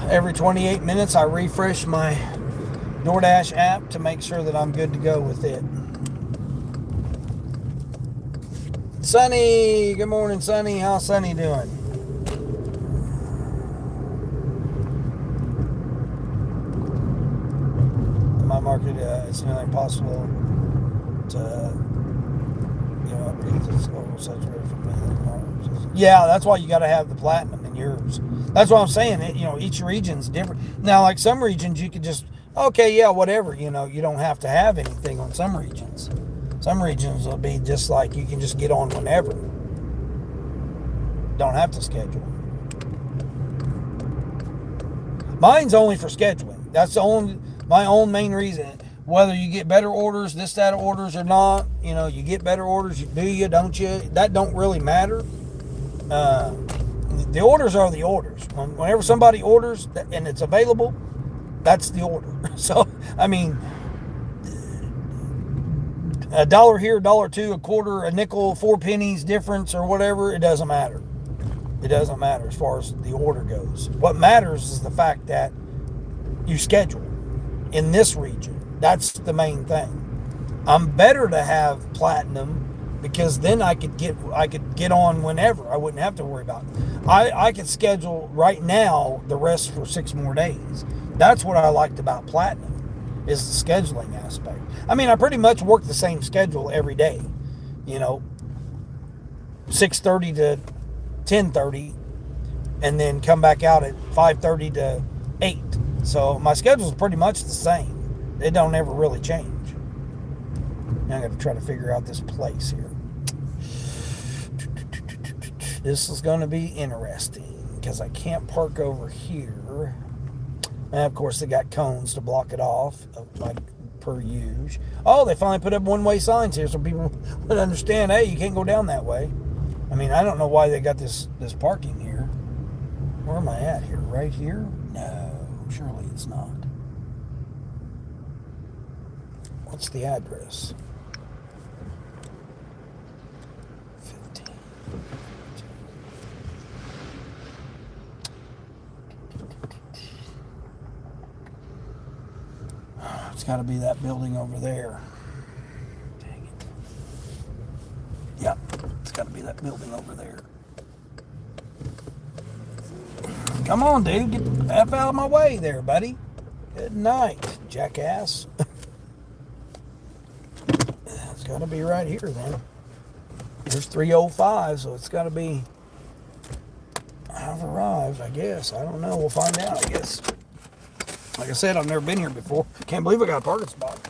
Every 28 minutes, I refresh my Doordash app to make sure that I'm good to go with it. Sunny, good morning, Sunny. How's Sunny doing? In my market, it's nearly impossible to, it's oversaturated for me. Yeah, that's why you got to have the platinum in yours. That's what I'm saying. Each region's different. Now, like some regions, you could just, okay, yeah, whatever. You don't have to have anything on some regions. Some regions will be just like you can just get on whenever. Don't have to schedule. Mine's only for scheduling. That's my own main reason. Whether you get better orders, this, that orders or not, you get better orders, don't you? That don't really matter. The orders are the orders. Whenever somebody orders and it's available, that's the order. So, I mean, $1 here, $1.02, a quarter, a nickel, 4 pennies difference or whatever, it doesn't matter. It doesn't matter as far as the order goes. What matters is the fact that you schedule in this region. That's the main thing. I'm better to have platinum because then I could get on whenever. I wouldn't have to worry about it. I could schedule right now the rest for 6 more days. That's what I liked about platinum, is the scheduling aspect. I mean, I pretty much work the same schedule every day. 6:30 to 10:30, and then come back out at 5:30 to 8. So my schedule's pretty much the same. It don't ever really change. Now I got to try to figure out this place here. This is going to be interesting because I can't park over here. And of course, they got cones to block it off, like per usual. Oh, they finally put up one-way signs here so people would understand, hey, you can't go down that way. I mean, I don't know why they got this parking here. Where am I at here? Right here? No, surely it's not. What's the address? 15. It's got to be that building over there. Dang it. Yeah, it's got to be that building over there. Come on, dude. Get the F out of my way there, buddy. Good night, jackass. It's got to be right here then. There's 305, so it's got to be. I've arrived, I guess. I don't know. We'll find out, I guess. Like I said, I've never been here before. Can't believe I got a parking spot.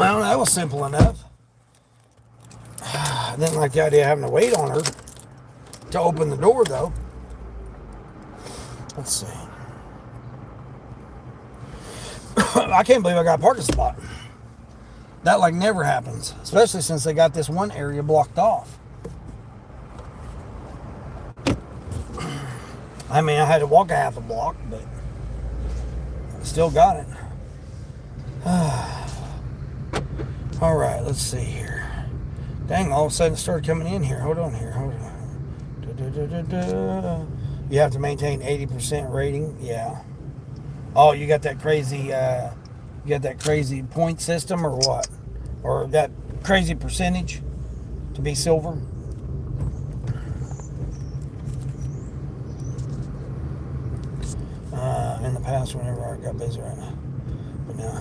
Well, that was simple enough. I didn't like the idea of having to wait on her to open the door, though. Let's see. I can't believe I got a parking spot. That like never happens, especially since they got this one area blocked off. I mean, I had to walk a half a block, but I still got it. All right, let's see here. Dang, all of a sudden it started coming in here. Hold on here. Hold on. You have to maintain 80% rating. Yeah. Oh, you got that crazy point system or what? Or that crazy percentage to be silver? In the past, whenever I got busy right now. But now,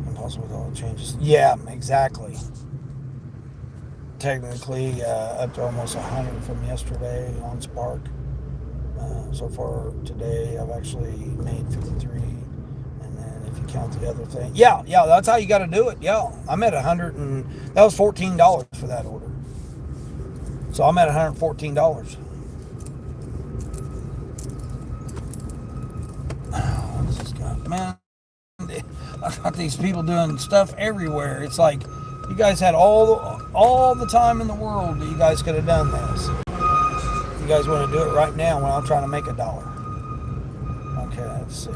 impossible with all the changes. Yeah, exactly. Technically, up to almost 100 from yesterday on Spark. So far today, I've actually made 53. And then if you count the other thing, yeah, that's how you got to do it. Yeah, I'm at 100, and that was $14 for that order. So I'm at $114. What's this guy? Man, I got these people doing stuff everywhere. It's like you guys had all the time in the world that you guys could have done this. You guys want to do it right now when I'm trying to make $1. Okay, let's see.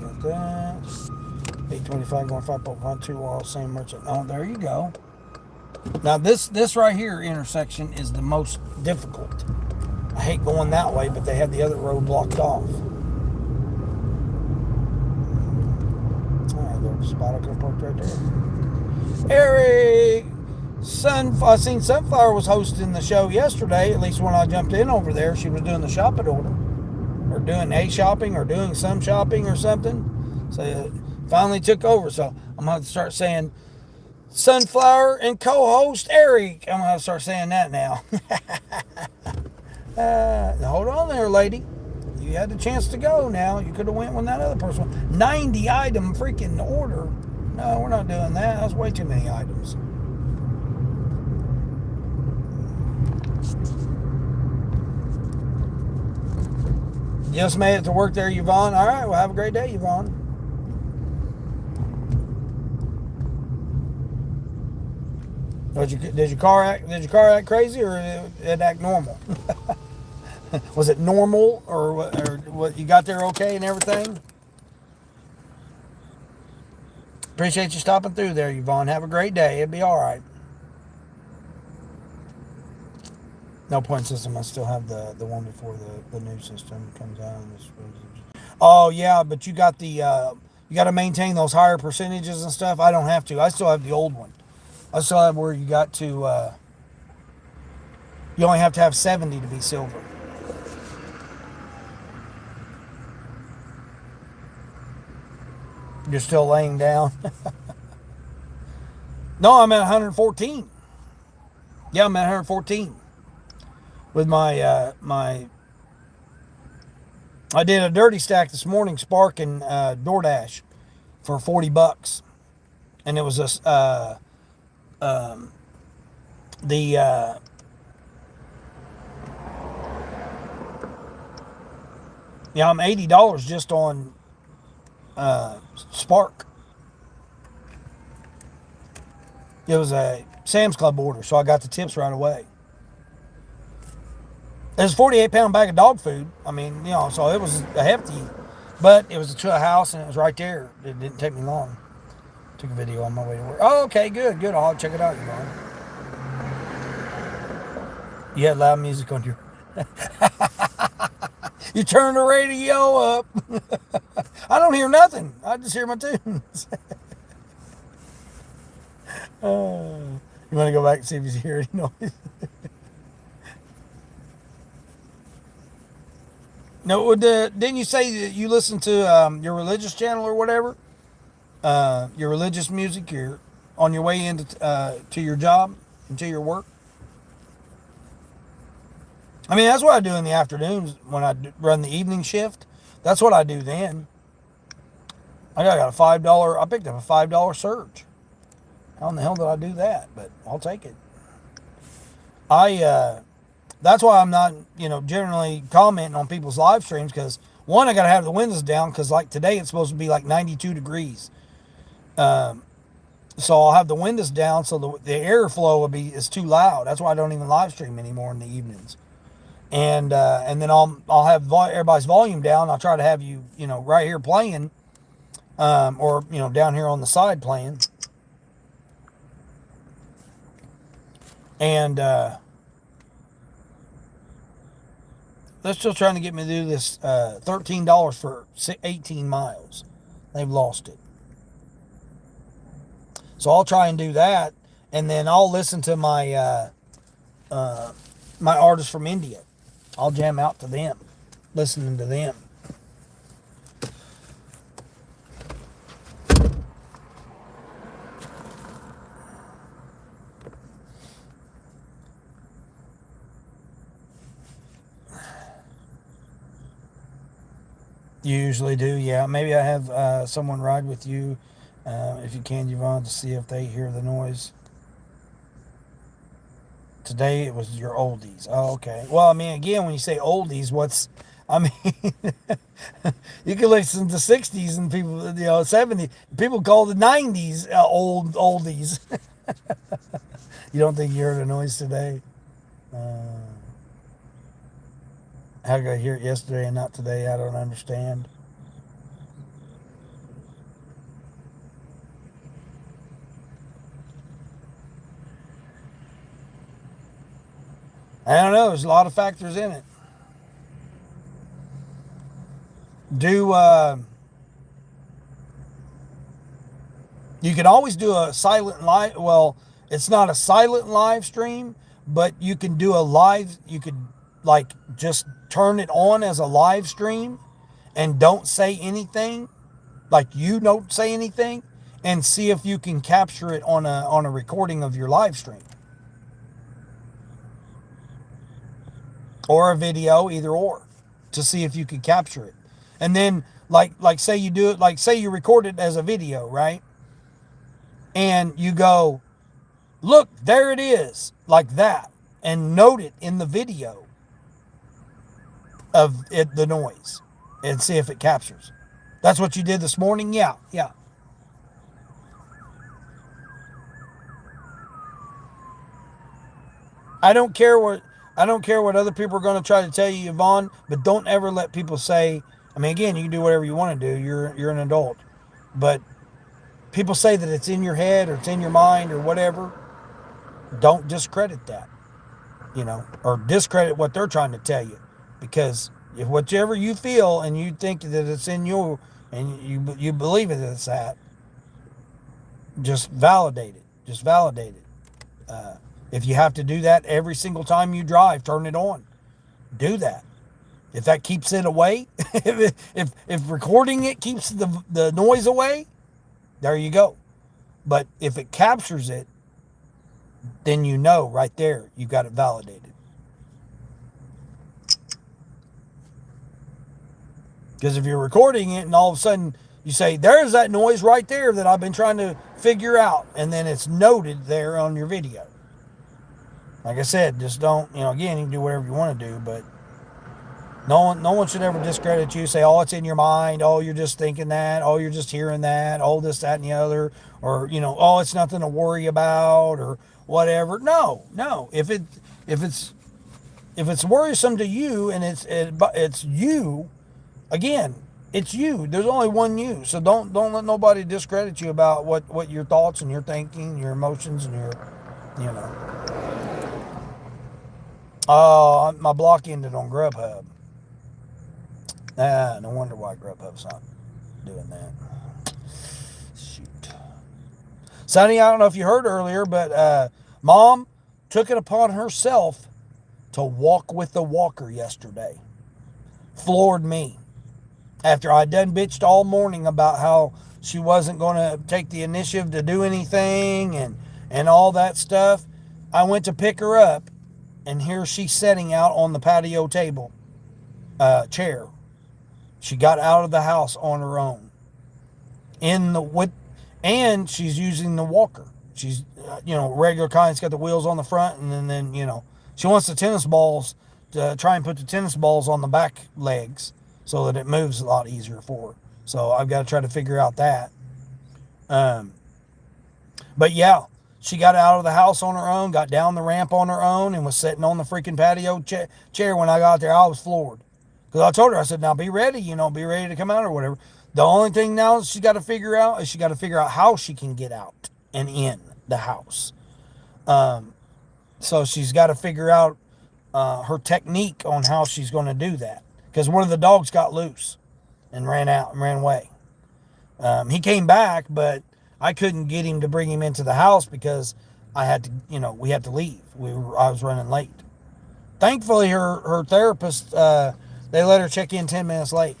Got that. 825 going 5.12 all same merchant. Oh, there you go. Now this right here intersection is the most difficult. I hate going that way, but they had the other road blocked off. Alright, there's a spot I could have parked right there. Eric! I seen Sunflower was hosting the show yesterday. At least when I jumped in over there, she was doing the shopping order, or doing a shopping, or doing some shopping or something. So it finally took over. So I'm gonna have to start saying Sunflower and co-host Eric. I'm gonna have to start saying that now. Hold on there, lady. You had the chance to go. Now you could have went when that other person. 90 item freaking order. No, we're not doing that. That's way too many items. Just made it to work there, Yvonne. All right, well, have a great day, Yvonne. Did your car act crazy, or did it act normal? Was it normal, or what? You got there okay and everything? Appreciate you stopping through there, Yvonne. Have a great day. It'll be all right. No point system. I still have the one before the new system comes out. Oh yeah, but you got the you got to maintain those higher percentages and stuff. I don't have to. I still have the old one. I still have where you got to. You only have to have 70 to be silver. You're still laying down. No, I'm at 114. Yeah, I'm at 114. With my I did a dirty stack this morning, Spark and Doordash, for $40, and it was a yeah, I'm $80 just on Spark. It was a Sam's Club order, so I got the tips right away. It was a 48-pound bag of dog food. I mean, you know, so it was a hefty, but it was to a house and it was right there. It didn't take me long. Took a video on my way to work. Oh, okay, good. I'll check it out, Yvonne. You had loud music on your... You turned the radio up. I don't hear nothing. I just hear my tunes. You want to go back and see if you hear any noise? No, didn't you say that you listen to your religious channel or whatever? Your religious music, you're on your way into to your job, into your work? I mean, that's what I do in the afternoons when I run the evening shift. That's what I do then. I got a $5. I picked up a $5 surge. How in the hell did I do that? But I'll take it. That's why I'm not, generally commenting on people's live streams, because one, I got to have the windows down, because like today it's supposed to be like 92 degrees. So I'll have the windows down so the airflow is too loud. That's why I don't even live stream anymore in the evenings. And then I'll have everybody's volume down. I'll try to have you, right here playing, or down here on the side playing. And they're still trying to get me to do this $13 for 18 miles. They've lost it. So I'll try and do that, and then I'll listen to my my artists from India. I'll jam out to them, listening to them. You usually do, yeah. Maybe I have someone ride with you, if you can, Yvonne, to see if they hear the noise. Today it was your oldies. Oh, okay. Well, I mean, again, when you say oldies, you can listen to 60s and people, 70s. People call the 90s oldies. You don't think you heard a noise today? How could I hear it yesterday and not today? I don't understand. I don't know. There's a lot of factors in it. You can always do a silent live. Well, it's not a silent live stream, but you can do a live. You could just turn it on as a live stream and don't say anything. Like, you don't say anything, and see if you can capture it on a recording of your live stream. Or a video, either or, to see if you could capture it. And then, say you do it, say you record it as a video, right? And you go, look, there it is, like that, and note it in the video of it, the noise, and see if it captures. That's what you did this morning? Yeah. I don't care what other people are going to try to tell you, Yvonne, but don't ever let people say, I mean, again, you can do whatever you want to do. You're an adult. But people say that it's in your head or it's in your mind or whatever. Don't discredit that, or discredit what they're trying to tell you. Because if whatever you feel and you think that it's in you and you believe it, it's that, just validate it. Just validate it. If you have to do that every single time you drive, turn it on. Do that. If that keeps it away, if recording it keeps the noise away, there you go. But if it captures it, then right there, you got it validated. Because if you're recording it and all of a sudden you say, there's that noise right there that I've been trying to figure out, and then it's noted there on your video. Like I said, just don't, again, you can do whatever you want to do, but no one should ever discredit you, say, oh, it's in your mind, oh, you're just thinking that, oh, you're just hearing that, oh, this, that, and the other, or, oh, it's nothing to worry about, or whatever. No. If it's worrisome to you and it's you, again, it's you. There's only one you. So don't let nobody discredit you about what your thoughts and your thinking, your emotions, and your, my block ended on Grubhub. No wonder why Grubhub's not doing that. Shoot. Sonny, I don't know if you heard earlier, but Mom took it upon herself to walk with the walker yesterday. Floored me. After I done bitched all morning about how she wasn't going to take the initiative to do anything and all that stuff, I went to pick her up, and here she's sitting out on the patio table, chair. She got out of the house on her own. in the with, and she's using the walker. She's regular kind. It's got the wheels on the front, and then she wants the tennis balls to try and put the tennis balls on the back legs so that it moves a lot easier for her. So I've got to try to figure out that. Um, but yeah, she got out of the house on her own, got down the ramp on her own, and was sitting on the freaking patio chair. When I got there, I was floored. Because I told her, I said, now be ready, be ready to come out or whatever. The only thing now she got to figure out is she got to figure out how she can get out and in the house. So she's got to figure out her technique on how she's going to do that. Because one of the dogs got loose and ran out and ran away. He came back, but I couldn't get him to bring him into the house because I had to, we had to leave. I was running late. Thankfully, her therapist, they let her check in 10 minutes late.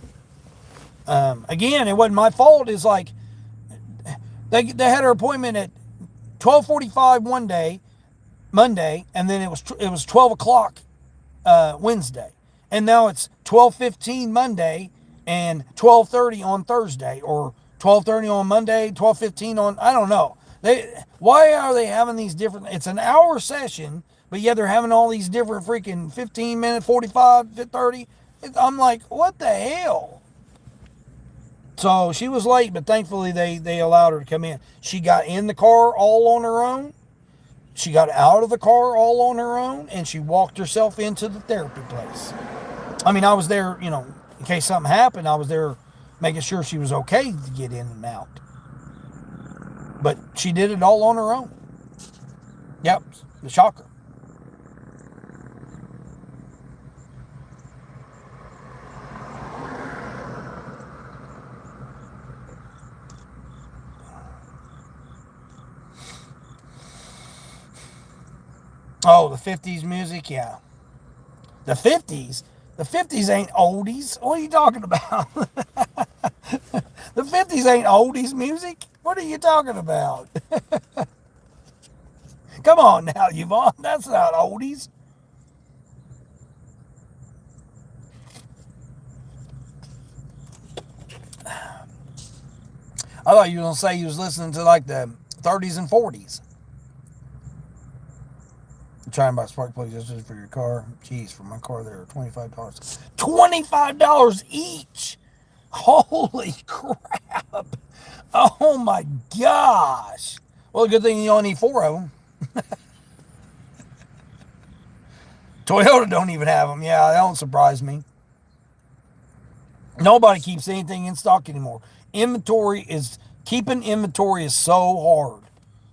Again, it wasn't my fault. It's like they had her appointment at 12:45 one day, Monday, and then it was 12 o'clock Wednesday, and now it's 12:15 Monday and 12:30 on Thursday, or 12:30 on Monday, 12:15 on, I don't know. Why are they having these different? It's an hour session, but yeah, they're having all these different freaking 15 minute, 45, 30. I'm like, what the hell? So she was late, but thankfully they allowed her to come in. She got in the car all on her own. She got out of the car all on her own, and she walked herself into the therapy place. I mean, I was there, in case something happened. I was there making sure she was okay to get in and out. But she did it all on her own. Yep, the shocker. Oh, the 50s music, yeah. The 50s? The 50s ain't oldies. What are you talking about? The 50s ain't oldies music? What are you talking about? Come on now, Yvonne. That's not oldies. I thought you were going to say you was listening to like the 30s and 40s. I'm trying to buy spark plugs just for your car. Jeez, for my car, they're $25. $25 each! Holy crap! Oh my gosh! Well, good thing you only need 4 of them. Toyota don't even have them. Yeah, that don't surprise me. Nobody keeps anything in stock anymore. Keeping inventory is so hard.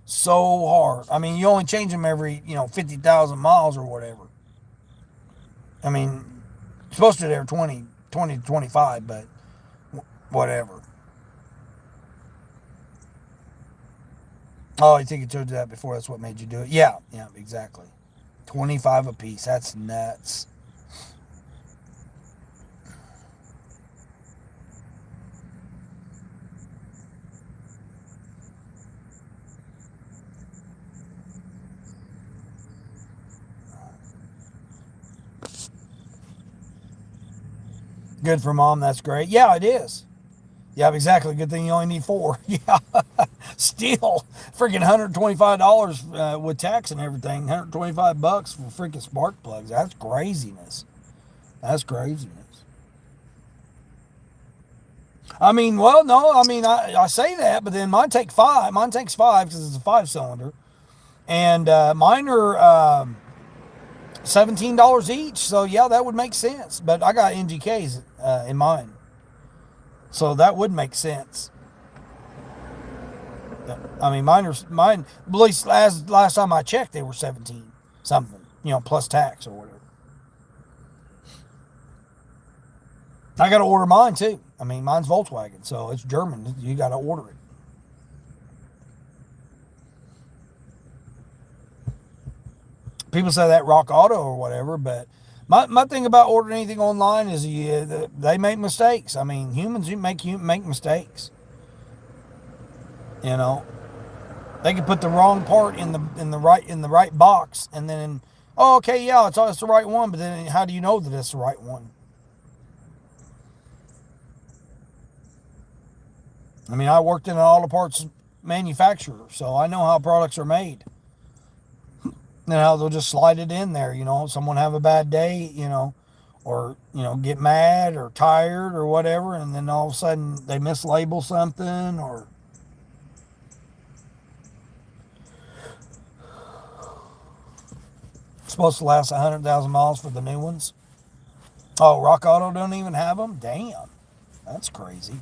So hard. I mean, you only change them every, 50,000 miles or whatever. I mean, you're supposed to be there 20 to 25, but whatever. Oh, I think I told you that before. That's what made you do it. Yeah, exactly. 25 a piece. That's nuts. Good for mom. That's great. Yeah, it is. Yeah, exactly. Good thing you only need 4. Yeah. Still, freaking $125 with tax and everything. $125 for freaking spark plugs. That's craziness. That's craziness. I mean, well, no. I mean, I say that, but then mine takes 5. Mine takes 5 because it's a 5-cylinder, and mine are $17 each. So yeah, that would make sense. But I got NGKs in mine, so that would make sense. I mean, mine. At least last time I checked, they were 17 something. Plus tax or whatever. I got to order mine too. I mean, mine's Volkswagen, so it's German. You got to order it. People say that Rock Auto or whatever, but my thing about ordering anything online is they make mistakes. I mean, humans make mistakes. You know, they can put the wrong part in the right box, and then oh, okay, yeah, it's the right one, but then how do you know that it's the right one? I mean, I worked in an auto parts manufacturer, so I know how products are made. And how they'll just slide it in there, someone have a bad day, or, get mad or tired or whatever, and then all of a sudden they mislabel something or. Supposed to last 100,000 miles for the new ones. Oh, Rock Auto don't even have them? Damn. That's crazy.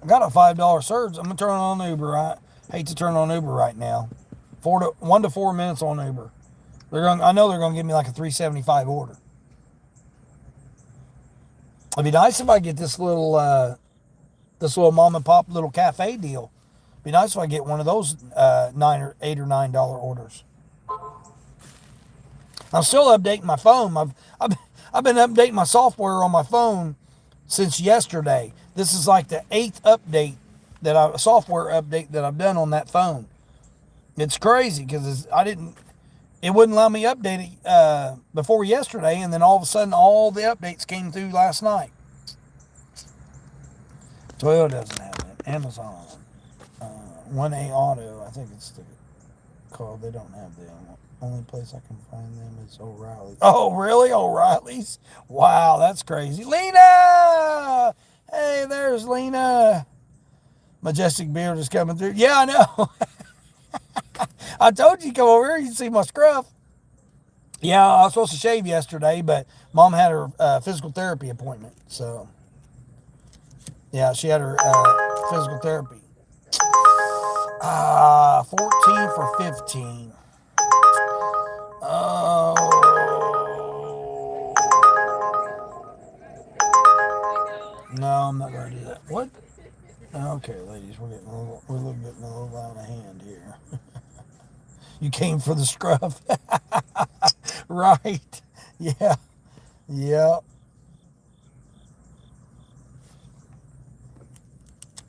I got a $5 surge. I'm going to turn on Uber. I hate to turn on Uber right now. 1 to 4 minutes on Uber. I know they're going to give me like a $3.75 order. It'd be nice if I get this little mom and pop little cafe deal. It'd be nice if I get one of those $8 or $9 orders. I'm still updating my phone. I've been updating my software on my phone since yesterday. This is like the 8th update software update that I've done on that phone. It's crazy because it wouldn't allow me to update it before yesterday, and then all of a sudden all the updates came through last night. Toyota doesn't have it. Amazon, 1A Auto, I think it's called. They don't have them. Only place I can find them is O'Reilly's. Oh, really? O'Reilly's? Wow, that's crazy. Lena! Hey, there's Lena. Majestic Beard is coming through. Yeah, I know. I told you to come over here. You can see my scruff. Yeah, I was supposed to shave yesterday, but Mom had her physical therapy appointment. So, yeah, she had her physical therapy. 14 for 15. Oh. No, I'm not going to do that. What? Okay, ladies, we're getting a little out of hand here. You came for the scruff. Right. Yeah. Yeah.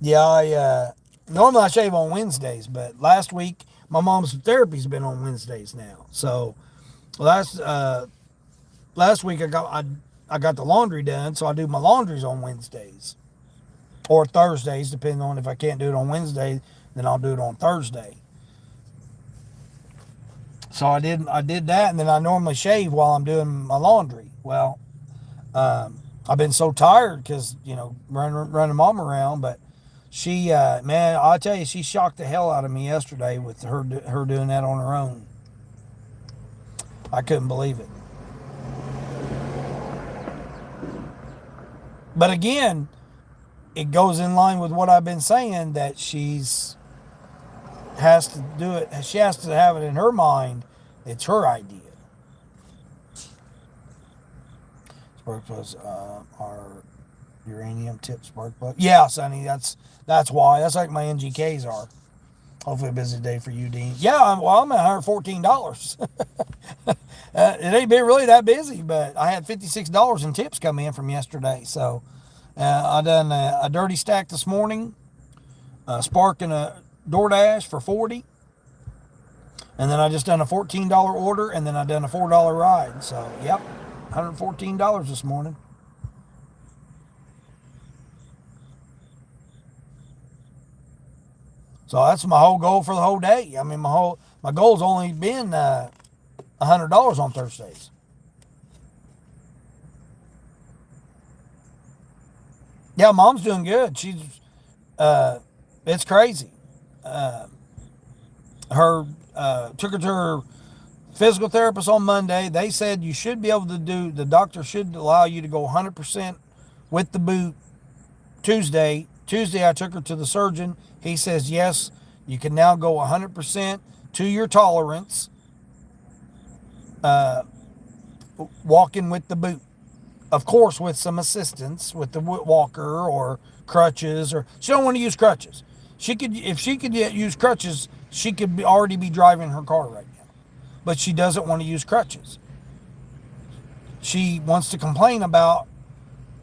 Yeah, normally I shave on Wednesdays, but last week my mom's therapy's been on Wednesdays now. So last week I got the laundry done, so I do my laundries on Wednesdays or Thursdays, depending on if I can't do it on Wednesday, then I'll do it on Thursday. So I did that, and then I normally shave while I'm doing my laundry. Well, I've been so tired because running Mom around, but she, man, I'll tell you, she shocked the hell out of me yesterday with her doing that on her own. I couldn't believe it. But again, it goes in line with what I've been saying, that has to do it. She has to have it in her mind. It's her idea. Spark plugs are uranium tip spark plug. Yeah, Sonny, that's why. That's like my NGKs are. Hopefully a busy day for you, Dean. Yeah, I'm at $114. It ain't been really that busy, but I had $56 in tips come in from yesterday. So I done a dirty stack this morning, Spark and a Doordash for $40. And then I just done a $14 order, and then I done a $4 ride. So, yep, $114 this morning. So that's my whole goal for the whole day. I mean, my goal's only been $100 on Thursdays. Yeah, Mom's doing good. It's crazy. Took her to her physical therapist on Monday. They said you should be able to the doctor should allow you to go 100% with the boot Tuesday. Tuesday, I took her to the surgeon. He says, yes, you can now go 100% to your tolerance, walking with the boot. Of course, with some assistance with the walker or crutches, or she don't want to use crutches. If she could use crutches, she could already be driving her car right now. But she doesn't want to use crutches. She wants to complain about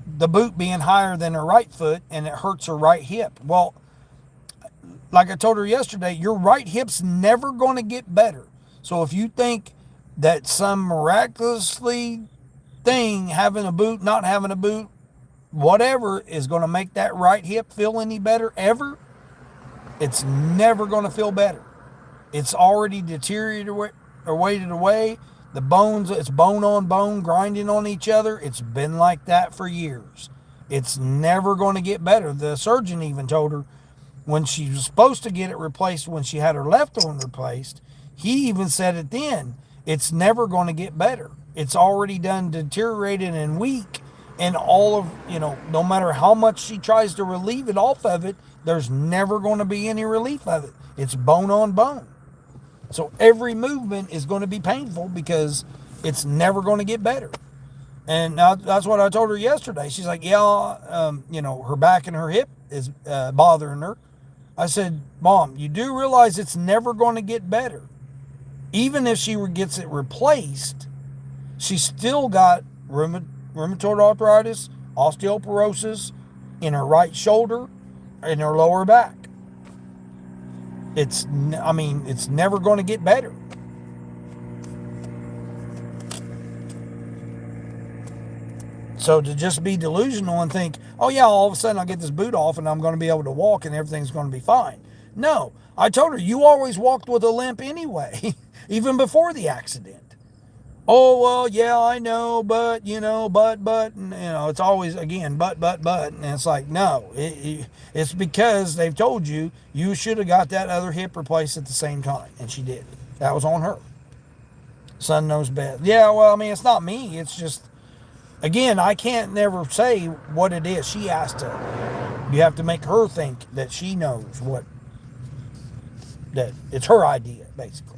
the boot being higher than her right foot, and it hurts her right hip. Well, like I told her yesterday, your right hip's never going to get better. So if you think that some miraculously thing, having a boot, not having a boot, whatever is going to make that right hip feel any better ever, it's never going to feel better. It's already deteriorated or weighted away. The bones, it's bone on bone grinding on each other. It's been like that for years. It's never going to get better. The surgeon even told her when she was supposed to get it replaced, when she had her left one replaced, he even said it then, it's never going to get better. It's already done deteriorated and weak. And all of, no matter how much she tries to relieve it off of it, there's never going to be any relief of it. It's bone on bone. So every movement is going to be painful because it's never going to get better. And now that's what I told her yesterday. She's like, yeah, her back and her hip is bothering her. I said, Mom, you do realize it's never going to get better. Even if she gets it replaced, she's still got rheumatoid arthritis, osteoporosis in her right shoulder, in her lower back. It's never going to get better. So to just be delusional and think, oh yeah, all of a sudden I'll get this boot off and I'm going to be able to walk and everything's going to be fine. No, I told her, you always walked with a limp anyway, even before the accident. Oh, well, yeah, I know, but, and, it's always, again, but, and it's like, no, it's because they've told you should have got that other hip replaced at the same time, and she did. That was on her. Son knows best. Yeah, well, it's not me, it's just, again, I can't never say what it is. She has to, you have to make her think that she knows that it's her idea, basically.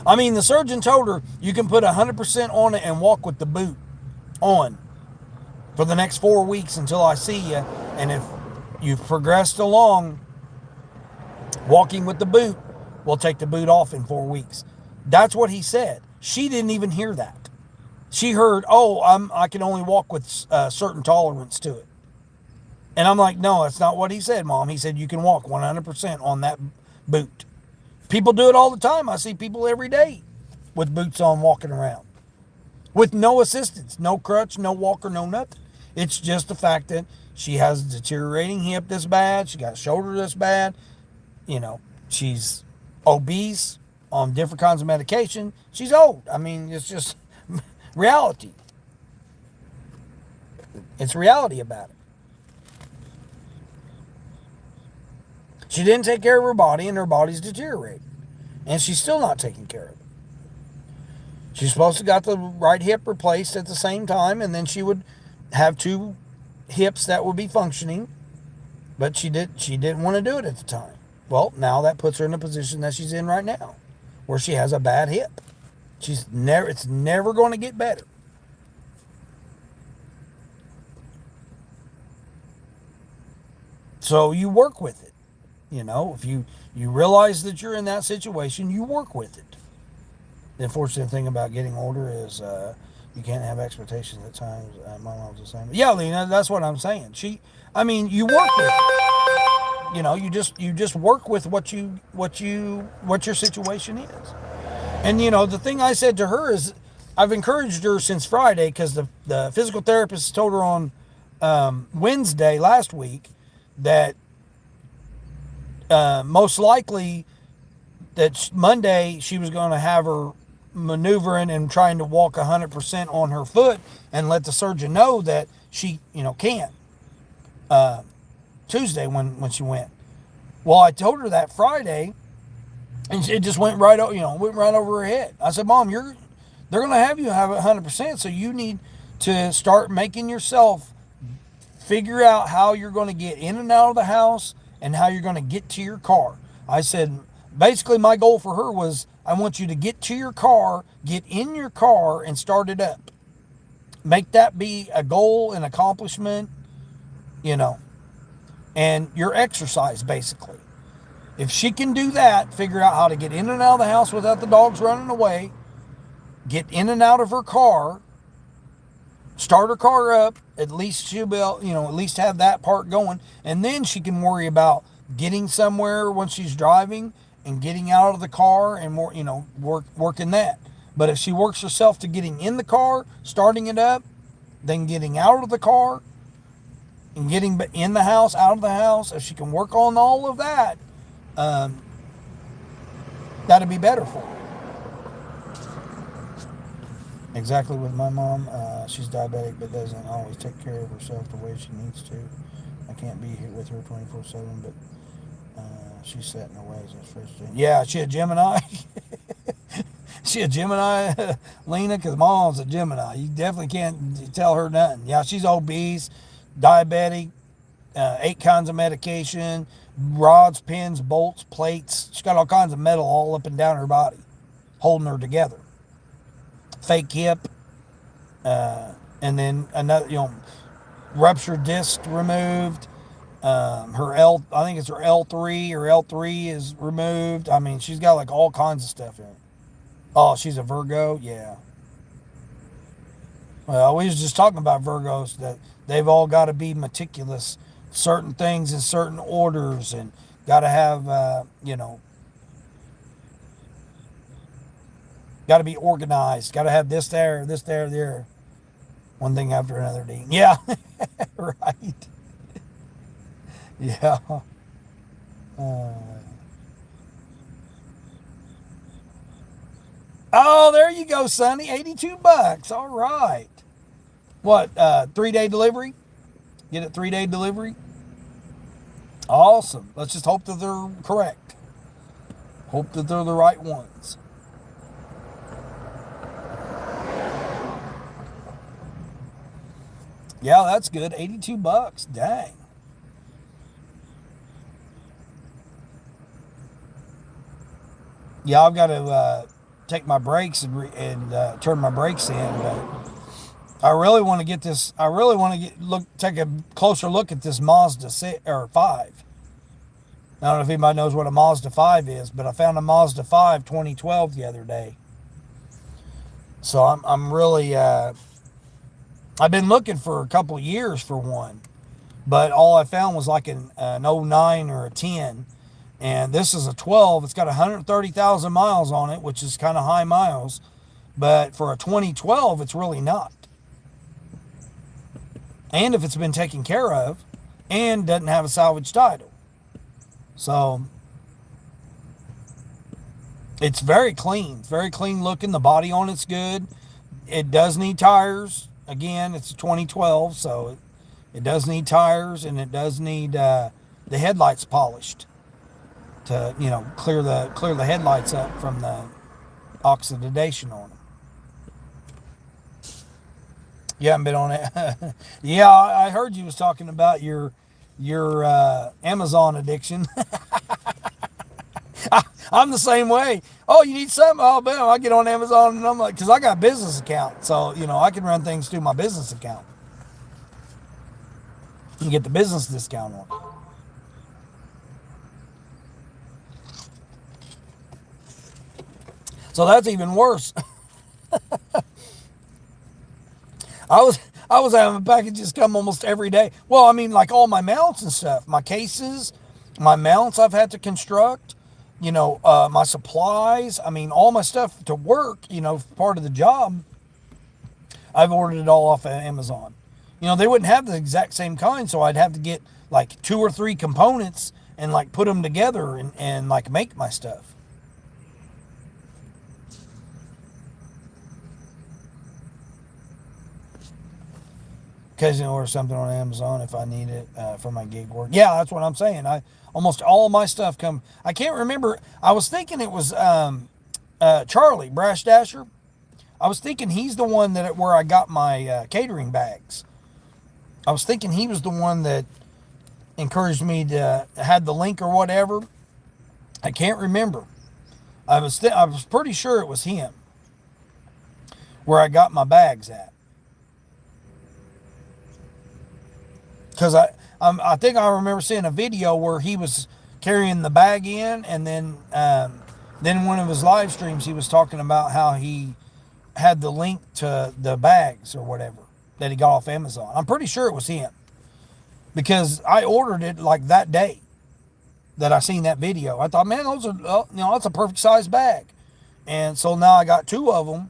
The surgeon told her you can put 100% on it and walk with the boot on for the next 4 weeks until I see you. And if you've progressed along walking with the boot, we'll take the boot off in 4 weeks. That's what he said. She didn't even hear that. She heard, I can only walk with a certain tolerance to it. And I'm like, no, that's not what he said, Mom. He said you can walk 100% on that boot. People do it all the time. I see people every day with boots on walking around with no assistance, no crutch, no walker, no nothing. It's just the fact that she has a deteriorating hip this bad. She got a shoulder this bad. She's obese on different kinds of medication. She's old. It's just reality. It's reality about it. She didn't take care of her body, and her body's deteriorating. And she's still not taking care of it. She's supposed to got the right hip replaced at the same time, and then she would have 2 hips that would be functioning. But she didn't want to do it at the time. Well, now that puts her in the position that she's in right now, where she has a bad hip. It's never going to get better. So you work with it. If you realize that you're in that situation, you work with it. The unfortunate thing about getting older is you can't have expectations at times. My mom's the same. Yeah, Lena, that's what I'm saying. You work with it. You just work with what your situation is. And the thing I said to her is, I've encouraged her since Friday, because the physical therapist told her on Wednesday last week that most likely that Monday she was going to have her maneuvering and trying to walk 100% on her foot and let the surgeon know that she, can't. Tuesday when she went. Well, I told her that Friday, and it just went right over her head. I said, Mom, they're going to have you have it 100%, so you need to start making yourself figure out how you're going to get in and out of the house and how you're going to get to your car. I said, basically my goal for her was, I want you to get to your car, get in your car, and start it up. Make that be a goal, an accomplishment, and your exercise, basically. If she can do that, figure out how to get in and out of the house without the dogs running away, get in and out of her car, start her car up, at least she'll be able, at least have that part going, and then she can worry about getting somewhere when she's driving and getting out of the car and more, working that. But if she works herself to getting in the car, starting it up, then getting out of the car, and getting in the house, out of the house, if she can work on all of that, um, that'd be better for her. Exactly with my mom. She's diabetic but doesn't always take care of herself the way she needs to. I can't be here with her 24/7, but she's set in her ways. It's frustrating. Yeah, she a Gemini. She a Gemini, Lena, because mom's a Gemini. You definitely can't tell her nothing. Yeah, she's obese, diabetic, 8 kinds of medication, rods, pins, bolts, plates. She's got all kinds of metal all up and down her body, holding her together. Fake hip, and then another, ruptured disc removed. I think it's her L3 or L3 is removed. I mean, she's got like all kinds of stuff in it. Oh, she's a Virgo? Yeah. Well, we was just talking about Virgos, that they've all got to be meticulous, certain things in certain orders, and got to have, got to be organized, got to have this there, there. One thing after another, Dean. Yeah, right. Yeah. Uh, oh, there you go, Sonny. $82. All right. What? 3-day delivery? Get it 3-day delivery? Awesome. Let's just hope that they're correct. Hope that they're the right ones. Yeah, that's good. $82. Dang. Yeah, I've got to take my brakes and turn my brakes in, but I really want to get this. I really want to take a closer look at this Mazda 6 or 5. I don't know if anybody knows what a Mazda 5 is, but I found a Mazda 5 2012 the other day. So I'm really I've been looking for a couple years for one, but all I found was like an 09 or a 10. And this is a 12. It's got 130,000 miles on it, which is kind of high miles. But for a 2012, it's really not. And if it's been taken care of and doesn't have a salvage title. So it's very clean. It's very clean looking. The body on it's good. It does need tires. Again, it's a 2012, so it does need tires, and it does need the headlights polished to clear the headlights up from the oxidation on them. You haven't been on it? Yeah, I heard you was talking about your Amazon addiction. I'm the same way. Oh, you need something? Oh, man, I get on Amazon and I'm like, because I got a business account, so I can run things through my business account. You can get the business discount on it. So that's even worse. I was having packages come almost every day. Well, I mean, like all my mounts and stuff, my cases, my mounts I've had to construct, my supplies. I mean, all my stuff to work, part of the job. I've ordered it all off of Amazon. They wouldn't have the exact same kind, so I'd have to get like 2 or 3 components and like put them together and like make my stuff. Occasionally order something on Amazon if I need it for my gig work. Yeah, that's what I'm saying. Almost all of my stuff come. I can't remember. I was thinking it was Charlie Brash Dasher. I was thinking he's the one where I got my catering bags. I was thinking he was the one that encouraged me to had the link or whatever. I can't remember. I was pretty sure it was him where I got my bags at. Because I think I remember seeing a video where he was carrying the bag in, and then one of his live streams he was talking about how he had the link to the bags or whatever that he got off Amazon. I'm pretty sure it was him because I ordered it like that day that I seen that video. I thought, man, those are that's a perfect size bag, And so now I got two of them,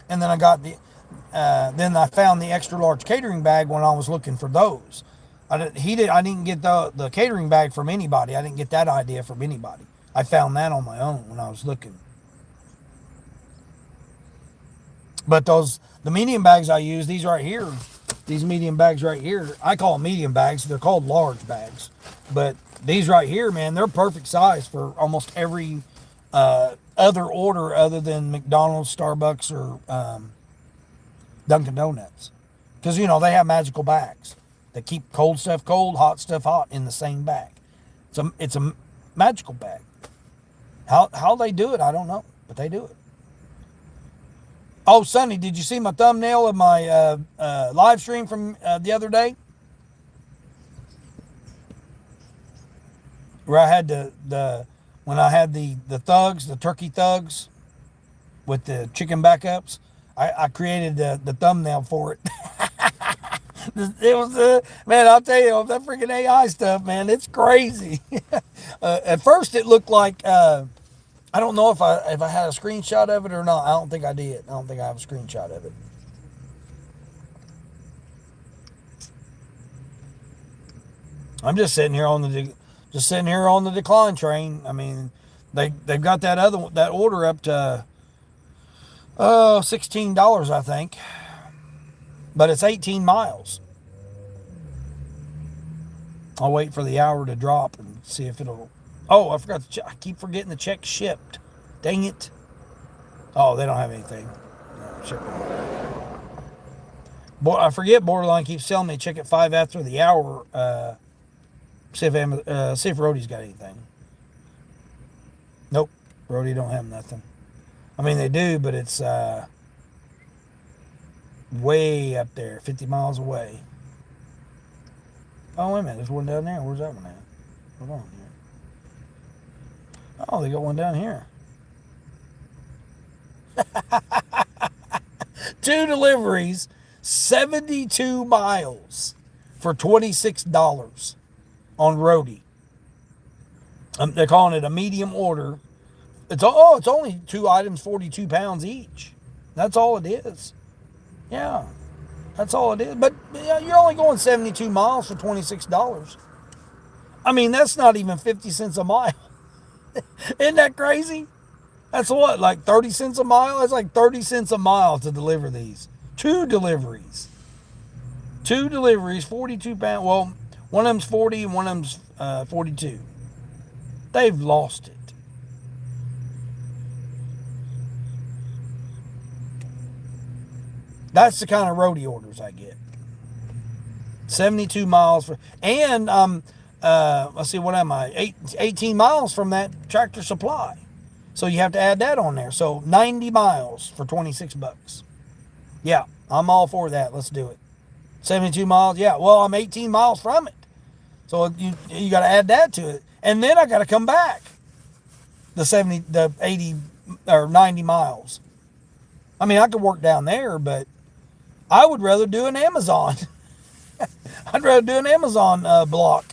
and then I got then I found the extra large catering bag when I was looking for those. I didn't get the catering bag from anybody. I didn't get that idea from anybody. I found that on my own when I was looking. But the medium bags I use, these right here, these medium bags right here, I call them medium bags. They're called large bags. But these right here, man, they're perfect size for almost every other order other than McDonald's, Starbucks, or Dunkin' Donuts. Because, they have magical bags that keep cold stuff cold, hot stuff hot in the same bag. It's a magical bag. How they do it, I don't know, but they do it. Oh, Sonny, did you see my thumbnail of my live stream from the other day? Where I had when I had the thugs, the turkey thugs, with the chicken backups. I created the thumbnail for it. It was man, I'll tell you, that freaking AI stuff, man, it's crazy. At first, it looked like I don't know if I had a screenshot of it or not. I don't think I did. I don't think I have a screenshot of it. I'm just sitting here on the decline train. I mean, they've got that order up to $16, I think, but it's 18 miles. I'll wait for the hour to drop and see if it'll. Oh, I forgot I keep forgetting the check shipped. Dang it. Oh, they don't have anything. No, I forget Borderline keeps telling me check at 5 after the hour. See if Roadie's got anything. Nope. Roadie don't have nothing. I mean, they do, but it's way up there, 50 miles away. Oh, wait a minute. There's one down there. Where's that one at? Hold on here. Oh, they got one down here. 2 deliveries, 72 miles for $26 on Roadie. They're calling it a medium order. It's only 2 items, 42 pounds each. That's all it is. Yeah, that's all it is. But you're only going 72 miles for $26. I mean, that's not even 50 cents a mile. Isn't that crazy? That's what, like 30 cents a mile? That's like 30 cents a mile to deliver these. 2 deliveries. 2 deliveries, 42 pounds. Well, one of them's 40 and one of them's 42. They've lost it. That's the kind of roadie orders I get. 72 miles for, and let's see, what am I? 18 miles from that Tractor Supply. So you have to add that on there. So 90 miles for $26. Yeah, I'm all for that. Let's do it. 72 miles. Yeah, well, I'm 18 miles from it. So you got to add that to it. And then I got to come back. The 80 or 90 miles. I mean, I could work down there, but I would rather do an Amazon. I'd rather do an Amazon block.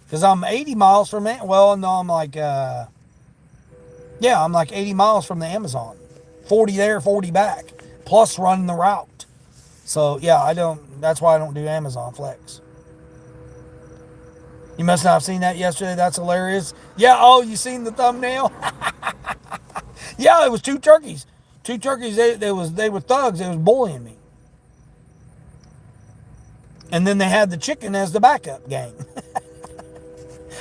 Because I'm 80 miles from it. Well, no, I'm like, I'm like 80 miles from the Amazon. 40 there, 40 back. Plus running the route. So, yeah, that's why I don't do Amazon Flex. You must not have seen that yesterday. That's hilarious. Yeah, oh, you seen the thumbnail? Yeah, it was 2 turkeys. 2 turkeys, they were thugs. They was bullying me. And then they had the chicken as the backup gang.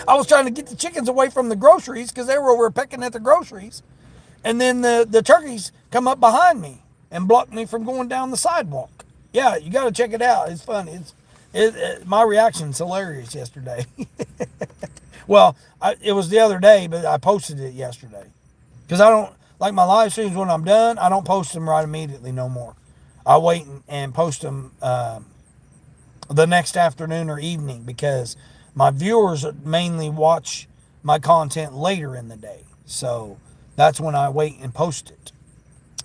I was trying to get the chickens away from the groceries because they were over pecking at the groceries. And then the turkeys come up behind me and block me from going down the sidewalk. Yeah, you got to check it out. It's funny. My reaction's hilarious yesterday. Well, it was the other day, but I posted it yesterday. Because I don't, like my live streams when I'm done, I don't post them right immediately no more. I wait and post them the next afternoon or evening because my viewers mainly watch my content later in the day. So that's when I wait and post it.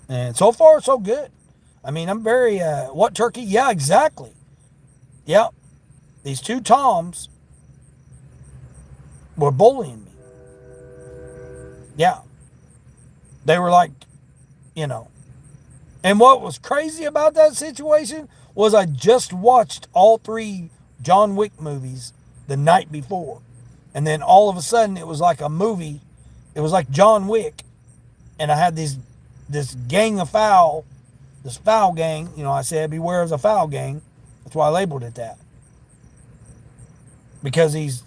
And so far, so good. I mean, I'm very, what turkey? Yeah, exactly. Yep. These 2 toms were bullying me. Yeah. They were like you know. And what was crazy about that situation was I just watched all 3 John Wick movies the night before. And then all of a sudden it was like a movie. It was like John Wick. And I had this gang of foul, this foul gang. You know, I said, beware of the foul gang. That's why I labeled it that. Because these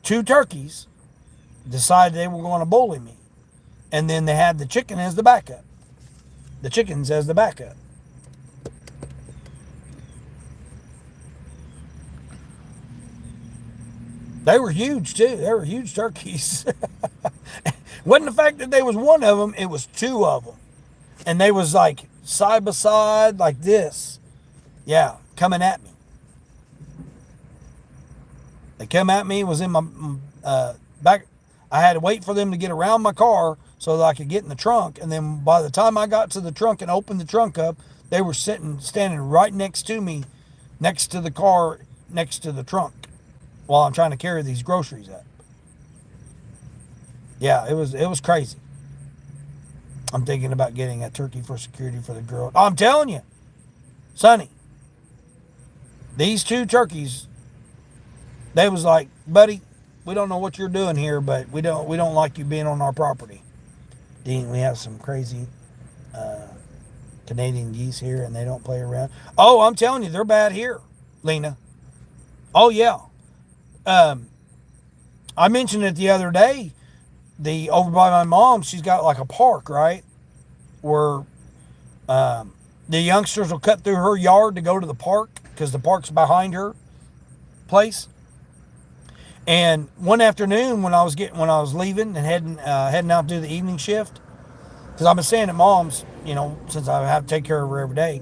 2 turkeys decided they were going to bully me. And then they had the chicken as the backup. The chickens as the backup. They were huge too. They were huge turkeys. Wasn't the fact that there was one of them, it was 2 of them. And they was like side by side like this. Yeah, coming at me. They come at me, was in my back. I had to wait for them to get around my car so that I could get in the trunk. And then by the time I got to the trunk and opened the trunk up, they were standing right next to me, next to the car, next to the trunk, while I'm trying to carry these groceries up. Yeah, it was crazy. I'm thinking about getting a turkey for security for the girl. I'm telling you, Sonny, these 2 turkeys, they was like, buddy, we don't know what you're doing here, but we don't like you being on our property. Dean, we have some crazy Canadian geese here, and they don't play around. Oh, I'm telling you, they're bad here, Lena. Oh yeah. I mentioned it the other day. Over by my mom, she's got like a park, right, where the youngsters will cut through her yard to go to the park because the park's behind her place. And one afternoon when I was leaving and heading out to do the evening shift, because I've been staying at mom's, you know, since I have to take care of her every day,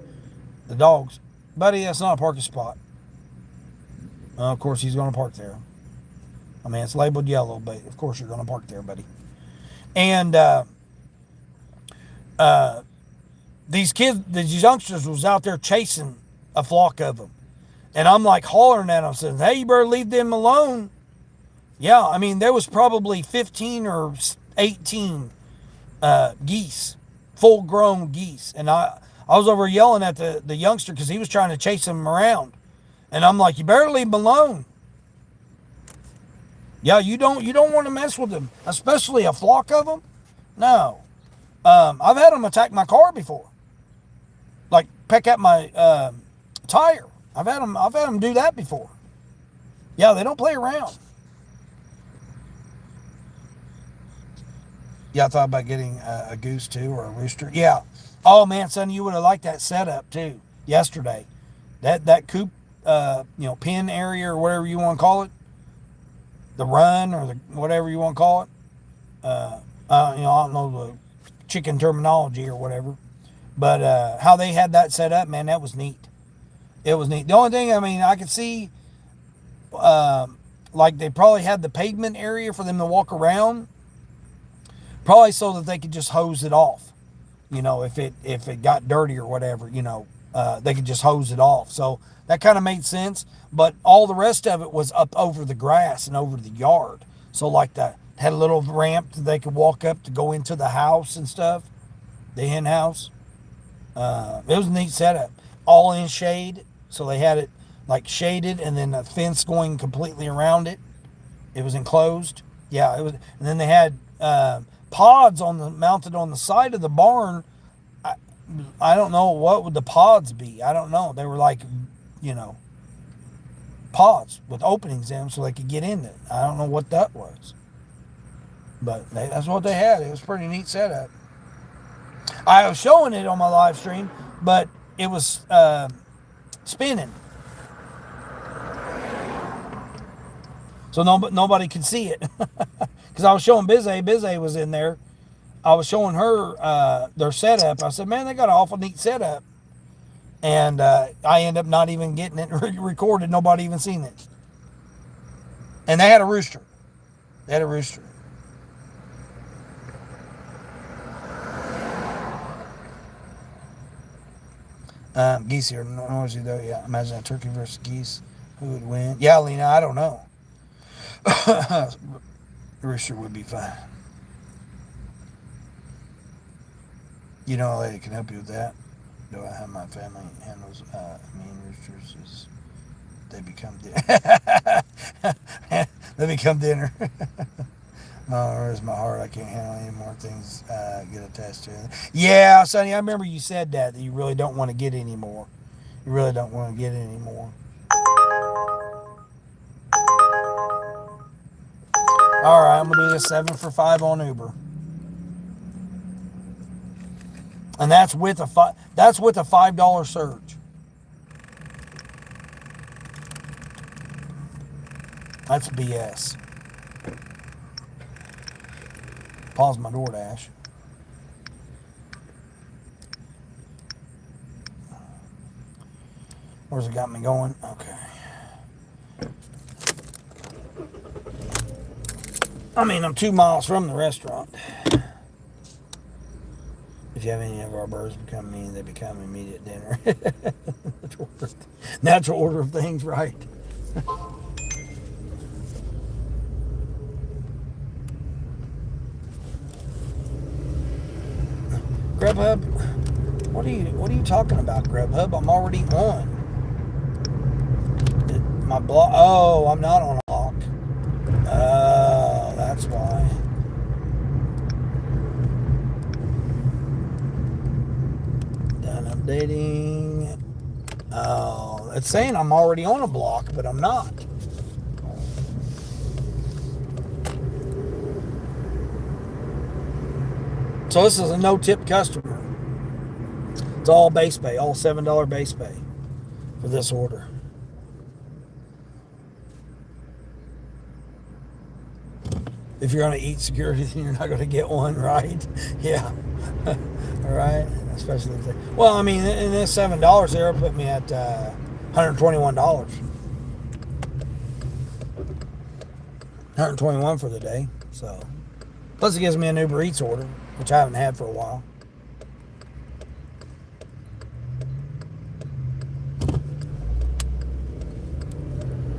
the dogs. Buddy, that's not a parking spot. Of course, he's going to park there. I mean, it's labeled yellow, but of course you're going to park there, buddy. And these youngsters was out there chasing a flock of them. And I'm like hollering at them, saying, hey, you better leave them alone. Yeah, I mean, there was probably 15 or 18 geese, full-grown geese. And I was over yelling at the youngster because he was trying to chase them around. And I'm like, you better leave them alone. Yeah, you don't want to mess with them, especially a flock of them. No. I've had them attack my car before. Like, peck at my tire. I've had them do that before. Yeah, they don't play around. Yeah, I thought about getting a goose too, or a rooster. Yeah. Oh man, son, you would have liked that setup too yesterday. That coop, pen area or whatever you want to call it, the run or the whatever you want to call it. I don't know the chicken terminology or whatever, but how they had that set up, man, that was neat. It was neat. The only thing, I mean, I could see, like they probably had the pavement area for them to walk around. Probably so that they could just hose it off, if it got dirty or whatever, they could just hose it off. So that kind of made sense. But all the rest of it was up over the grass and over the yard. So like that had a little ramp that they could walk up to go into the house and stuff, the hen house. It was a neat setup, all in shade. So they had it like shaded and then a fence going completely around it. It was enclosed. Yeah, it was. And then they had pods mounted on the side of the barn. I don't know what would the pods be. I don't know. They were like, pods with openings in them so they could get in it. I don't know what that was, but that's what they had. It was a pretty neat setup. I was showing it on my live stream, but it was spinning, so nobody could see it. Because I was showing Bizay was in there. I was showing her their setup. I said, man, they got an awful neat setup. And I end up not even getting it recorded. Nobody even seen it. And they had a rooster. Geese here. Noisy though. Yeah, imagine a turkey versus geese. Who would win? Yeah, Lena, I don't know. Rooster would be fine. You know a lady can help you with that? Do I have my family handles mean roosters as they become they become dinner. Where's my heart? I can't handle any more things get attached to it. Yeah, Sonny, I remember you said that you really don't want to get any more. You really don't want to get any more. All right, I'm gonna do this 7 for $5 on Uber, and that's with a $5 surge. That's BS. Pause my Doordash. Where's it got me going? Okay. I mean, I'm 2 miles from the restaurant. If you have any of our birds become mean, they become immediate dinner. Natural order of things, right? Grubhub? What are you talking about, Grubhub? I'm already on. My block. Oh, I'm not on a lock. Oh, that's why. Done updating. Oh, it's saying I'm already on a block, but I'm not. So this is a no-tip customer. It's all base pay, all $7 base pay for this order. If you're going to eat security, then you're not going to get one, right? Yeah. All right. Especially if well, I mean, in this $7 there put me at $121. $121 for the day. So, plus it gives me an Uber Eats order, which I haven't had for a while.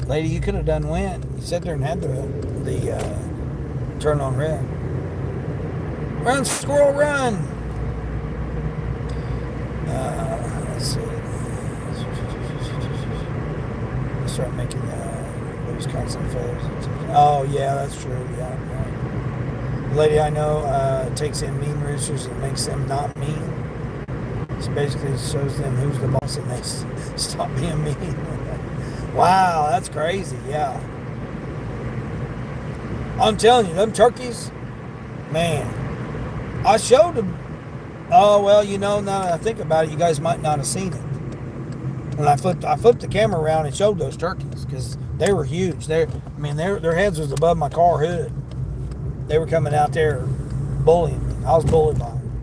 Lady, you could have done went. You sat there and had the turn on red. Run, squirrel, run! Let's see. Start making those constant feathers. Oh, yeah, that's true. Yeah. The lady I know takes in mean roosters and makes them not mean. So basically it shows them who's the boss and they stop being mean. Wow, that's crazy. Yeah. I'm telling you, them turkeys, man, I showed them. Oh, well, now that I think about it, you guys might not have seen it. When I flipped the camera around and showed those turkeys because they were huge. Their heads was above my car hood. They were coming out there bullying me. I was bullied by them.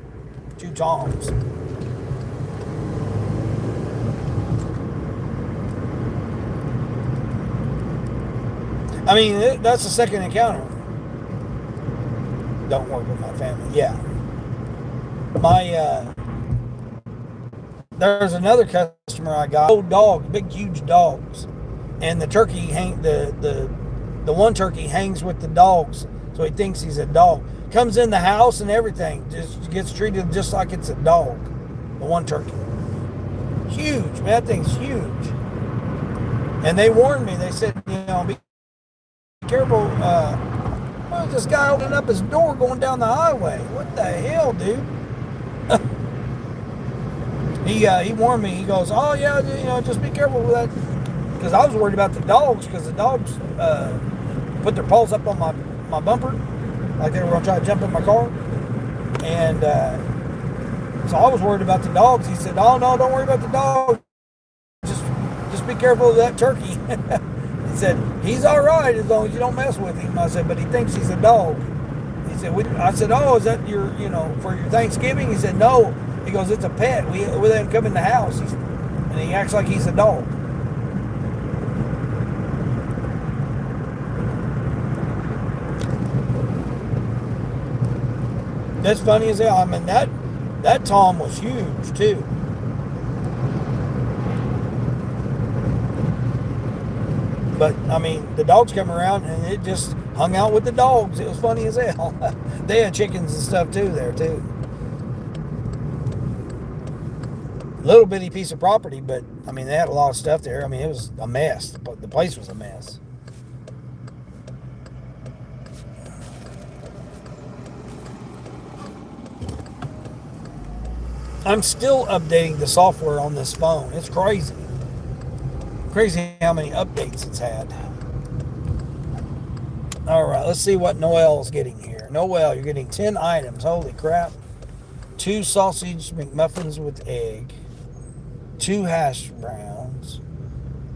2 toms. I mean, that's the second encounter. Don't work with my family. Yeah. There's another customer I got. Old dogs, big, huge dogs, and the turkey the one turkey hangs with the dogs, so he thinks he's a dog. Comes in the house and everything, just gets treated just like it's a dog. The one turkey, huge, man, that thing's huge. And they warned me. They said, be careful. This guy opening up his door going down the highway. What the hell, dude? He warned me. He goes, oh yeah, just be careful with that. Because I was worried about the dogs, because the dogs put their paws up on my bumper, like they were going to try to jump in my car. And so I was worried about the dogs. He said, oh no, don't worry about the dogs. Just be careful of that turkey. He said, he's all right as long as you don't mess with him. I said, but he thinks he's a dog. He said, I said, oh, is that your, for your Thanksgiving? He said, no. He goes, it's a pet. We let him come in the house. And he acts like he's a dog. That's funny as hell. I mean, that tom was huge, too. But, I mean, the dogs come around and it just hung out with the dogs. It was funny as hell. They had chickens and stuff, too, there, too. little bitty piece of property, but I mean, they had a lot of stuff there. I mean, it was a mess. The place was a mess. I'm still updating the software on this phone. It's crazy. Crazy how many updates it's had. All right, let's see what Noel's getting here. Noel, you're getting 10 items. Holy crap. 2 sausage McMuffins with egg, 2 hash browns,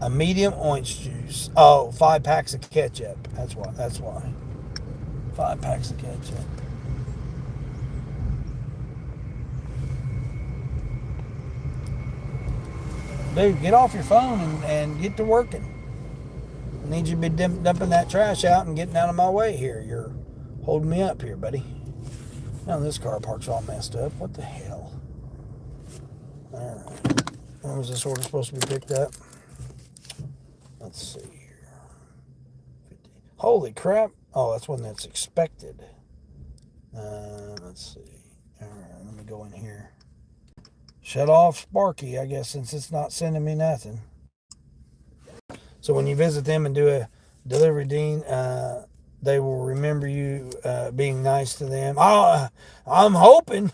a medium orange juice. Oh, 5 packs of ketchup. That's why. That's why. 5 packs of ketchup. Dude, get off your phone and get to working. I need you to be dumping that trash out and getting out of my way here. You're holding me up here, buddy. Now this car park's all messed up. What the hell? All right. When was this order supposed to be picked up? Let's see here. 50. Holy crap. Oh, that's one that's expected. Let's see. All right, let me go in here. Shut off Sparky, I guess, since it's not sending me nothing. So when you visit them and do a delivery, Dean, they will remember you being nice to them. I'm hoping.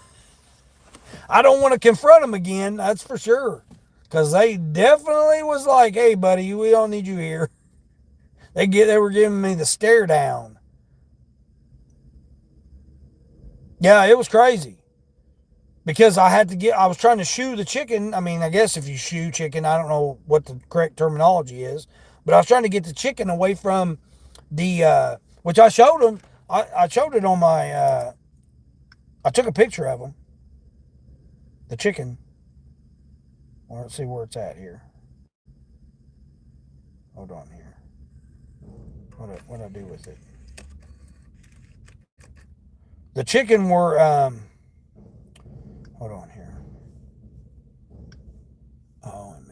I don't want to confront them again, that's for sure. Because they definitely was like, hey, buddy, we don't need you here. They were giving me the stare down. Yeah, it was crazy. Because I was trying to shoo the chicken. I mean, I guess if you shoo chicken, I don't know what the correct terminology is. But I was trying to get the chicken away from which I showed them. I showed it on I took a picture of them. The chicken. Well, let's see where it's at here. Hold on here. What I do with it? The chicken were, hold on here. Oh, wait a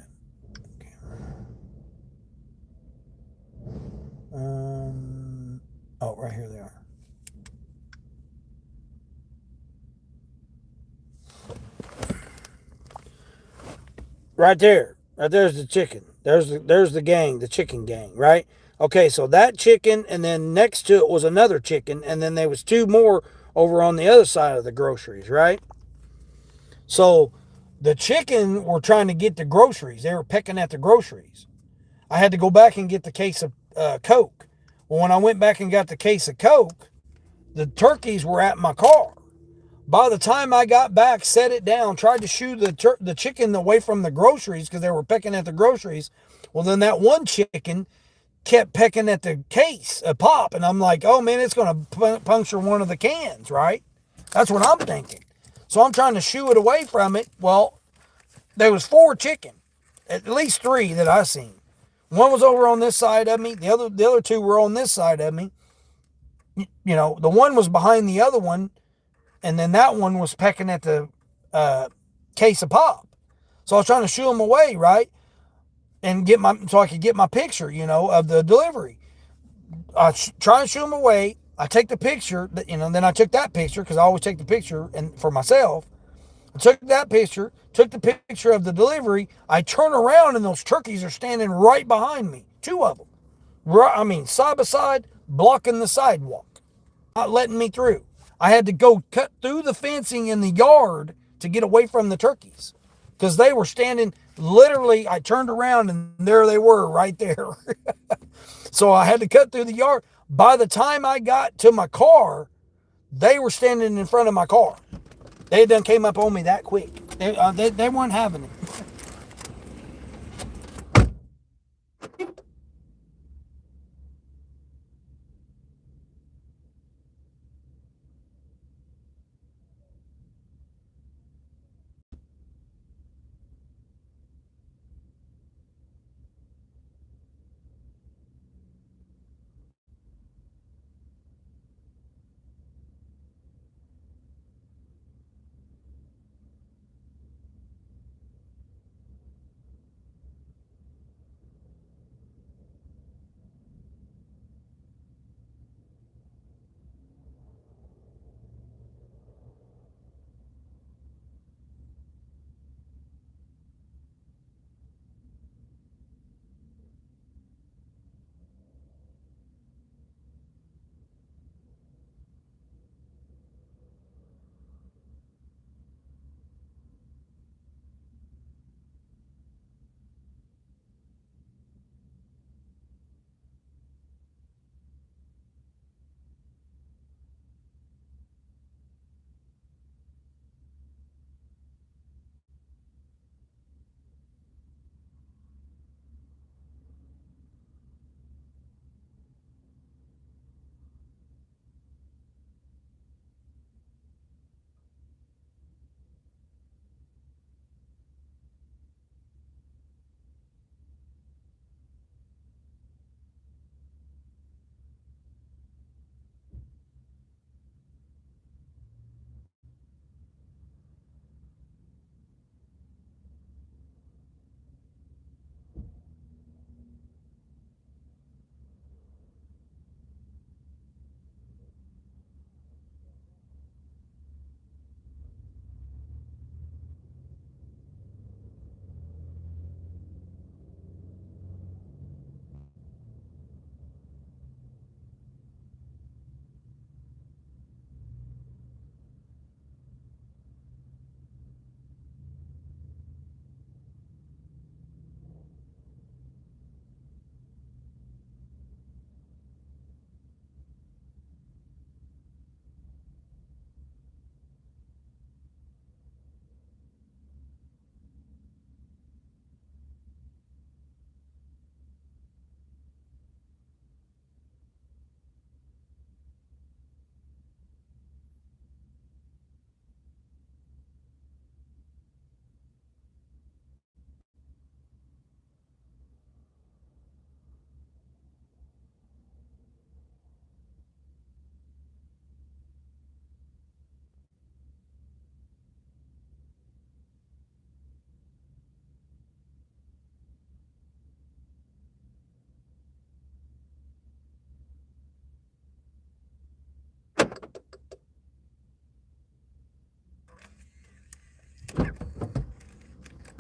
minute. Oh, right here they are. Right there. Right there's the chicken. There's the gang, the chicken gang, right? Okay, so that chicken, and then next to it was another chicken, and then there was 2 more over on the other side of the groceries, right? So the chicken were trying to get the groceries. They were pecking at the groceries. I had to go back and get the case of Coke. Well, when I went back and got the case of Coke, the turkeys were at my car. By the time I got back, set it down, tried to shoo the chicken away from the groceries because they were pecking at the groceries. Well, then that one chicken kept pecking at the case of pop, and I'm like, oh man, it's going to puncture one of the cans, right? That's what I'm thinking. So I'm trying to shoo it away from it. Well, there was 4 chicken, at least 3 that I seen. One was over on this side of me. The other 2 were on this side of me. You know, the one was behind the other one, and then that one was pecking at the case of pop. So I was trying to shoo them away, right? And so I could get my picture, of the delivery. I try and shoo them away. I take the picture, then I took that picture because I always take the picture and for myself. I took that picture, took the picture of the delivery. I turn around and those turkeys are standing right behind me. 2 of them. Side by side, blocking the sidewalk, not letting me through. I had to go cut through the fencing in the yard to get away from the turkeys because they were standing literally. I turned around and there they were right there. So I had to cut through the yard. By the time I got to my car, they were standing in front of my car. They done came up on me that quick. They weren't having it.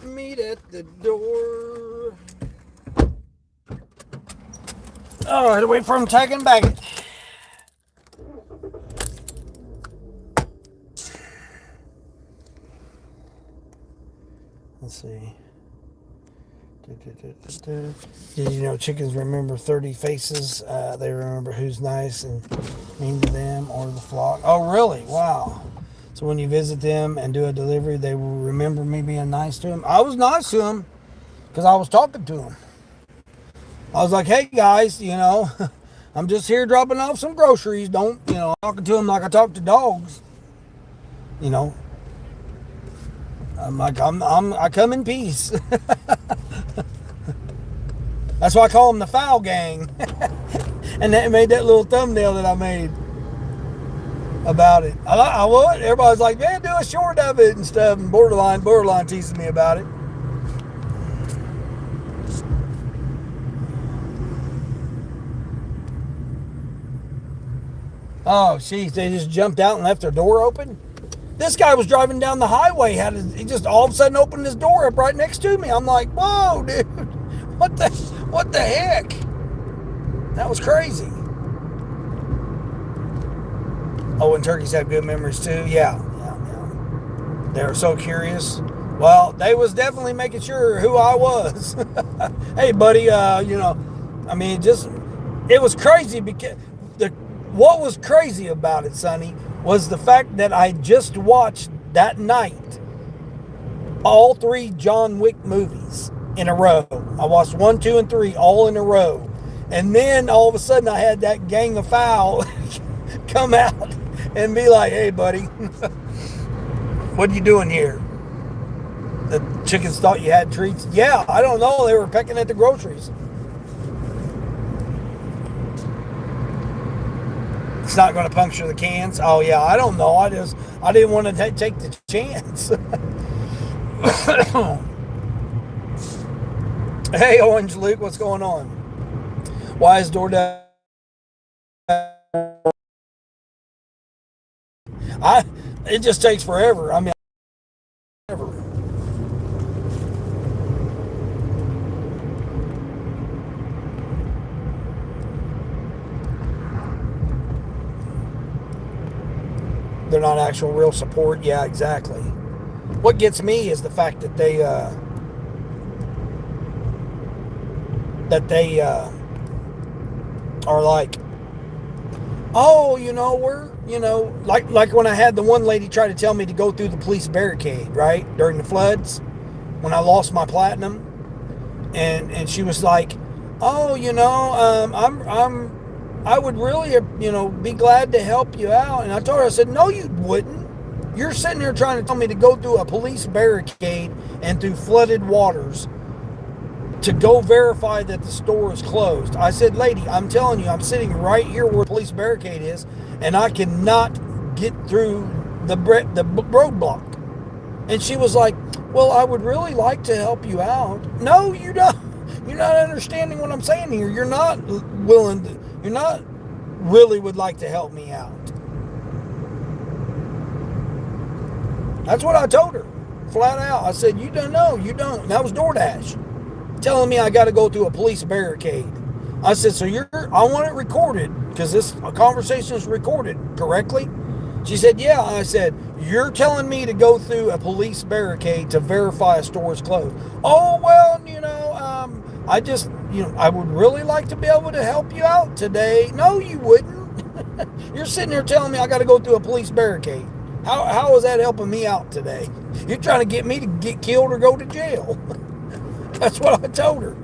Meet at the door. Oh, I had to wait for him tagging baggage. Let's see. Did you know chickens remember 30 faces? They remember who's nice and mean to them or the flock. Oh, really? Wow. So when you visit them and do a delivery, they will remember me being nice to them. I was nice to them because I was talking to them. I was like, hey, guys, I'm just here dropping off some groceries. Don't, talking to them like I talk to dogs. I'm like, I come in peace. That's why I call them the Foul Gang. And that made that little thumbnail that I made about it. I would. Everybody's like, man, do a short of it and stuff. And borderline teasing me about it. Oh, jeez, they just jumped out and left their door open? This guy was driving down the highway. He just all of a sudden opened his door up right next to me. I'm like, whoa, dude. What the heck? That was crazy. Oh, and turkeys have good memories too. Yeah. They were so curious. Well, they was definitely making sure who I was. Hey, buddy, it was crazy because what was crazy about it, Sonny, was the fact that I just watched that night all 3 John Wick movies in a row. I watched 1, 2, and 3 all in a row. And then all of a sudden I had that gang of foul come out and be like, hey, buddy, what are you doing here? The chickens thought you had treats. Yeah, I don't know. They were pecking at the groceries. It's not going to puncture the cans. Oh, yeah, I don't know. I didn't want to take the chance. Hey, Orange Luke, what's going on? Why is Doordash? It just takes forever. I mean, forever. They're not actual real support. Yeah, exactly. What gets me is the fact that they are like, oh, like when I had the one lady try to tell me to go through the police barricade, right, during the floods, when I lost my platinum, and she was like, oh, I would really, be glad to help you out. And I told her, I said, no, you wouldn't. You're sitting there trying to tell me to go through a police barricade and through flooded waters to go verify that the store is closed. I said, lady, I'm telling you, I'm sitting right here where the police barricade is, and I cannot get through the roadblock. And she was like, well, I would really like to help you out. No, you don't. You're not understanding what I'm saying here. You're not you're not really would like to help me out. That's what I told her, flat out. I said, you don't know, you don't. And that was Doordash telling me I got to go through a police barricade. I said, so I want it recorded because this conversation is recorded correctly. She said, yeah. I said, you're telling me to go through a police barricade to verify a store is closed. Oh, well, I just, I would really like to be able to help you out today. No, you wouldn't. You're sitting here telling me I got to go through a police barricade. How is that helping me out today? You're trying to get me to get killed or go to jail. That's what I told her.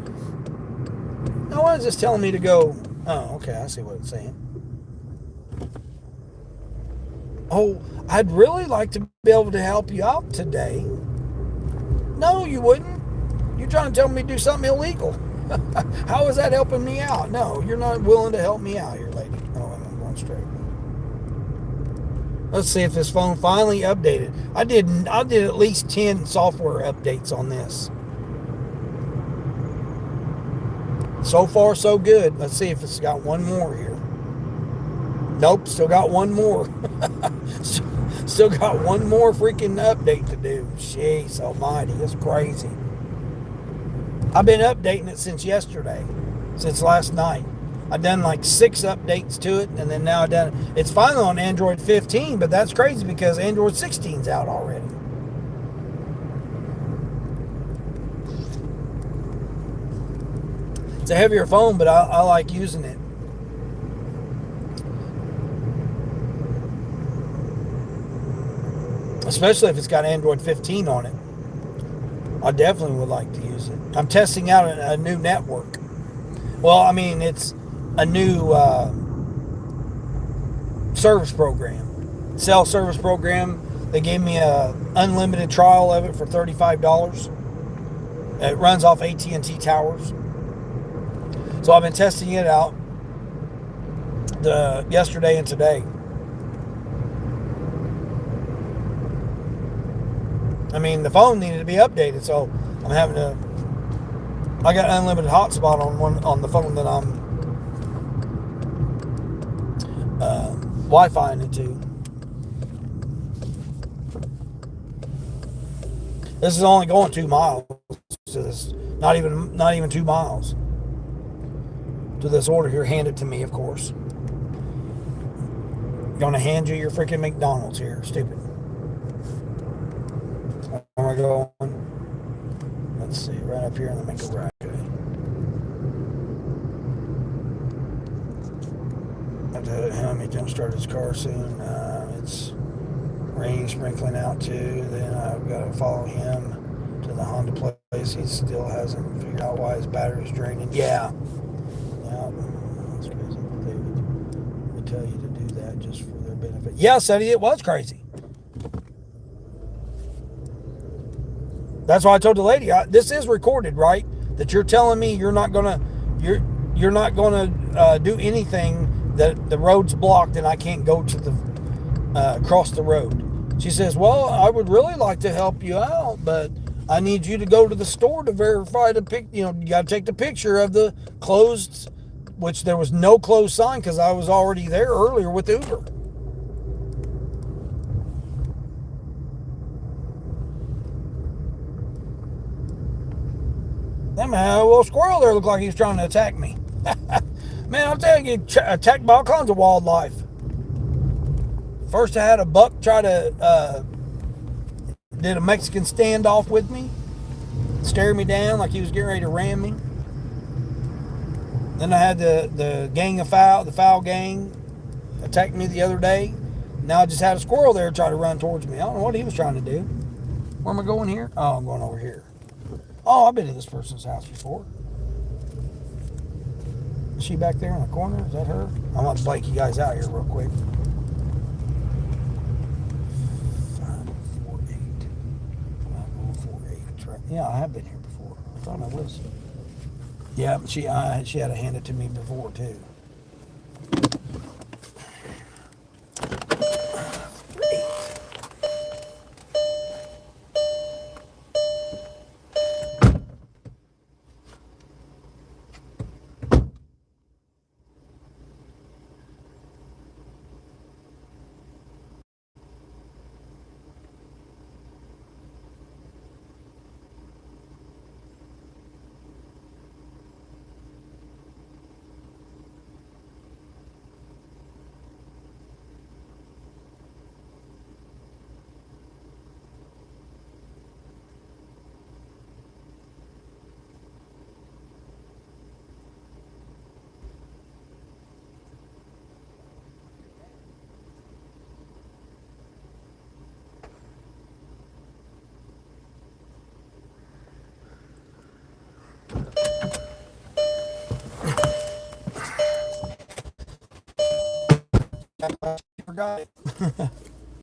No one's just telling me to go. Oh, okay, I see what it's saying. Oh, I'd really like to be able to help you out today. No, you wouldn't. You're trying to tell me to do something illegal. How is that helping me out? No, you're not willing to help me out here, lady. Oh, I'm going straight. Let's see if this phone finally updated. I did at least 10 software updates on this. So far, so good. Let's see if it's got one more here. Nope, still got one more. Still got one more freaking update to do. Jeez almighty, it's crazy. I've been updating it since yesterday, since last night. I've done like 6 updates to it, and then now it's finally on Android 15, but that's crazy because Android 16's out already. It's a heavier phone, but I like using it. Especially if it's got Android 15 on it. I definitely would like to use it. I'm testing out a new network. Well, I mean, it's a new service program. Cell service program. They gave me a unlimited trial of it for $35. It runs off AT&T towers. So I've been testing it out yesterday and today. I mean, the phone needed to be updated, so I'm having to. I got unlimited hotspot on the phone that I'm Wi-Fiing it to. This is only going 2 miles to this. Not even 2 miles to this order here. Handed to me, of course. Gonna hand you your freaking McDonald's here, stupid. Where am I going? Let's see, right up here, and then make a right. Have to have me jump start his car soon. It's rain sprinkling out too. Then I've got to follow him to the Honda place. He still hasn't figured out why his battery's draining. Yeah. That's crazy. They would tell you to do that just for their benefit. Yeah, Sonny, it was crazy. That's why I told the lady, this is recorded, right? That you're telling me you're not gonna do anything, that the road's blocked and I can't go to the across the road. She says, well, I would really like to help you out, but I need you to go to the store to verify you got to take the picture of the closed, which there was no closed sign because I was already there earlier with Uber. That little squirrel there looked like he was trying to attack me. Man, I'm telling you, attacked by all kinds of wildlife. First, I had a buck try to did a Mexican standoff with me, stare me down like he was getting ready to ram me. Then I had the gang of the foul gang, attacked me the other day. Now I just had a squirrel there try to run towards me. I don't know what he was trying to do. Where am I going here? Oh, I'm going over here. Oh, I've been to this person's house before. Is she back there in the corner? Is that her? I'm going to blank you guys out here real quick. 548. 548. Right. Yeah, I have been here before. I thought I was. Yeah, she had to hand it to me before too. I forgot it.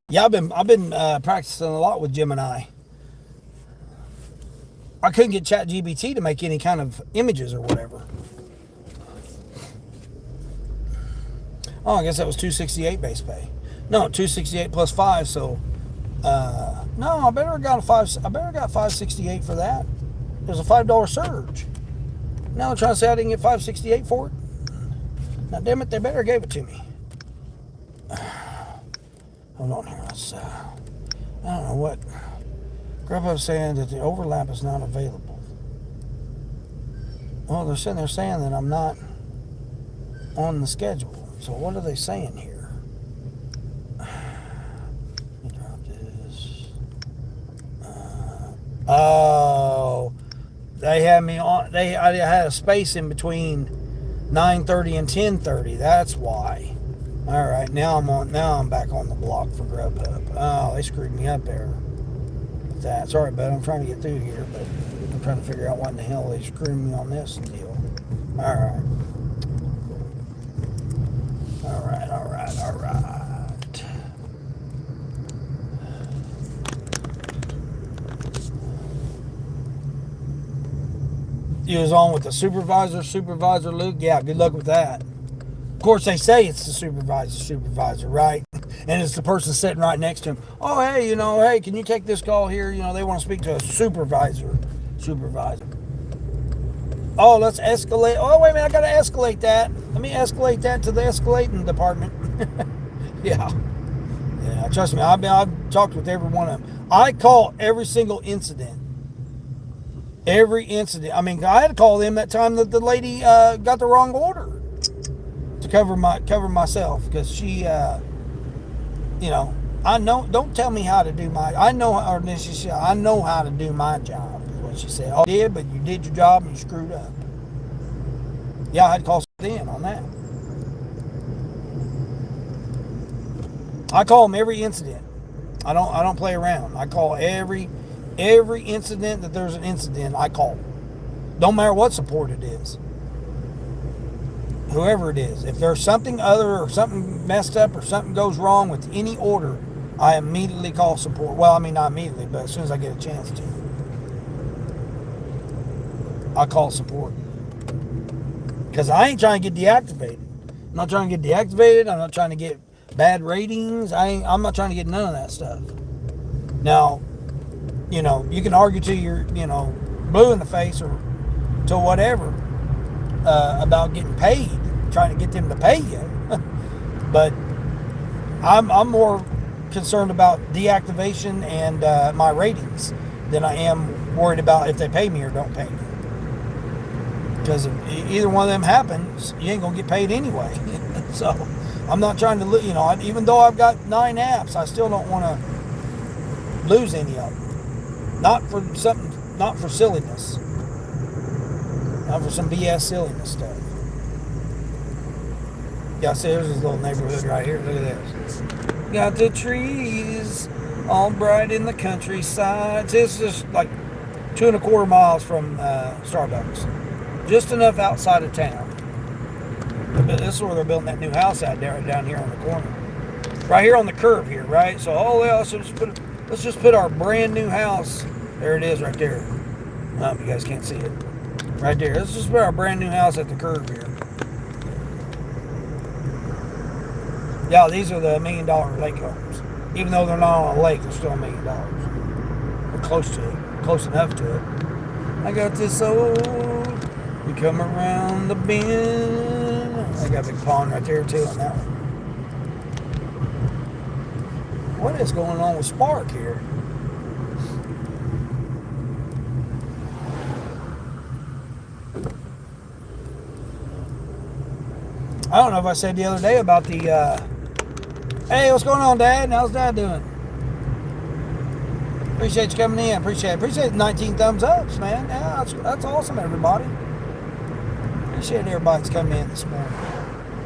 Yeah, I've been practicing a lot with Gemini. I couldn't get ChatGPT to make any kind of images or whatever. Oh, I guess that was $268 base pay. No, $268 plus 5. So, no, I better got $568 for that. There's a $5 surge. Now they're trying to say I didn't get $568 for it. Now, damn it, they better gave it to me. Hold on here. Let's, I don't know what. Grubhub's saying that the overlap is not available. Well, they're sitting there saying that I'm not on the schedule. So what are they saying here? Drop this. Oh, they had me on. I had a space in between 9:30 and 10:30. That's why. All right, now I'm back on the block for Grubhub. Oh, they screwed me up there with that. Sorry, bud. I'm trying to get through here, but I'm trying to figure out what in the hell they screwed me on this deal. All right. All right. You was on with the Supervisor Luke? Yeah, good luck with that. Of course, they say it's the supervisor, right? And it's the person sitting right next to him. Oh, hey, hey, can you take this call here? They want to speak to a supervisor. Oh, let's escalate. Oh, wait a minute, I got to escalate that. Let me escalate that to the escalating department. Yeah, trust me, I've talked with every one of them. I call every single incident. Every incident. I mean, I had to call them that time that the lady got the wrong order to cover myself, because she, I know. Don't tell me how to do my. I know how to do my job. Is what she said. Oh, you did, but you did your job and you screwed up. Yeah, I had to call in on that. I call them every incident. I don't play around. I call every incident that there's an incident. I call. Don't matter what support it is. Whoever it is. If there's something other or something messed up or something goes wrong with any order, I immediately call support. Well, I mean, not immediately, but as soon as I get a chance to, I call support. Because I ain't trying to get deactivated. I'm not trying to get deactivated. I'm not trying to get bad ratings. I'm not trying to get none of that stuff. Now, you can argue till you're, blue in the face or to whatever about getting paid, trying to get them to pay you. But I'm more concerned about deactivation and my ratings than I am worried about if they pay me or don't pay me. Because if either one of them happens, you ain't going to get paid anyway. So I'm not trying to, even though I've got 9 apps, I still don't want to lose any of them. Not for silliness. Not for some BS silliness stuff. Yeah, see, there's this little neighborhood right here. Look at this. Got the trees all bright in the countryside. See, it's just like 2.25 miles from Starbucks. Just enough outside of town. This is where they're building that new house out there, down here on the corner. Right here on the curb here, right? So, let's just put our brand new house. There it is right there. Oh, you guys can't see it. Right there. Let's just put our brand new house at the curb here. Yeah, these are the $1 million lake homes. Even though they're not on a lake, they're still $1 million. We're close to it. Close enough to it. I got this old. We come around the bend. I got a big pond right there too on that one. What is going on with Spark here? I don't know if I said the other day about the, hey, what's going on, Dad? How's Dad doing? Appreciate you coming in. Appreciate the 19 thumbs ups, man. Yeah, that's awesome, everybody. Appreciate everybody's coming in this morning,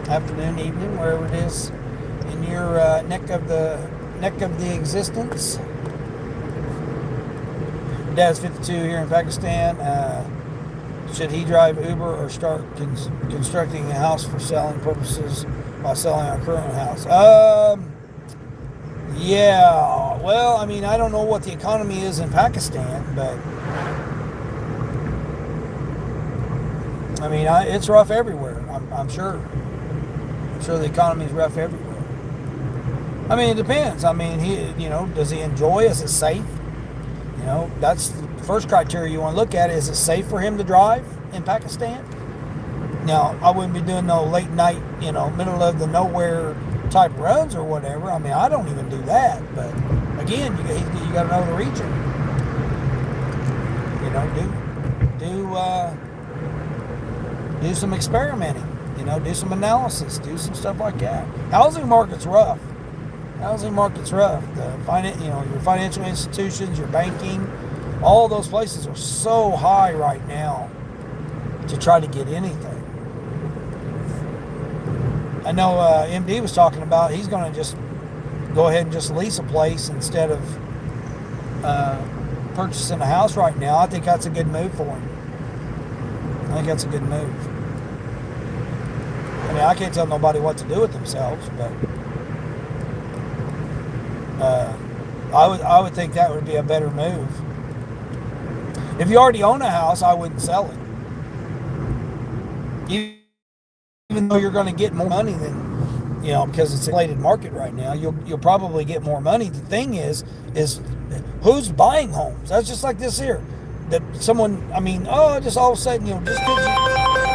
afternoon, evening, wherever it is in your neck of the existence. Dad's 52 here in Pakistan. Should he drive Uber or start constructing a house for selling purposes while selling our current house? Yeah. Well, I mean, I don't know what the economy is in Pakistan, but I mean, it's rough everywhere. I'm sure. I'm sure the economy is rough everywhere. I mean, it depends. I mean, does he enjoy? Is it safe? That's the first criteria you want to look at. Is it safe for him to drive in Pakistan? Now, I wouldn't be doing no late night, middle of the nowhere, type runs or whatever. I mean, I don't even do that. But again, you got to know the region. You know, do some experimenting. You know, do some analysis, do some stuff like that. Housing market's rough. Your financial institutions, your banking, all those places are so high right now to try to get anything. I know MD was talking about he's going to just go ahead and just lease a place instead of purchasing a house right now. I think that's a good move for him. I think that's a good move. I mean, I can't tell nobody what to do with themselves, but I would think that would be a better move. If you already own a house, I wouldn't sell it. Even though you're going to get more money than, you know, because it's an inflated market right now, you'll probably get more money. The thing is who's buying homes? That's just like this here. That someone, I mean, just all of a sudden, you know,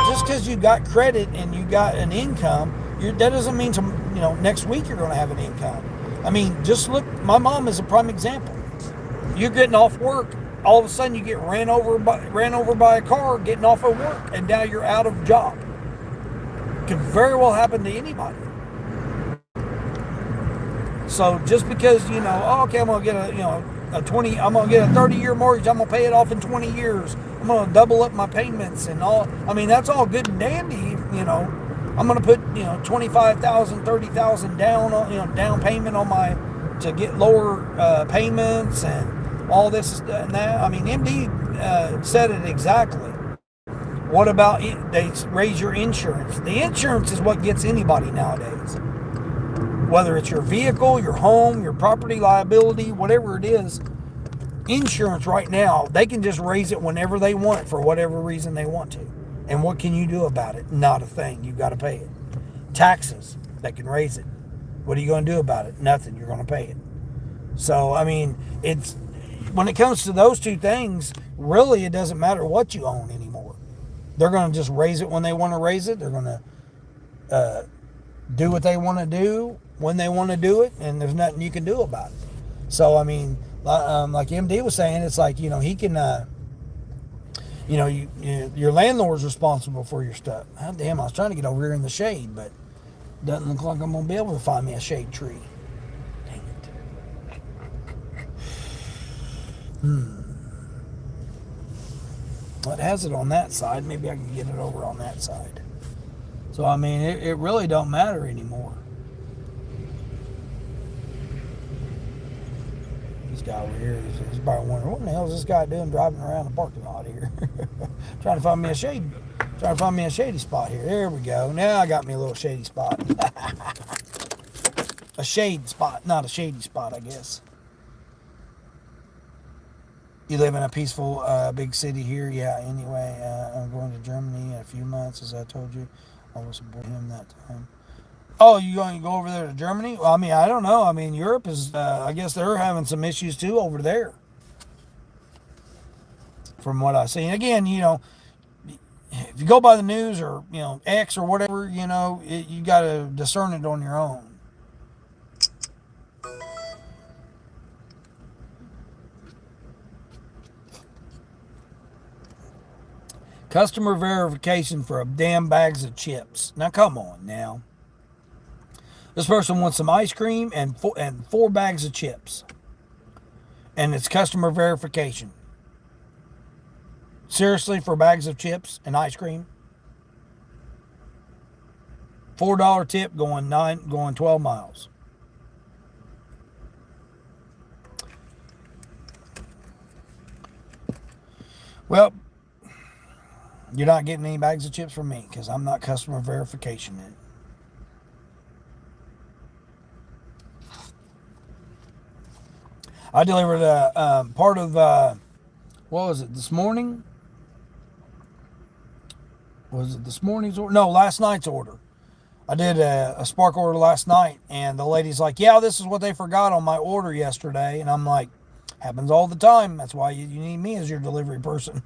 just because you got credit and you got an income, that doesn't mean next week you're going to have an income. I mean, just look. My mom is a prime example. You're getting off work, all of a sudden you get ran over by a car getting off of work, and now you're out of job. Could very well happen to anybody. So just because I'm gonna get I'm gonna get a 30-year mortgage, I'm gonna pay it off in 20 years. I'm gonna double up my payments and all. I mean, that's all good and dandy, you know. I'm gonna put $25,000, $30,000 down payment on to get lower payments and all this and that. I mean, MD said it exactly. What about they raise your insurance? The insurance is what gets anybody nowadays. Whether it's your vehicle, your home, your property liability, whatever it is, insurance right now, they can just raise it whenever they want for whatever reason they want to. And what can you do about it? Not a thing. You've got to pay it. Taxes, they can raise it. What are you going to do about it? Nothing. You're going to pay it. So, I mean, when it comes to those two things, really it doesn't matter what you own anymore. They're going to just raise it when they want to raise it. They're going to do what they want to do when they want to do it, and there's nothing you can do about it. So, I mean, like MD was saying, it's like, he can, your landlord's responsible for your stuff. Oh, damn, I was trying to get over here in the shade, but doesn't look like I'm going to be able to find me a shade tree. Dang it. Well, it has it on that side. Maybe I can get it over on that side. So, I mean, it really don't matter anymore. This guy over here, he's probably wondering, what the hell is this guy doing driving around the parking lot here? Trying to find me a shady spot here. There we go. Now I got me a little shady spot. A shade spot, not a shady spot, I guess. You live in a peaceful big city here? Yeah, anyway, I'm going to Germany in a few months, as I told you. I was aboard him that time. Oh, you going to go over there to Germany? Well, I mean, I don't know. I mean, Europe is, I guess they're having some issues too over there. From what I've seen. Again, if you go by the news or, X or whatever, you got to discern it on your own. Customer verification for a damn bags of chips. Now, come on now. This person wants some ice cream and 4 bags of chips. And it's customer verification. Seriously, for bags of chips and ice cream? $4 tip going 12 miles. Well, you're not getting any bags of chips from me because I'm not customer verification in. I delivered a part of, what was it, this morning? Was it this morning's order? No, last night's order. I did a Spark order last night, and the lady's like, yeah, this is what they forgot on my order yesterday. And I'm like, happens all the time. That's why you need me as your delivery person.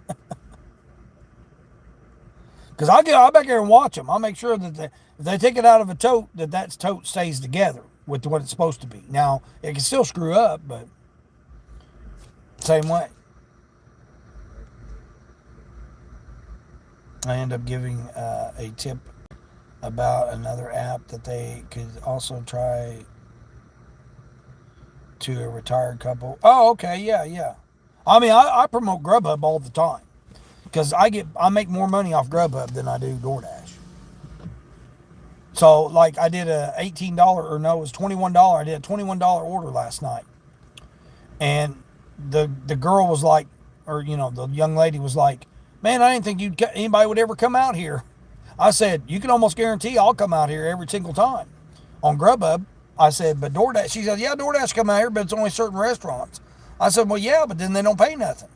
Because I get back there and watch them. I'll make sure that if they take it out of a tote, that tote stays together with what it's supposed to be. Now, it can still screw up, but same way. I end up giving a tip about another app that they could also try to a retired couple. Oh, okay, yeah. I mean, I promote Grubhub all the time because I make more money off Grubhub than I do DoorDash. So like I did a $18 or no, it was $21. I did a $21 order last night, and the girl was like, or the young lady was like, man, I didn't think anybody would ever come out here. I said, you can almost guarantee I'll come out here every single time. On Grubhub, I said, but DoorDash, she said, yeah, DoorDash come out here, but it's only certain restaurants. I said, well, yeah, but then they don't pay nothing.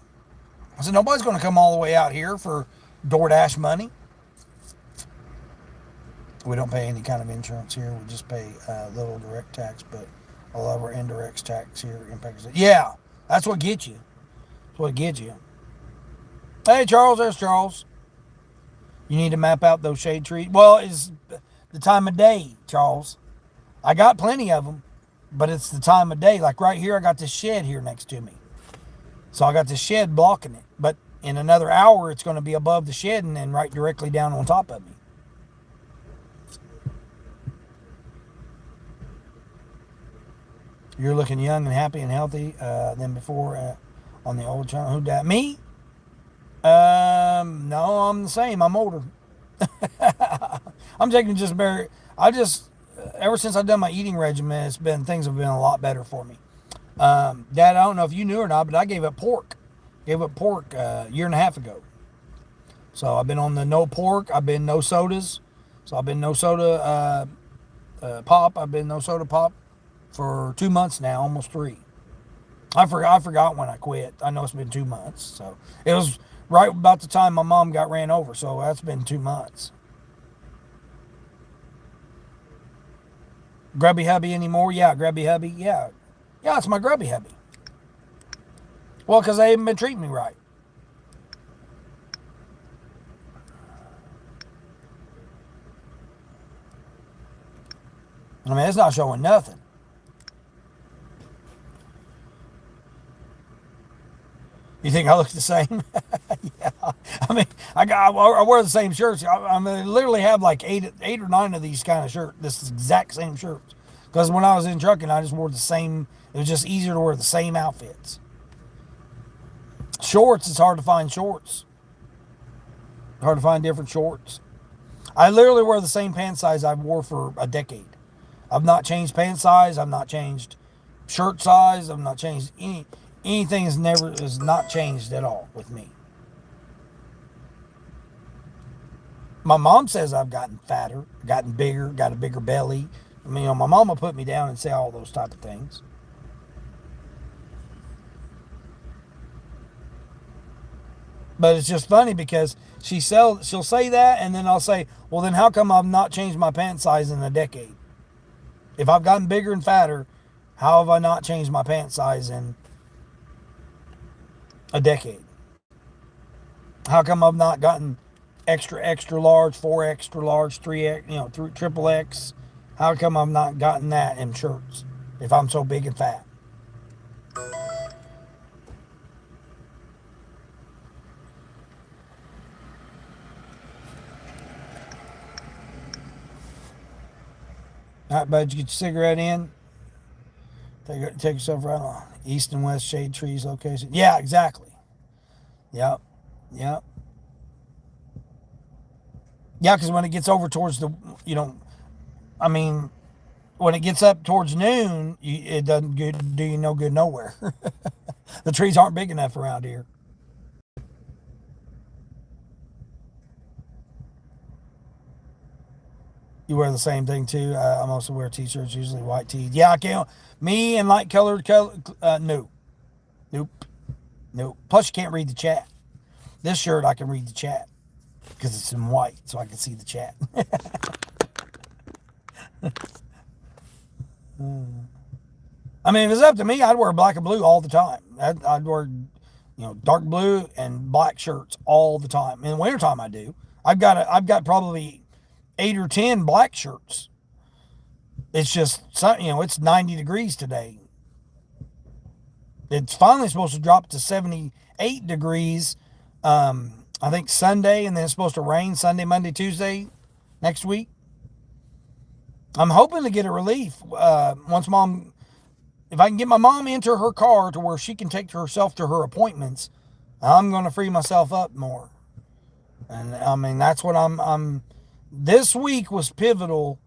I said, nobody's going to come all the way out here for DoorDash money. We don't pay any kind of insurance here. We just pay little direct tax, but a lot of our indirect tax here impacts it. Yeah, that's what gets you. That's what gets you. Hey, Charles, there's Charles. You need to map out those shade trees. Well, it's the time of day, Charles. I got plenty of them, but it's the time of day. Like right here, I got this shed here next to me. So I got this shed blocking it. But in another hour, it's going to be above the shed and then right directly down on top of me. You're looking young and happy and healthy than before on the old channel. Who that? Me? No, I'm the same. I'm older. I'm taking just very. Ever since I've done my eating regimen, things have been a lot better for me. Dad, I don't know if you knew or not, but I gave up pork. Gave up pork a year and a half ago. So I've been on the no pork. I've been no sodas. So I've been no soda pop. I've been no soda pop for 2 months now, almost 3. I forgot when I quit. I know it's been 2 months. So it was right about the time my mom got ran over. So that's been 2 months. Grubby Hubby anymore? Yeah, Grubby Hubby. Yeah, it's my Grubby Hubby. Well, because they haven't been treating me right. I mean, it's not showing nothing. You think I look the same? Yeah. I mean, I wear the same shirts. I literally have like eight or 9 of these kind of shirts. This exact same shirts. Because when I was in trucking, I just wore the same. It was just easier to wear the same outfits. Shorts, it's hard to find shorts. Hard to find different shorts. I literally wear the same pant size I wore for a decade. I've not changed pant size. I've not changed shirt size. I've not changed anything has not changed at all with me. My mom says I've gotten fatter, gotten bigger, got a bigger belly. I mean, my mom will put me down and say all those type of things. But it's just funny because she'll say that, and then I'll say, well, then how come I've not changed my pant size in a decade? If I've gotten bigger and fatter, how have I not changed my pant size in a decade? How come I've not gotten extra large, 4 extra large, 3X, triple X? How come I've not gotten that in shirts if I'm so big and fat? All right, bud, you get your cigarette in. Take yourself right on. East and west shade trees location. Yeah, exactly. Yep. Yeah, because when it gets over towards when it gets up towards noon, it doesn't do you no good nowhere. The trees aren't big enough around here. You wear the same thing too. I mostly wear t-shirts, usually white tees. Yeah, I can't. Me and light colored no. Nope. Plus, you can't read the chat. This shirt, I can read the chat because it's in white, so I can see the chat. I mean, if it's up to me, I'd wear black and blue all the time. I'd wear, dark blue and black shirts all the time. In the wintertime, I do. I've got probably 8 or 10 black shirts. It's just, it's 90 degrees today. It's finally supposed to drop to 78 degrees, I think Sunday, and then it's supposed to rain Sunday, Monday, Tuesday next week. I'm hoping to get a relief if I can get my mom into her car to where she can take herself to her appointments. I'm going to free myself up more. And I mean, that's what this week was pivotal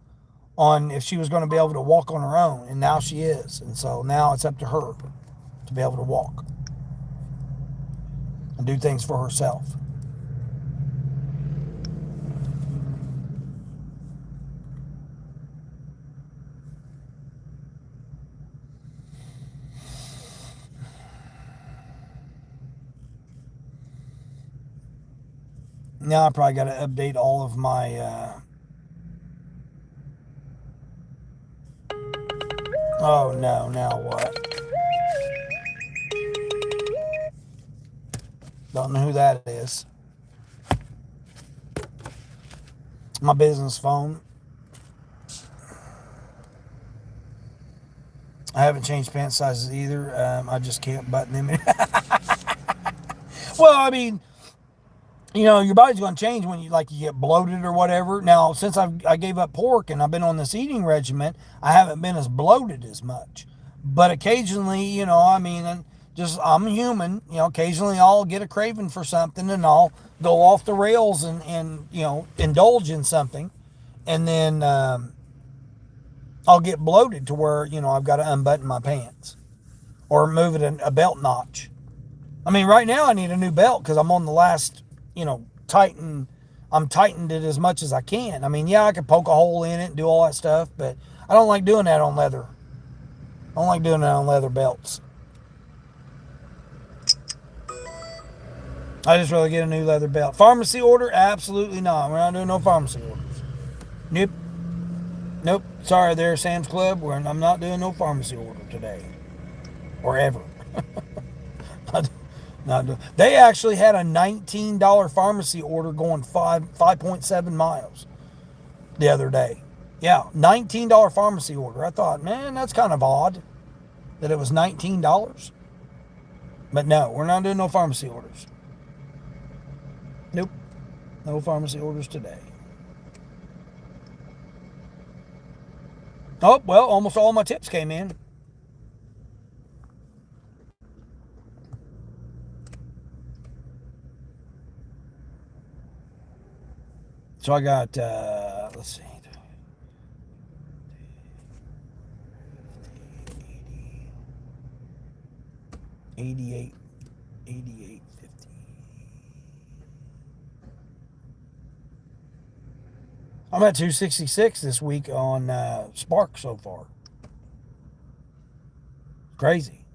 on if she was going to be able to walk on her own, and now she is. And so now it's up to her to be able to walk and do things for herself. Now I probably got to update all of my oh no, now what? Don't know who that is. My business phone. I haven't changed pant sizes either. I just can't button them in. Well, I mean, your body's going to change when you get bloated or whatever. Now, since I gave up pork and I've been on this eating regimen, I haven't been as bloated as much. But occasionally, I'm human. Occasionally I'll get a craving for something and I'll go off the rails and indulge in something. And then I'll get bloated to where, I've got to unbutton my pants or move it a belt notch. I mean, right now I need a new belt because I'm on the last, I'm tightened it as much as I can. I mean, yeah, I could poke a hole in it and do all that stuff, but I don't like doing that on leather. I don't like doing that on leather belts. I just rather get a new leather belt. Pharmacy order? Absolutely not. We're not doing no pharmacy orders. Nope. Sorry there, Sam's Club. I'm not doing no pharmacy order today. Or ever. They actually had a $19 pharmacy order going 5.7 miles the other day. Yeah, $19 pharmacy order. I thought, man, that's kind of odd that it was $19. But no, we're not doing no pharmacy orders. Nope. No pharmacy orders today. Oh, well, almost all my tips came in. So I got, let's see. 88, 50. I'm at 266 this week on Spark so far. Crazy.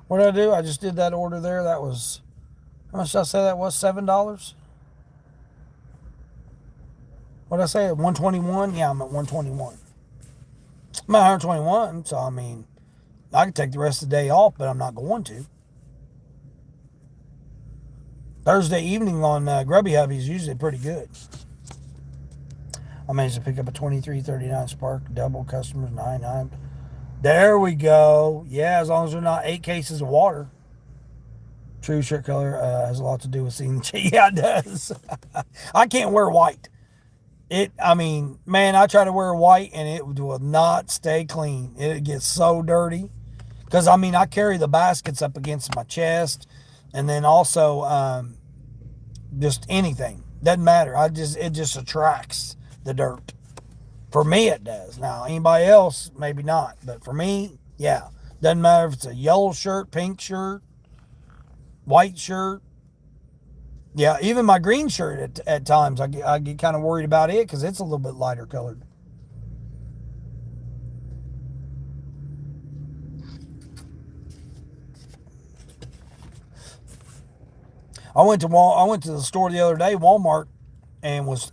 What did I do? I just did that order there. That was, how much did I say that was? $7? What did I say? 121? Yeah, I'm at 121. I'm at 121, so I mean, I could take the rest of the day off, but I'm not going to. Thursday evening on Grubby Hubby is usually pretty good. I managed to pick up a 2339 Spark, double customers, 99. There we go. Yeah, as long as they're not 8 cases of water. True shirt color has a lot to do with seeing. Yeah, it does. I can't wear white. Man, I try to wear white and it will not stay clean. It gets so dirty. Because, I carry the baskets up against my chest. And then also, just anything. Doesn't matter. It just attracts the dirt. For me, it does. Now, anybody else, maybe not. But for me, yeah. Doesn't matter if it's a yellow shirt, pink shirt, white shirt. Yeah, even my green shirt at times, I get kind of worried about it because it's a little bit lighter colored. I went to the store the other day, Walmart, and was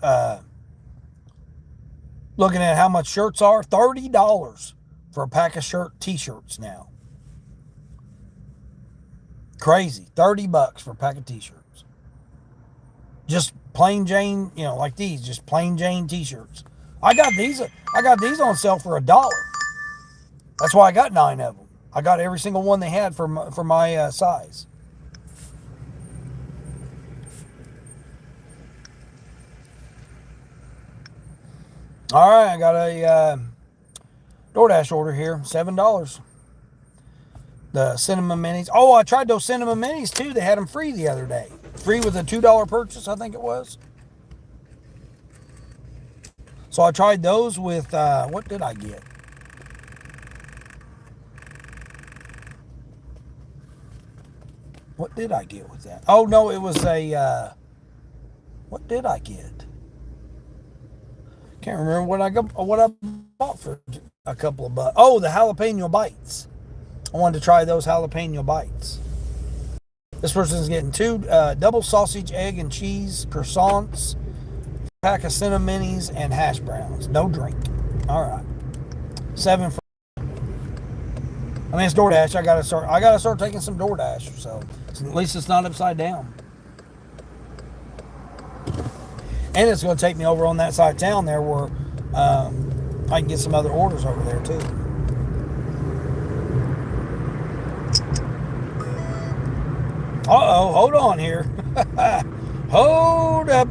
looking at how much shirts are. $30 for a pack of t-shirts now. Crazy. $30 for a pack of t-shirts. Just plain Jane, like these, just plain Jane t-shirts. I got these on sale for $1. That's why I got 9 of them. I got every single one they had for my size. All right, I got a Doordash order here, $7. The cinnamon minis. Oh, I tried those cinnamon minis too. They had them free the other day. Free with a $2 purchase, I think it was. So I tried those with, what did I get? What did I get with that? Oh, no, it was what did I get? Can't remember what I bought for a couple of bucks. Oh, the jalapeno bites. I wanted to try those jalapeno bites. This person's getting 2 double sausage, egg, and cheese croissants, pack of cinnamon minis, and hash browns. No drink. All right. 7 for. I mean, it's DoorDash. I gotta start taking some DoorDash. So at least it's not upside down. And it's going to take me over on that side of town there where I can get some other orders over there too. Uh-oh, hold on here. Hold up.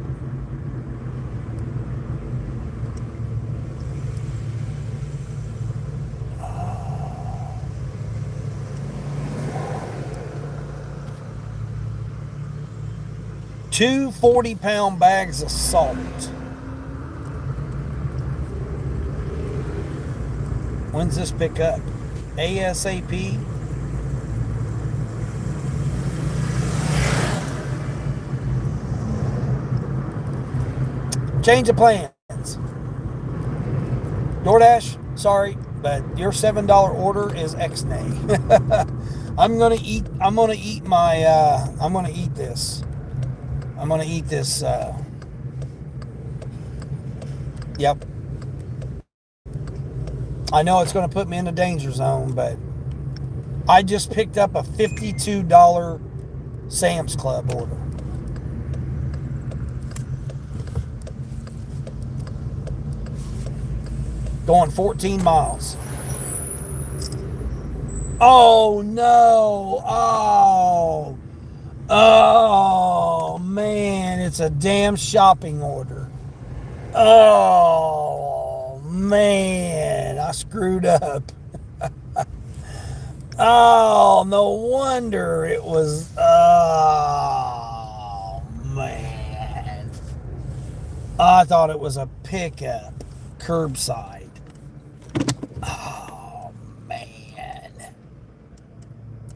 Two 40-pound bags of salt. When's this pick up? ASAP. Change of plans. DoorDash, sorry, but your $7 order is ex-nay. I'm gonna eat this. I'm going to eat this. Yep. I know it's going to put me in the danger zone, but I just picked up a $52 Sam's Club order. Going 14 miles. Oh, no. Oh, man, it's a damn shopping order. Oh, man, I screwed up. Oh, no wonder it was. Oh, man. I thought it was a pickup, curbside. Oh, man.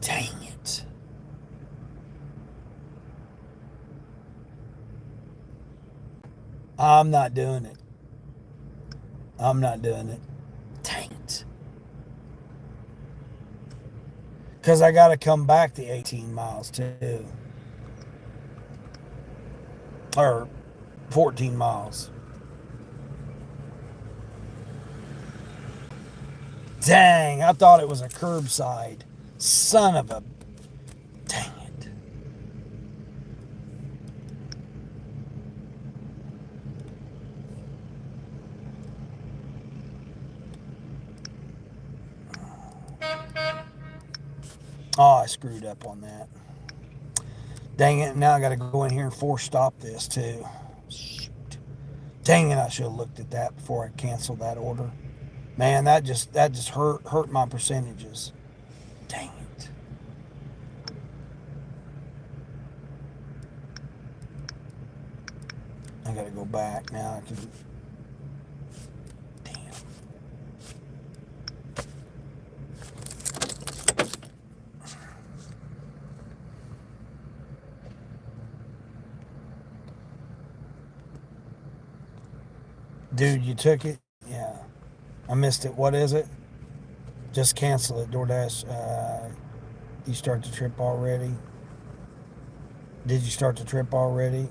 Dang it. I'm not doing it. I'm not doing it. Dang it. Because I got to come back the 18 miles too. Or 14 miles. Dang, I thought it was a curbside. Son of a... Dang it. Oh, I screwed up on that. Dang it, now I got to go in here and force stop this too. Shoot. Dang it, I should have looked at that before I canceled that order. Man, that just hurt my percentages. Dang it. I got to go back now. I can... Dude, you took it? Yeah. I missed it. What is it? Just cancel it, DoorDash. You start the trip already? Did you start the trip already?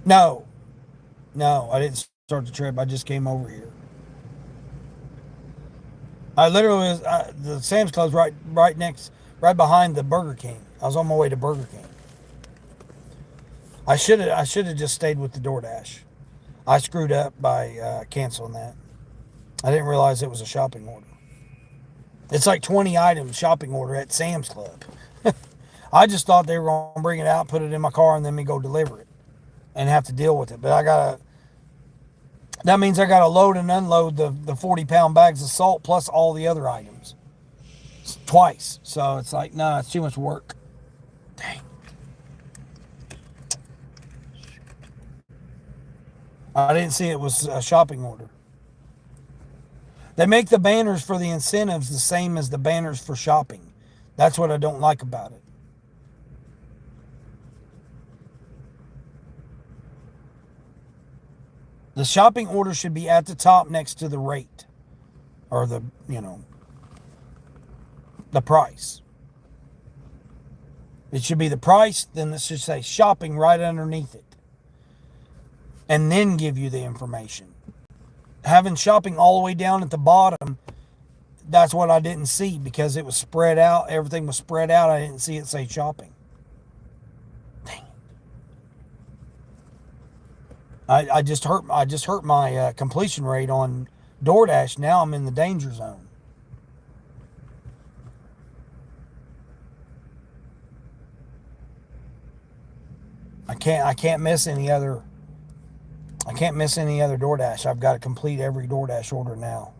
No. No, I didn't start the trip. I just came over here. I literally was, the Sam's Club's right right behind the Burger King. I was on my way to Burger King. I should have just stayed with the DoorDash. I screwed up by canceling that. I didn't realize it was a shopping order. It's like 20 items shopping order at Sam's Club. I just thought they were going to bring it out, put it in my car, and then me go deliver it and have to deal with it. But that means I got to load and unload the 40-pound bags of salt plus all the other items twice. So it's like, no, it's too much work. Dang. I didn't see it was a shopping order. They make the banners for the incentives the same as the banners for shopping. That's what I don't like about it. The shopping order should be at the top next to the rate or the price. It should be the price, then it should say shopping right underneath it. And then give you the information. Having shopping all the way down at the bottom, that's what I didn't see because it was spread out. Everything was spread out. I didn't see it say shopping. Dang it. I just hurt my completion rate on DoorDash. Now I'm in the danger zone. I can't miss any other DoorDash. I've got to complete every DoorDash order now.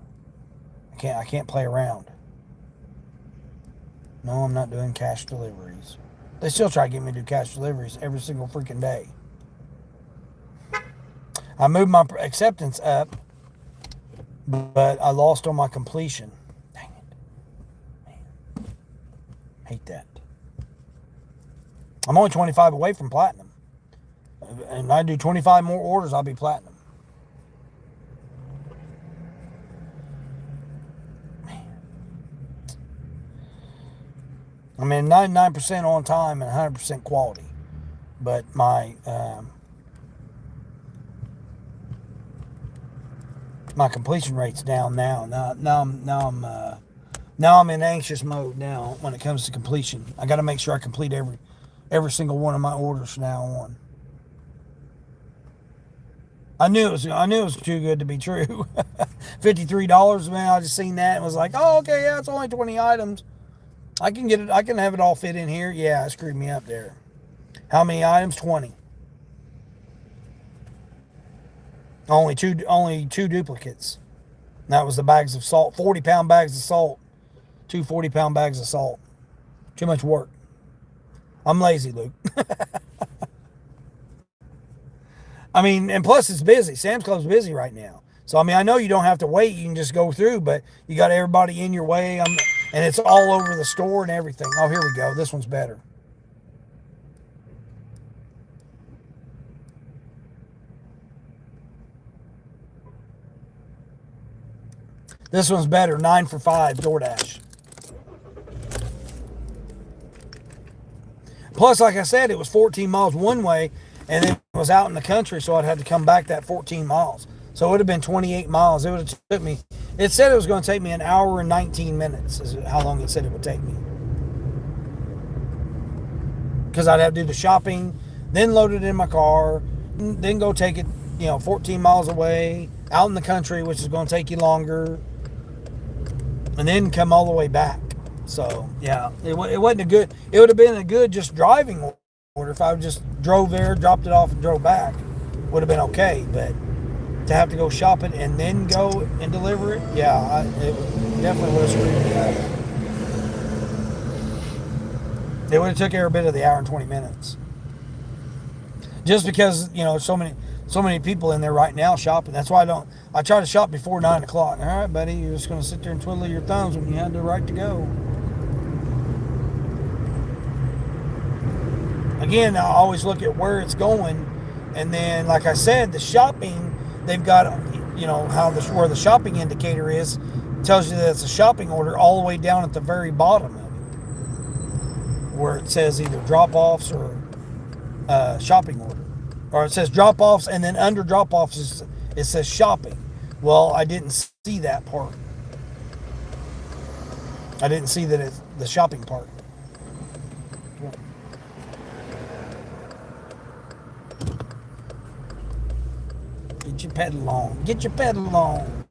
I can't play around. No, I'm not doing cash deliveries. They still try to get me to do cash deliveries every single freaking day. I moved my acceptance up, but I lost on my completion. Dang it. Man. Hate that. I'm only 25 away from platinum. And I do 25 more orders, I'll be platinum. Man. I mean, 99% on time and 100% quality. But my completion rate's down now. Now I'm in anxious mode now when it comes to completion. I got to make sure I complete every single one of my orders from now on. I knew it was too good to be true. $53, man. I just seen that and was like, oh, okay, yeah, it's only 20 items. I can get it. I can have it all fit in here. Yeah, it screwed me up there. How many items? 20. Only two duplicates. And that was the bags of salt. 40-pound bags of salt. 2 40-pound bags of salt. Too much work. I'm lazy, Luke. I mean, and plus it's busy. Sam's Club's busy right now. So, I mean, I know you don't have to wait. You can just go through, but you got everybody in your way. And it's all over the store and everything. Oh, here we go. This one's better. This one's better. 9 for $5, DoorDash. Plus, like I said, it was 14 miles one way, and then it was out in the country, so I'd have to come back that 14 miles. So it would have been 28 miles. It would have took me, it said it was going to take me an hour and 19 minutes, is how long it said it would take me. Because I'd have to do the shopping, then load it in my car, then go take it, 14 miles away, out in the country, which is going to take you longer, and then come all the way back. So, yeah, it wasn't a good, it would have been a good just driving order if I just drove there, dropped it off, and drove back. Would have been okay, but to have to go shop it and then go and deliver it, yeah, it definitely would have screwed me up. It would have took every bit of the hour and 20 minutes. Just because, so many people in there right now shopping. That's why I try to shop before 9 o'clock. All right, buddy, you're just going to sit there and twiddle your thumbs when you have the right to go. Again, I always look at where it's going, and then, like I said, the shopping, they've got, where the shopping indicator is, tells you that it's a shopping order all the way down at the very bottom of it, where it says either drop-offs or shopping order. Or it says drop-offs, and then under drop-offs it says shopping. Well, I didn't see that part. I didn't see that it's the shopping part. Get your pedal on. Get your pedal on.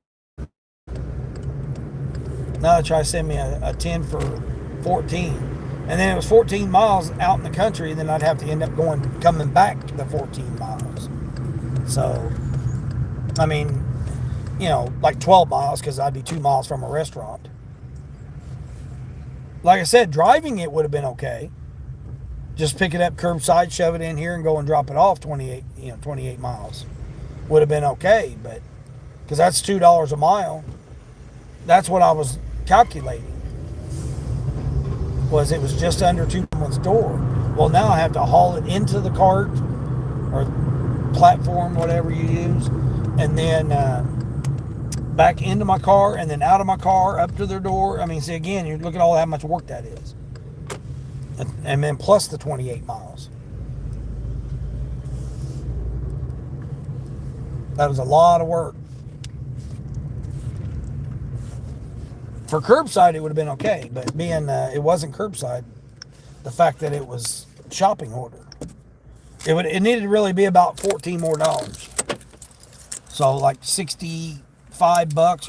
Now they try to send me a 10 for 14. And then it was 14 miles out in the country, and then I'd have to end up coming back the 14 miles. So, I mean, like 12 miles because I'd be 2 miles from a restaurant. Like I said, driving it would have been okay. Just pick it up curbside, shove it in here, and go and drop it off 28 miles. Would have been okay, but because that's $2 a mile. That's what I was calculating. It was just under someone's door. Well, now I have to haul it into the cart or platform, whatever you use, and then back into my car, and then out of my car, up to their door. I mean, see, again, you look at all how much work that is. And then plus the 28 miles. That was a lot of work. For curbside, it would have been okay, but being it wasn't curbside, the fact that it was shopping order, it needed to really be about $14 more. So like $65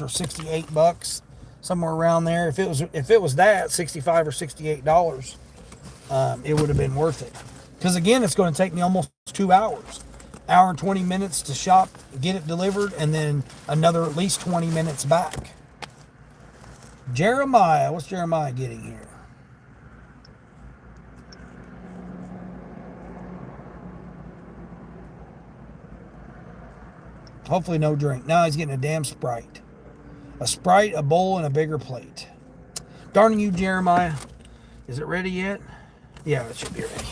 or $68, somewhere around there. If it was that $65 or $68, it would have been worth it. Because again, it's going to take me almost 2 hours, hour and 20 minutes to shop, get it delivered, and then another at least 20 minutes back. Jeremiah, what's Jeremiah getting here? Hopefully no drink. Now he's getting a damn Sprite. A Sprite, a bowl, and a bigger plate. Darn you, Jeremiah. Is it ready yet? Yeah, it should be ready.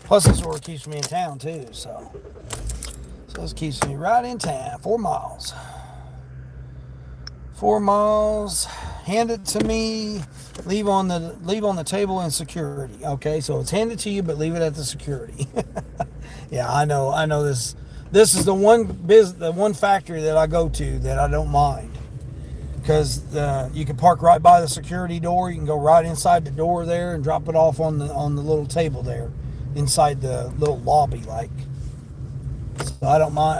Plus, this order keeps me in town too, so this keeps me right in town. 4 miles. 4 miles. Hand it to me. Leave on the table in security. Okay, so it's handed to you, but leave it at the security. Yeah, I know this. This is the one factory that I go to that I don't mind, because you can park right by the security door. You can go right inside the door there and drop it off on the little table there inside the little lobby, like. So I don't mind.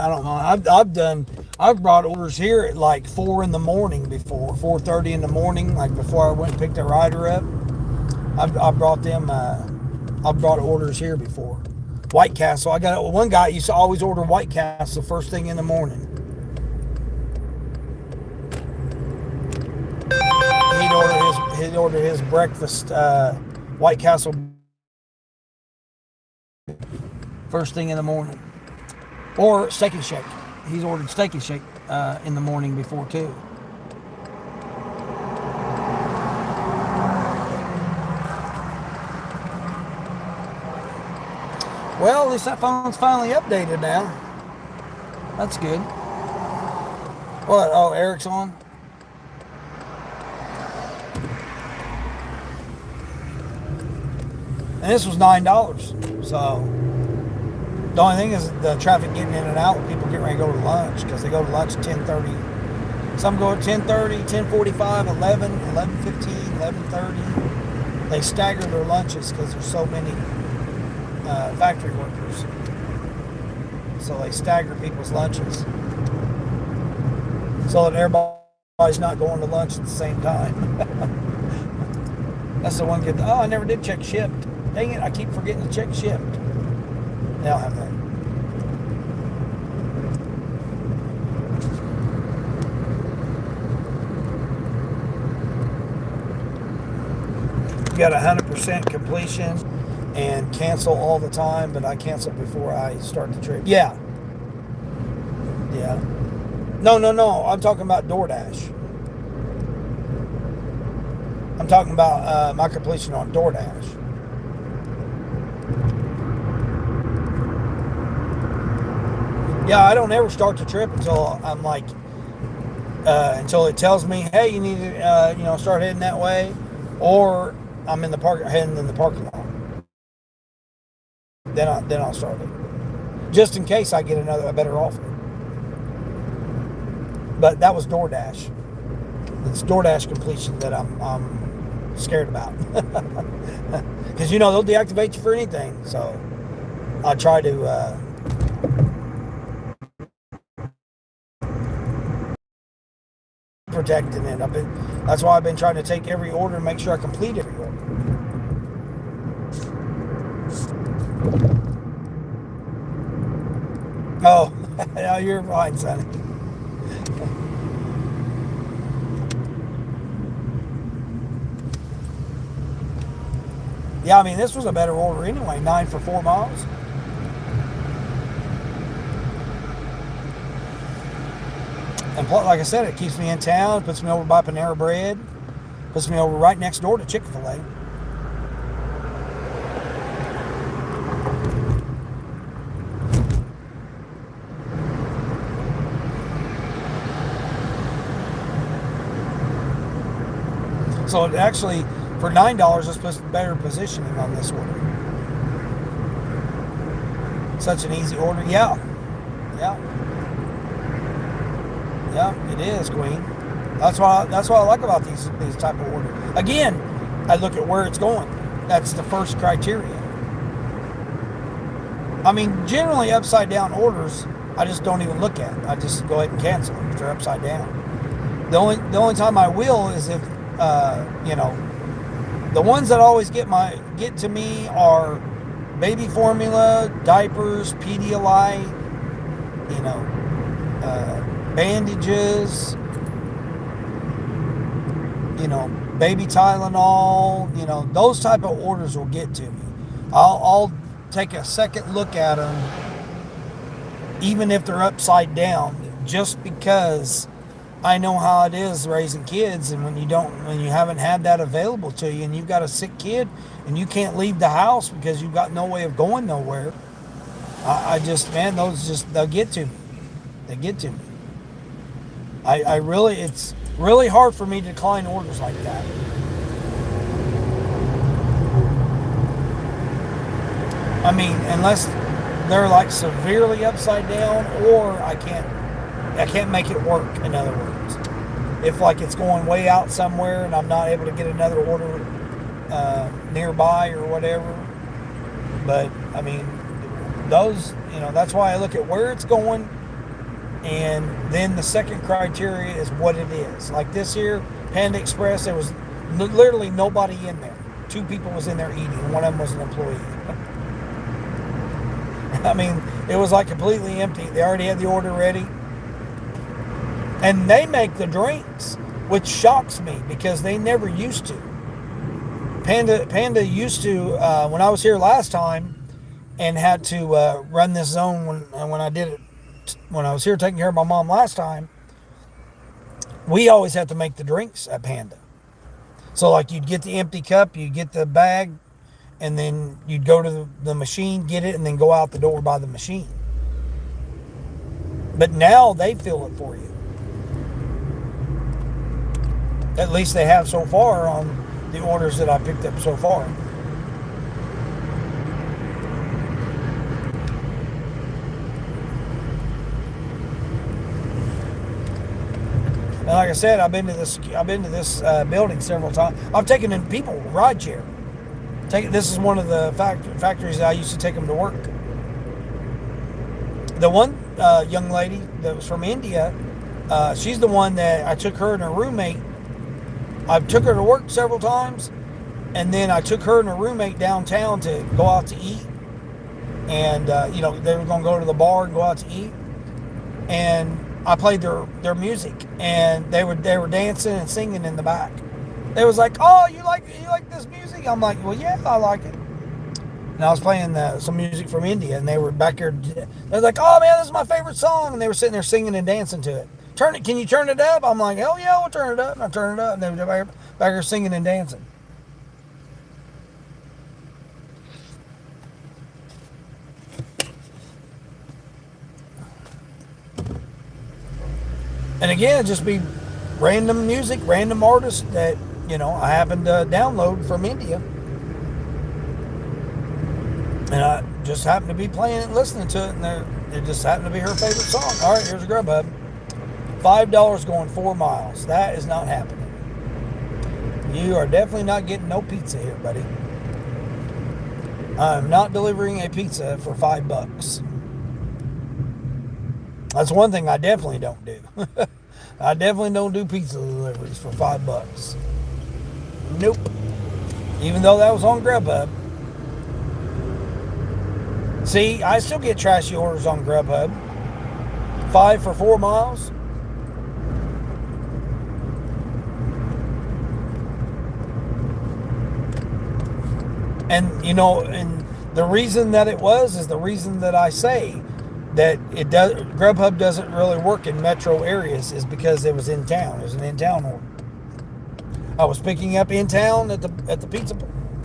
I've brought orders here at like 4 in the morning before, 4:30 in the morning, like before I went and picked the rider up. I brought orders here before. White Castle. I got one guy used to always order White Castle first thing in the morning. He'd order his breakfast White Castle first thing in the morning. Or Steak and Shake. He's ordered Steak and Shake in the morning before too. Well, at least that phone's finally updated now. That's good. What? Oh, Eric's on? And this was $9. So the only thing is the traffic getting in and out when people get ready to go to lunch, because they go to lunch at 10:30. Some go at 10:30, 10:45, 11, 11:15, 11:30. They stagger their lunches because there's so many factory workers. So they stagger people's lunches so that everybody everybody's not going to lunch at the same time. That's the one good. Oh, I never did check shipped. Dang it! I keep forgetting to check shipped. They don't have that. You got 100% completion and cancel all the time, but I cancel before I start the trip. Yeah. Yeah. No. I'm talking about Doordash. I'm talking about my completion on Doordash. Yeah, I don't ever start the trip until I'm like, until it tells me, hey, you need to, start heading that way, or I'm in the heading in the parking lot. Then I'll start it, just in case I get a better offer. But that was DoorDash. It's DoorDash completion that I'm scared about, because they'll deactivate you for anything. So I try to protect it. That's why I've been trying to take every order and make sure I complete every order. Oh, no, you're fine, Sonny. Yeah, I mean, this was a better order anyway. 9 for 4 miles. And plus, like I said, it keeps me in town, puts me over by Panera Bread, puts me over right next door to Chick-fil-A. So it actually, for $9, this puts better positioning on this order. Such an easy order. Yeah. It is, Queen. That's what I like about these type of orders. Again, I look at where it's going. That's the first criteria. I mean, generally upside down orders, I just don't even look at. I just go ahead and cancel them if they're upside down. The only time I will is if the ones that always get to me are baby formula, diapers, Pedialyte, bandages, baby Tylenol, those type of orders will get to me. I'll take a second look at them, even if they're upside down, just because I know how it is raising kids, and when you haven't had that available to you, and you've got a sick kid, and you can't leave the house because you've got no way of going nowhere, they'll get to me. They get to me. It's really hard for me to decline orders like that. I mean, unless they're like severely upside down, or I can't make it work, in other words. If like it's going way out somewhere and I'm not able to get another order nearby or whatever. But I mean, those, that's why I look at where it's going, and then the second criteria is what it is. Like this here, Panda Express, there was literally nobody in there. 2 people was in there eating, and one of them was an employee. I mean, it was like completely empty. They already had the order ready. And they make the drinks, which shocks me because they never used to. Panda used to, when I was here last time and had to run this zone when I did it, when I was here taking care of my mom last time, we always had to make the drinks at Panda. So like you'd get the empty cup, you'd get the bag, and then you'd go to the machine, get it, and then go out the door by the machine. But now they fill it for you. At least they have so far on the orders that I picked up so far. And like I said, I've been to this building several times. I've taken in people ride share. This is one of the factories that I used to take them to work. The one young lady that was from India, She's the one that I took her and her roommate. I took her to work several times, and then I took her and her roommate downtown to go out to eat. And they were going to go to the bar and go out to eat. And I played their music, and they were dancing and singing in the back. They was like, "Oh, you like this music?" I'm like, "Well, yeah, I like it." And I was playing some music from India, and they were back there. They was like, "Oh man, this is my favorite song," and they were sitting there singing and dancing to it. Can you turn it up? I'm like, "Hell yeah, we'll turn it up." And I turn it up, and they were back there singing and dancing. And again, just be random music, random artists that, I happen to download from India. And I just happen to be playing it and listening to it, and it just happened to be her favorite song. All right, here's a Grubhub. $5 going 4 miles. That is not happening. You are definitely not getting no pizza here, buddy. I'm not delivering a pizza for $5. That's one thing I definitely don't do. I definitely don't do pizza deliveries for $5. Nope. Even though that was on Grubhub. See, I still get trashy orders on Grubhub. 5 for 4 miles. And and the reason that it is the reason that I say that Grubhub doesn't really work in metro areas is because it was in town. It was an in town order. I was picking up in town at the pizza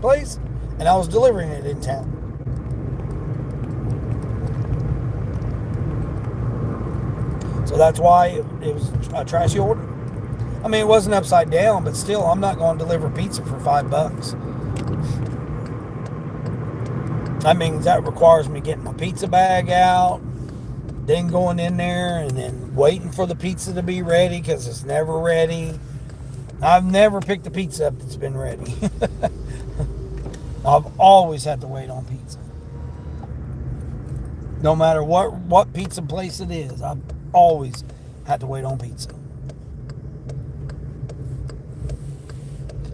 place, and I was delivering it in town. So that's why it was a trashy order. I mean, it wasn't upside down, but still, I'm not going to deliver pizza for $5. I mean, that requires me getting my pizza bag out, then going in there and then waiting for the pizza to be ready because it's never ready. I've never picked a pizza up that's been ready. I've always had to wait on pizza. No matter what pizza place it is, I've always had to wait on pizza.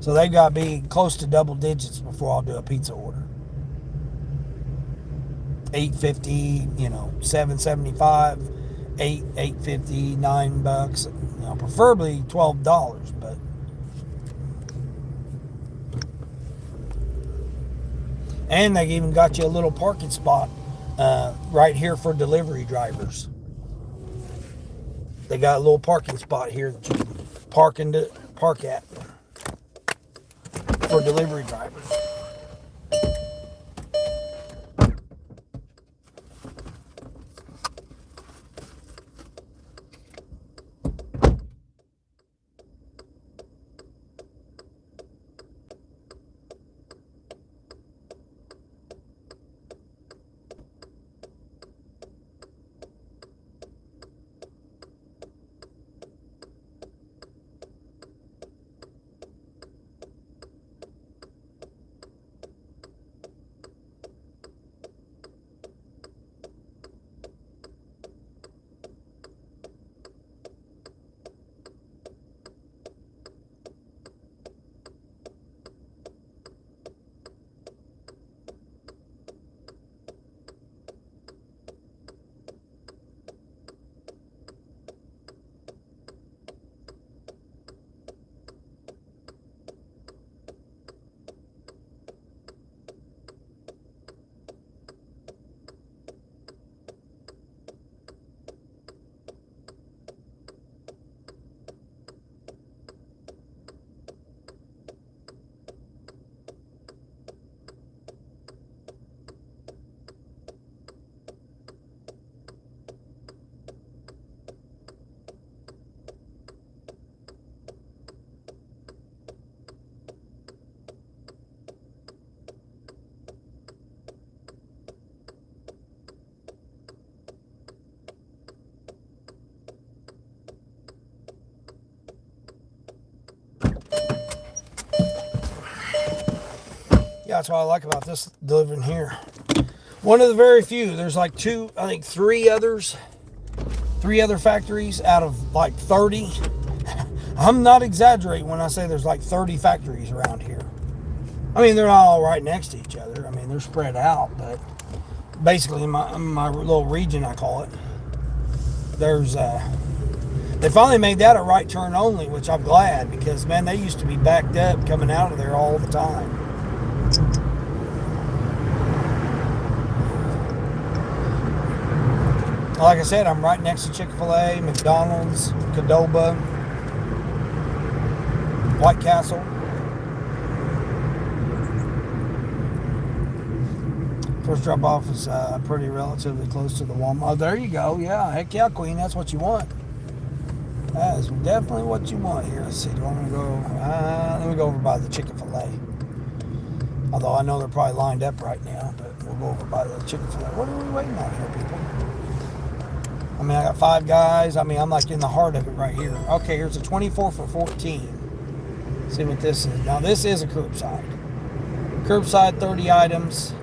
So they've got to be close to double digits before I'll do a pizza order. $8.50, $7.75, $8.50, $9, preferably $12, but and they even got you a little parking spot right here for delivery drivers. They got a little parking spot here that you can park at for delivery drivers. Yeah, that's what I like about this delivering here. One of the very few. There's like three 3 other factories out of like 30. I'm not exaggerating when I say there's like 30 factories around here. I mean, they're not all right next to each other. I mean, they're spread out, but basically in my little region, I call it, there's they finally made that a right turn only, which I'm glad, because man, they used to be backed up coming out of there all the time. Like I said, I'm right next to Chick-fil-A, McDonald's, Qdoba, White Castle. First drop off is pretty relatively close to the Walmart. Oh, there you go. Yeah, heck yeah, Queen. That's what you want. That is definitely what you want here. Let's see. Do I want to go? Let me go over by the Chick-fil-A. Although I know they're probably lined up right now, but we'll go over by the Chick-fil-A. What are we waiting on here, people? I mean, I got 5 guys. I mean, I'm like in the heart of it right here. Okay, here's a 24 for 14. See what this is. Now, this is a curbside. Curbside, 30 items.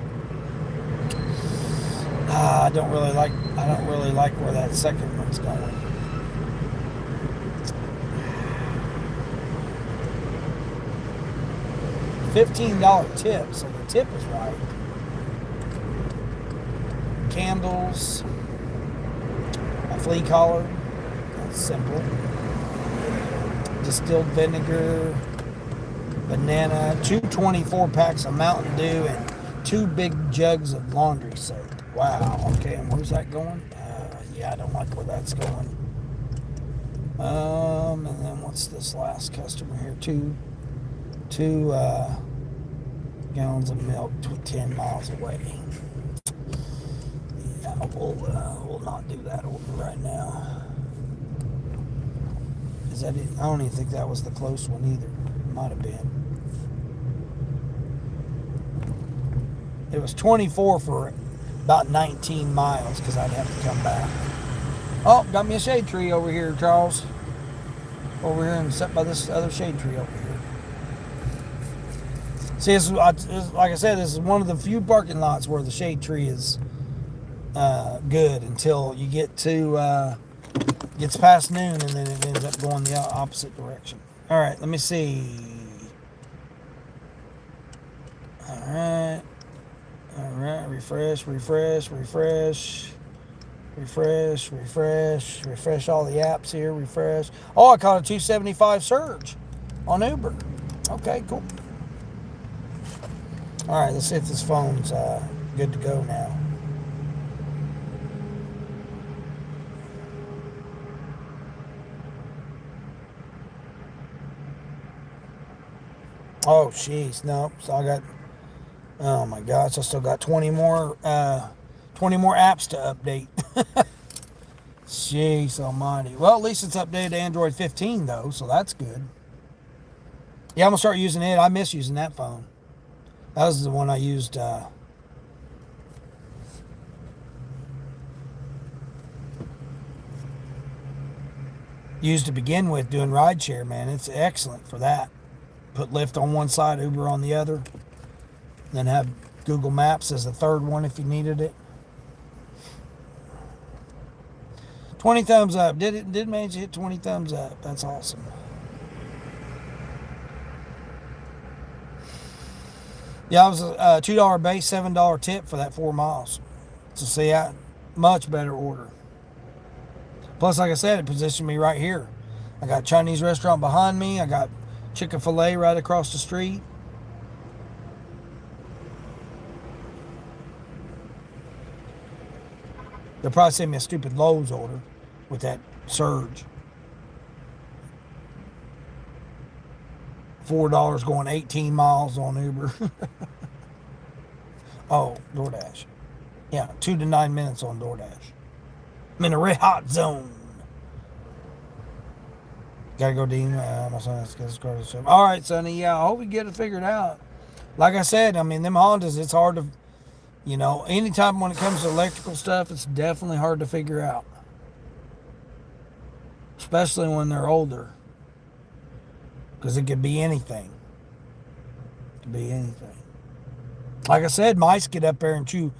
I don't really like where that second one's going. $15 tip, so the tip is right. Candles. A flea collar. That's simple. Distilled vinegar. Banana. 2 24 packs of Mountain Dew and 2 big jugs of laundry soap. Wow. Okay, and where's that going? Yeah, I don't like where that's going. And then what's this last customer here? Two gallons of milk 10 miles away. Yeah, we'll not do that order right now. Is that it? I don't even think that was the close one either. Might have been. It was 24 for about 19 miles because I'd have to come back. Oh, got me a shade tree over here, Charles. Over here and set by this other shade tree over here. See, this is, like I said, this is one of the few parking lots where the shade tree is good until you get to gets past noon, and then it ends up going the opposite direction. All right, let me see. All right, refresh all the apps here, refresh. Oh, I caught a 275 surge on Uber. Okay, cool. All right, let's see if this phone's good to go now. Oh, jeez, no. So I got, oh my gosh, I still got 20 more apps to update. Jeez almighty. Well, at least it's updated to Android 15 though, so that's good. Yeah, I'm gonna start using it. I miss using that phone. That was the one I used. Used to begin with doing rideshare, man. It's excellent for that. Put Lyft on one side, Uber on the other. Then have Google Maps as a third one if you needed it. 20 thumbs up. Did manage to hit 20 thumbs up. That's awesome. Yeah, it was a $2 base, $7 tip for that 4 miles. So see, much better order. Plus, like I said, it positioned me right here. I got a Chinese restaurant behind me. I got Chick-fil-A right across the street. They'll probably send me a stupid Lowe's order with that surge. $4 going 18 miles on Uber. Oh, Doordash. Yeah, 2 to 9 minutes on Doordash. I'm in a red hot zone. Gotta go, Dean. My son has to get his car to the shop. All right, Sonny. Yeah, I hope we get it figured out. Like I said, I mean, them Hondas, it's hard to, anytime when it comes to electrical stuff, it's definitely hard to figure out. Especially when they're older. Because it could be anything. It could be anything. Like I said, mice get up there and chew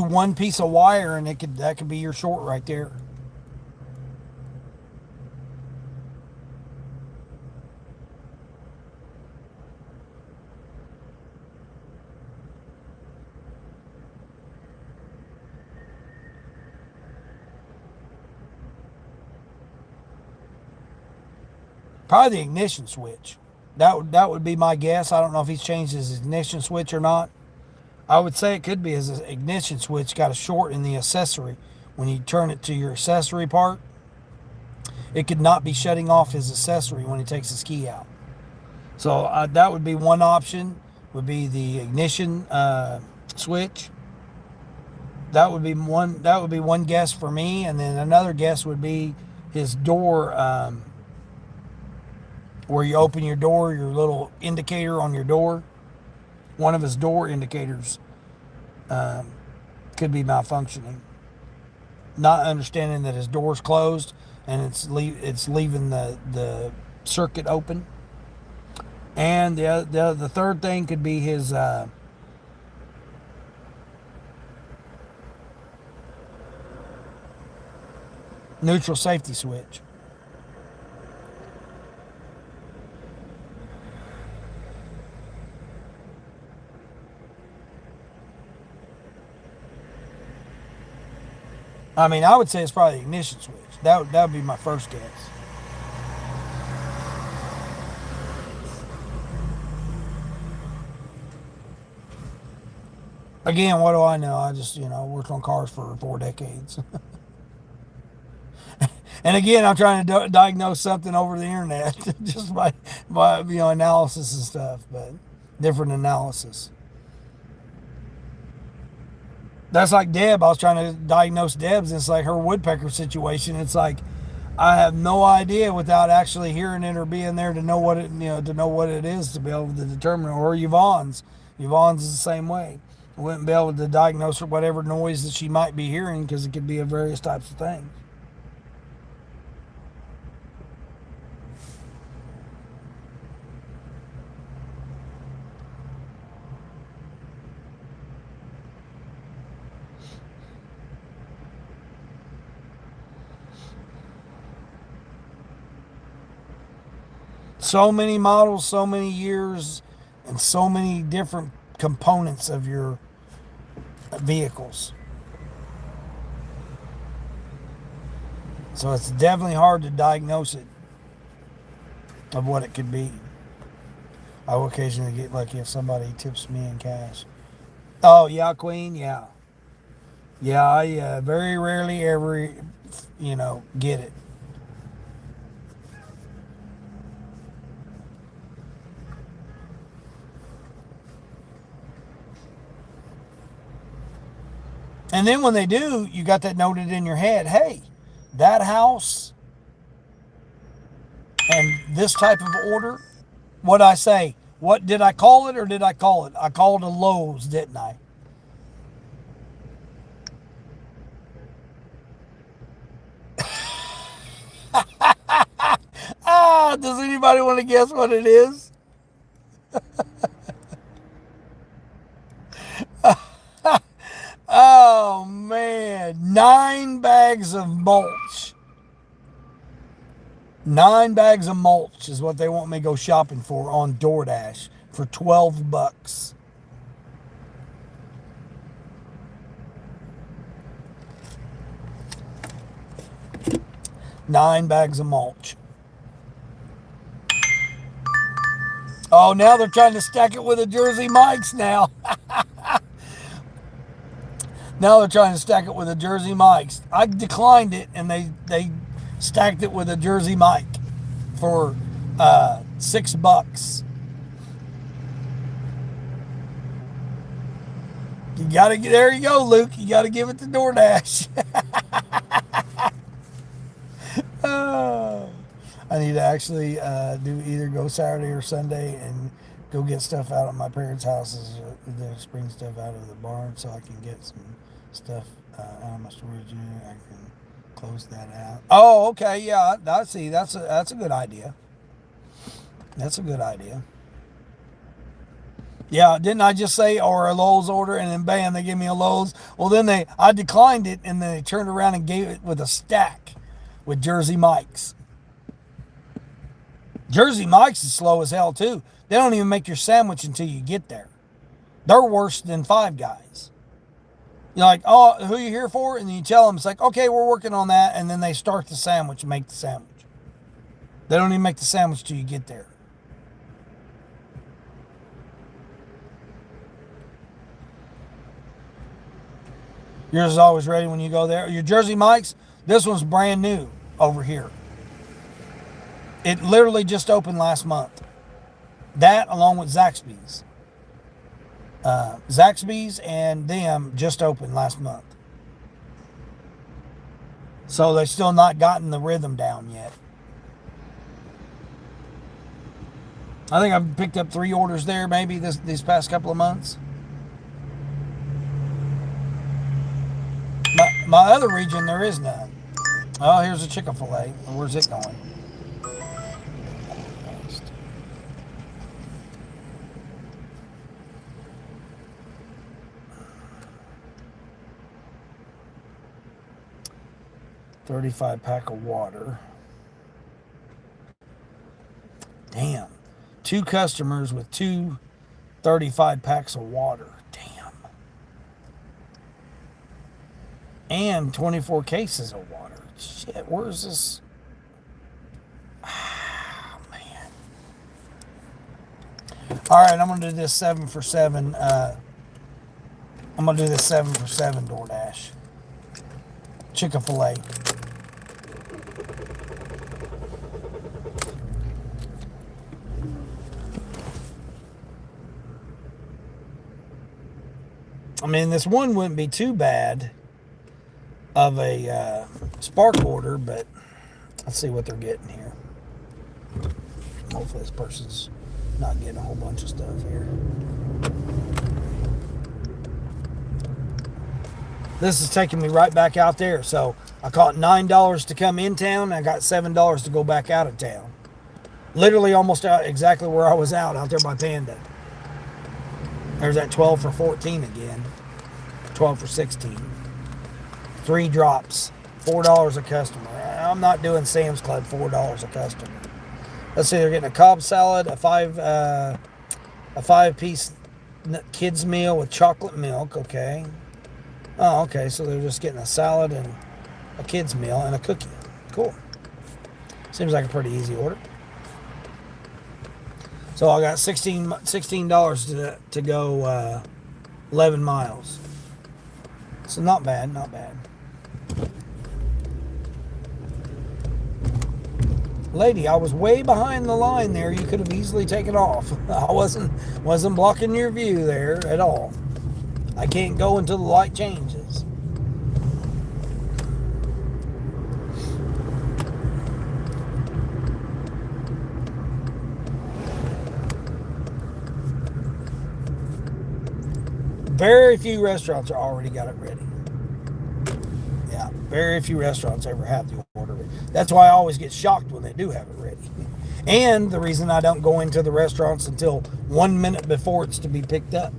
one piece of wire, and that could be your short right there. Probably the ignition switch. That would be my guess. I don't know if he's changed his ignition switch or not. I would say it could be his ignition switch got a short in the accessory. When you turn it to your accessory part, it could not be shutting off his accessory when he takes his key out. So that would be one option. Would be the ignition switch. That would be one. That would be one guess for me, and then another guess would be his door. Where you open your door, your little indicator on your door. One of his door indicators could be malfunctioning. Not understanding that his door's closed and it's leaving the circuit open. And the third thing could be his neutral safety switch. I mean, I would say it's probably the ignition switch. That would be my first guess. Again, what do I know? I just, worked on cars for 4 decades. And again, I'm trying to diagnose something over the internet just by analysis and stuff, but different analysis. That's like Deb. I was trying to diagnose Deb's, and it's like her woodpecker situation. It's like I have no idea without actually hearing it or being there to know what it is to be able to determine. Or Yvonne's is the same way. I wouldn't be able to diagnose whatever noise that she might be hearing because it could be of various types of things. So many models, so many years, and so many different components of your vehicles. So it's definitely hard to diagnose it of what it could be. I will occasionally get lucky if somebody tips me in cash. Oh, yeah, Queen, yeah. Yeah, I very rarely ever, get it. And then when they do, you got that noted in your head. Hey, that house and this type of order, what'd I say? What did I call it or did I call it? I called a Lowe's, didn't I? Does anybody want to guess what it is? Oh, man. 9 bags of mulch. 9 bags of mulch is what they want me to go shopping for on Doordash for $12. 9 bags of mulch. Oh, now they're trying to stack it with a Jersey Mike's now. Now they're trying to stack it with a Jersey Mike's. I declined it, and they stacked it with a Jersey Mike for $6. There you go, Luke. You gotta give it to DoorDash. I need to actually do either go Saturday or Sunday and go get stuff out of my parents' houses, or bring stuff out of the barn so I can get some stuff out of my storage unit. I can close that out. Oh, okay, yeah. I see. That's a good idea. That's a good idea. Yeah, didn't I just say, or a Lowe's order, and then bam, they give me a Lowe's? Well, then I declined it, and then they turned around and gave it with a stack with Jersey Mike's. Jersey Mike's is slow as hell, too. They don't even make your sandwich until you get there. They're worse than Five Guys. You're like, oh, who are you here for? And you tell them, it's like, okay, we're working on that. And then they start the sandwich and make the sandwich. They don't even make the sandwich till you get there. Yours is always ready when you go there. Your Jersey Mike's, this one's brand new over here. It literally just opened last month. That along with Zaxby's. Zaxby's and them just opened last month. So they've still not gotten the rhythm down yet. I think I've picked up 3 orders there maybe these past couple of months. My other region, there is none. Oh, here's a Chick-fil-A. Where's it going? $35 pack of water. Damn. 2 customers with 2 35 packs of water. Damn. And 24 cases of water. Shit, where is this? Ah, man. All right, I'm going to do this 7 for 7. I'm going to do this 7 for 7 Doordash. Chick-fil-A. I mean, this one wouldn't be too bad of a spark order, but let's see what they're getting here. Hopefully this person's not getting a whole bunch of stuff here. This is taking me right back out there. So I caught $9 to come in town, and I got $7 to go back out of town. Literally almost out exactly where I was out there by Panda. There's that 12 for 14 again. 12 for 16. 3 drops. $4 a customer. I'm not doing Sam's Club $4 a customer. Let's see, they're getting a Cobb salad, a 5-piece kids meal with chocolate milk. Okay. Oh, okay. So they're just getting a salad and a kids meal and a cookie. Cool. Seems like a pretty easy order. So I got $16 to go 11 miles. So not bad, not bad. Lady, I was way behind the line there. You could have easily taken off. I wasn't blocking your view there at all. I can't go until the light changes. Very few restaurants are already got it ready. Yeah, very few restaurants ever have the order ready. That's why I always get shocked when they do have it ready. And the reason I don't go into the restaurants until 1 minute before it's to be picked up.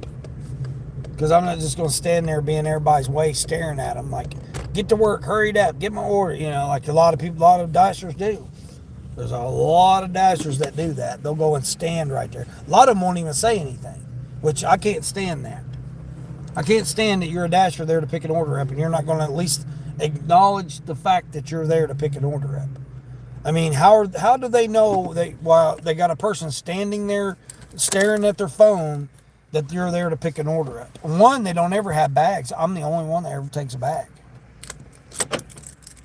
Because I'm not just going to stand there being everybody's way staring at them like, get to work, hurried up, get my order. You know, like a lot of dashers do. There's a lot of dashers that do that. They'll go and stand right there. A lot of them won't even say anything, which I can't stand that. I can't stand that you're a dasher there to pick an order up and you're not going to at least acknowledge the fact that you're there to pick an order up. I mean, how do they know while they got a person standing there staring at their phone that you're there to pick an order up? One, they don't ever have bags. I'm the only one that ever takes a bag.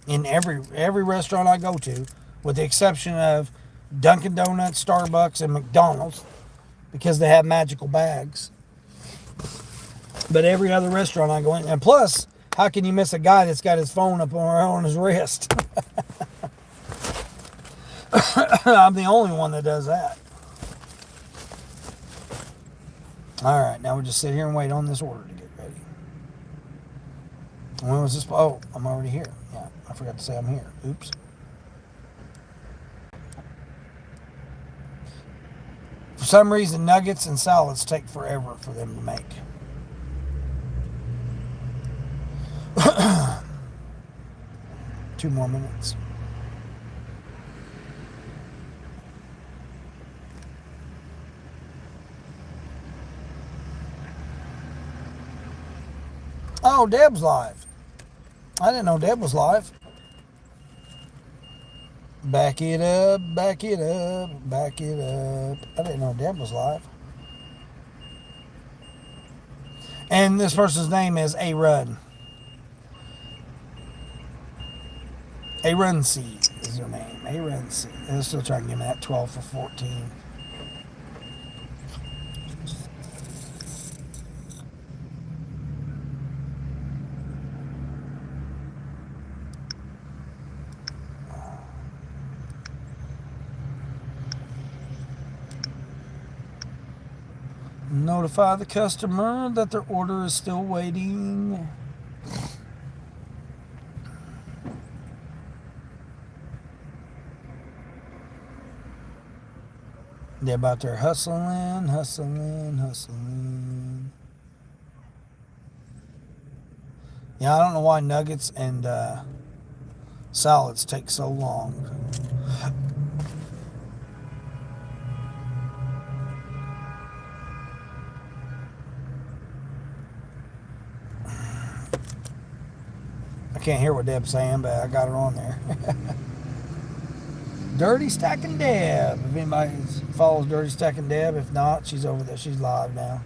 In every restaurant I go to, with the exception of Dunkin' Donuts, Starbucks, and McDonald's, because they have magical bags. But every other restaurant I go in, and plus, how can you miss a guy that's got his phone up on his wrist? I'm the only one that does that. All right, now we'll just sit here and wait on this order to get ready. When was this? Oh, I'm already here. Yeah, I forgot to say I'm here. Oops. For some reason, nuggets and salads take forever for them to make. 2 more minutes. Oh, Deb's live. I didn't know Deb was live. Back it up, back it up, back it up. I didn't know Deb was live. And this person's name is A Run. A Run C is her name. A Run C. They'll still try to give me that 12 for 14. Notify the customer that their order is still waiting. They're about there hustling. Yeah, I don't know why nuggets and salads take so long. I can't hear what Deb's saying, but I got her on there. Dirty Stacking Deb. If anybody follows Dirty Stacking Deb, if not, she's over there. She's live now.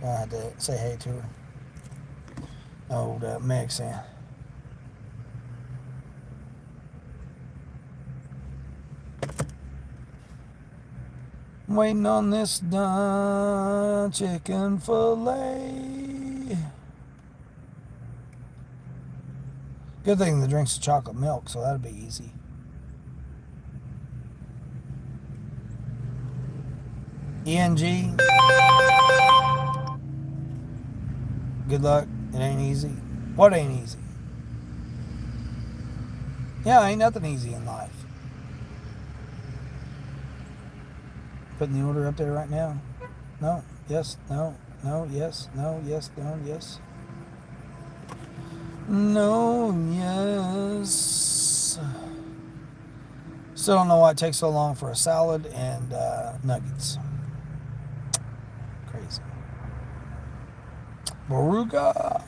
I had to say hey to her. Old Meg saying. Waiting on this done chicken fillet. Good thing the drink's chocolate milk, so that'll be easy. ENG. Good luck. It ain't easy. What ain't easy? Yeah, ain't nothing easy in life. Putting the order up there right now. No, yes, no, no, yes, no, yes, no, yes. No, yes. Still don't know why it takes so long for a salad and nuggets. Crazy. Boruga,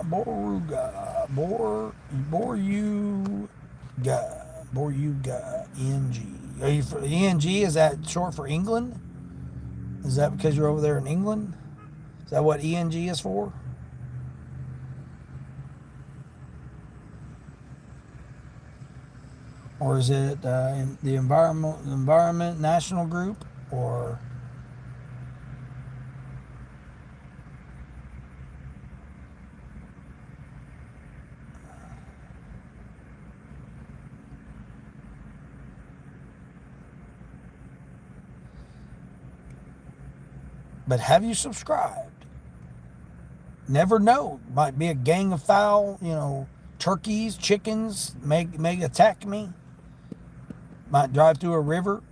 ENG. Are you for ENG? Is that short for England? Is that because you're over there in England? Is that what ENG is for? Or is it in the Environment National Group? Or but have you subscribed? Never know. Might be a gang of foul, turkeys, chickens may attack me. Might drive through a river.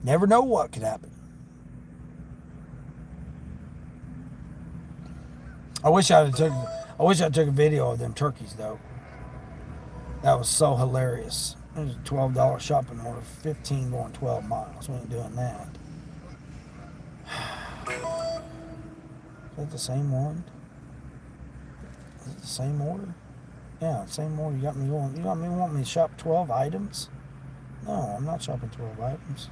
Never know what could happen. I wish I took a video of them turkeys though. That was so hilarious. It was a $12 shopping order, 15 going 12 miles. We ain't doing that. Is that the same one? Is it the same order? Yeah, same order. You got me wanting me to shop 12 items? No, I'm not shopping 12 items.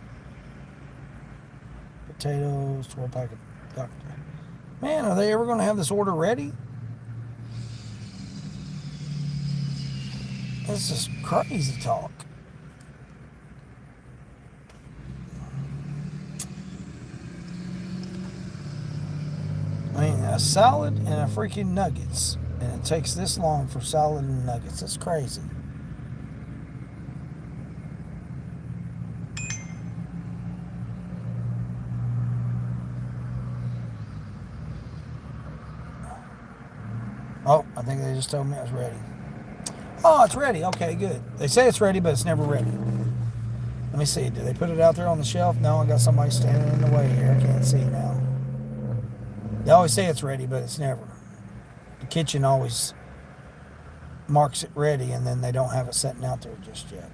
Potatoes, 12 pack of Dr. Man, are they ever going to have this order ready? This is crazy talk. I mean, a salad and a freaking nuggets. And it takes this long for salad and nuggets. That's crazy. Oh, I think they just told me it was ready. Oh, it's ready. Okay, good. They say it's ready, but it's never ready. Let me see. Did they put it out there on the shelf? No, I got somebody standing in the way here. I can't see now. They always say it's ready, but it's never. The kitchen always marks it ready, and then they don't have it sitting out there just yet.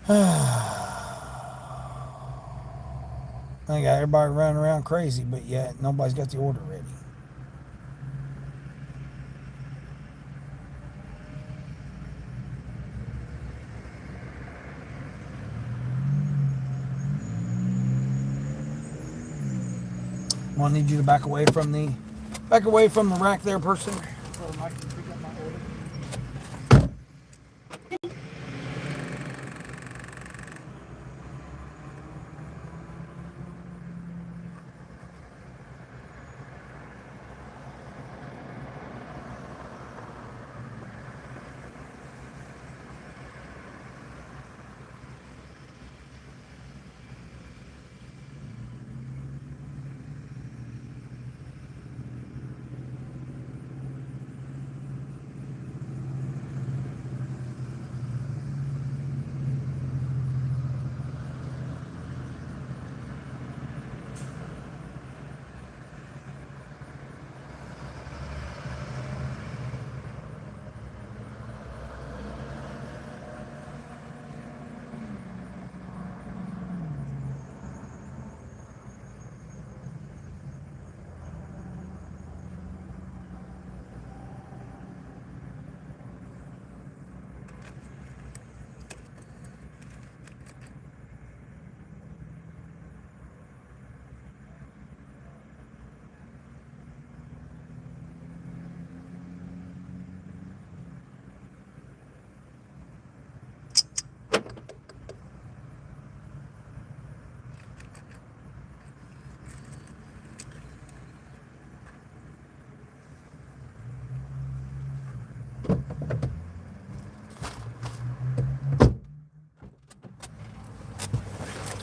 I got everybody running around crazy, but yet nobody's got the order ready. Well, I need you to back away from the rack there, person. So I can pick up my order.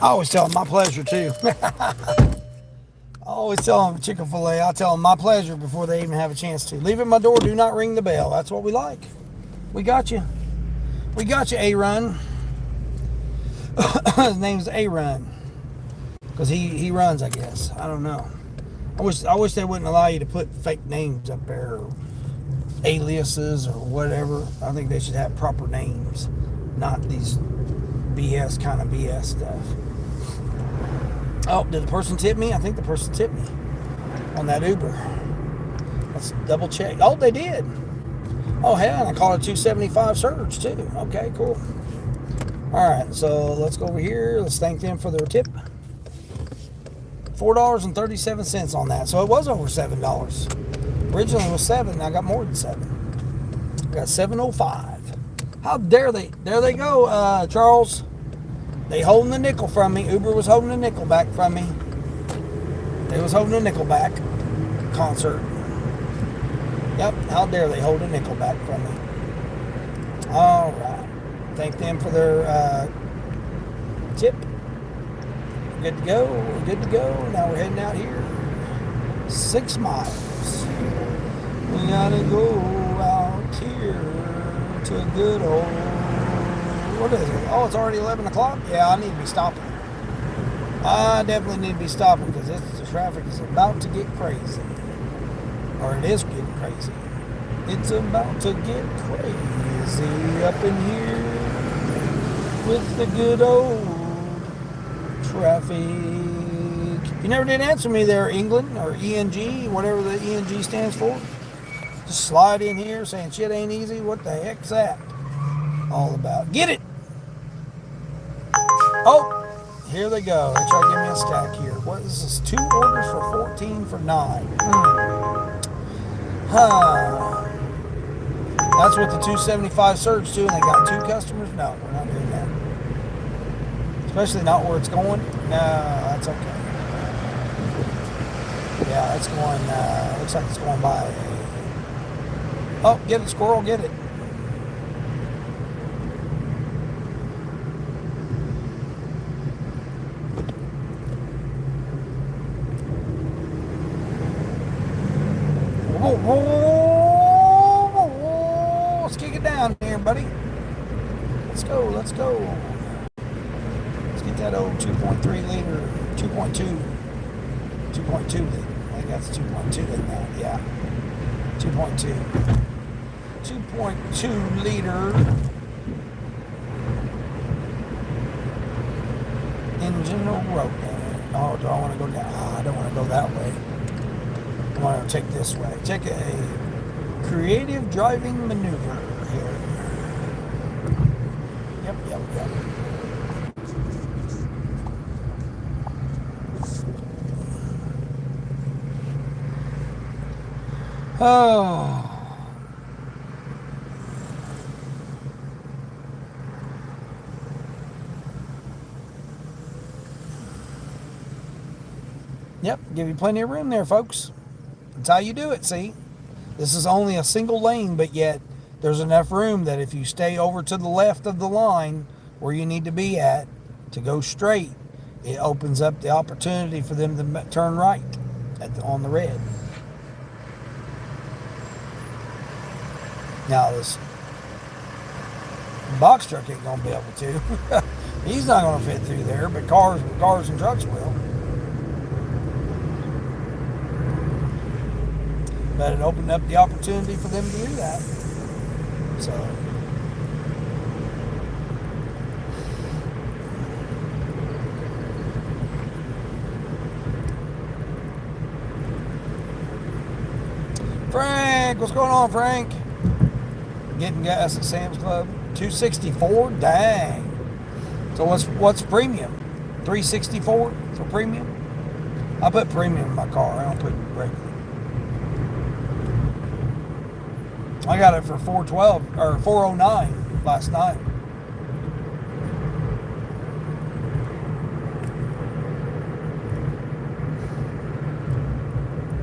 I always tell them my pleasure too. I always tell them Chick-fil-A, I tell them my pleasure before they even have a chance to. Leave at my door, do not ring the bell. That's what we like. We got you. We got you, A-Run. His name's A-Run. Because he runs, I guess. I don't know. I wish they wouldn't allow you to put fake names up there or aliases or whatever. I think they should have proper names, not these BS kind of BS stuff. Oh, did the person tip me? I think the person tipped me on that Uber. Let's double check. Oh, they did. Oh, hell, and I called a 275 surge too. Okay, cool. All right, so let's go over here. Let's thank them for their tip. $4.37 on that. So it was over $7. Originally it was $7. I got more than $7. I got $7.05. How dare they? There they go, Charles. They holding the nickel from me. Uber was holding the nickel back from me. They was holding the Nickelback concert. Yep, how dare they hold a nickel back from me. All right. Thank them for their tip. Good to go. We're good to go. Now we're heading out here. 6 miles. We gotta go out here to a good old... What is it? Oh, it's already 11 o'clock? Yeah, I need to be stopping. I definitely need to be stopping because the traffic is about to get crazy. Or it is getting crazy. It's about to get crazy up in here with the good old traffic. You never did answer me there, England, or ENG, whatever the ENG stands for. Just slide in here saying shit ain't easy. What the heck's that all about? Get it! Oh, here they go. They try to give me a stack here. What is this? 2 orders for 14 for 9. Huh. That's what the 275 surge to, and they got 2 customers? No, we're not doing that. Especially not where it's going. No, that's okay. Yeah, it's going, looks like it's going by. Oh, get it, squirrel, get it. Whoa, whoa, whoa, whoa. Let's kick it down here, buddy. Let's go, let's go. Let's get that old 2.3 liter, 2.2 liter. I think that's 2.2 in that, yeah. 2.2. 2.2 liter Engine or road. Oh, do I want to go down? I don't want to go that way. I want to take this way. Take a creative driving maneuver here. Yep. Oh. Yep, give you plenty of room there, folks. That's how you do it, see? This is only a single lane, but yet there's enough room that if you stay over to the left of the line where you need to be at to go straight, it opens up the opportunity for them to turn right on the red. Now this box truck ain't going to be able to. He's not going to fit through there, but cars and trucks will. But it opened up the opportunity for them to do that. So Frank, what's going on, Frank? Getting gas at Sam's Club. $264? Dang. So what's premium? $364 for premium? I put premium in my car. I don't put regular. I got it for $412 or $409 last night.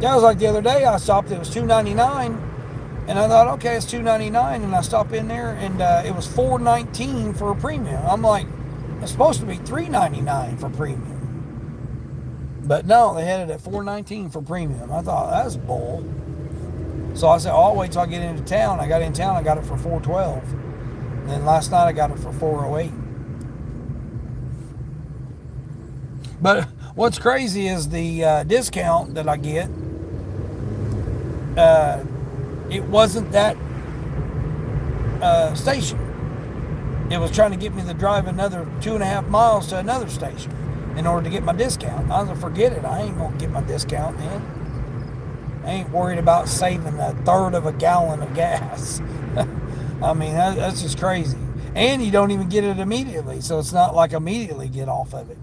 Yeah, it was like the other day I stopped, it was $2.99, and I thought, okay, it's $2.99, and I stopped in there, and it was $4.19 for a premium. I'm like, it's supposed to be $3.99 for premium. But no, they had it at $4.19 for premium. I thought, that's bull. So I said, I'll wait till I get into town. I got in town, I got it for $412. And then last night I got it for $408. But what's crazy is the discount that I get. It wasn't that station. It was trying to get me to drive another 2.5 miles to another station in order to get my discount. I was like, forget it. I ain't going to get my discount then. I ain't worried about saving 1/3 of a gallon of gas. I mean, that's just crazy. And you don't even get it immediately, so it's not like immediately get off of it.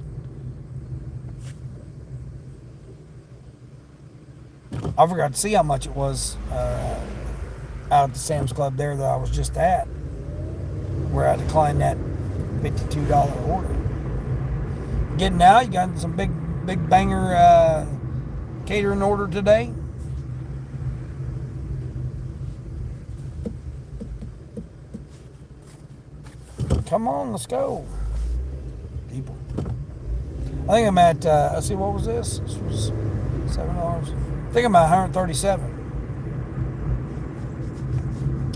I forgot to see how much it was out at the Sam's Club there that I was just at, where I declined that $52 order. Getting out, you got some big banger catering order today. Come on, let's go. People. I think I'm at, let's see, what was this? This was $7. I think I'm at 137.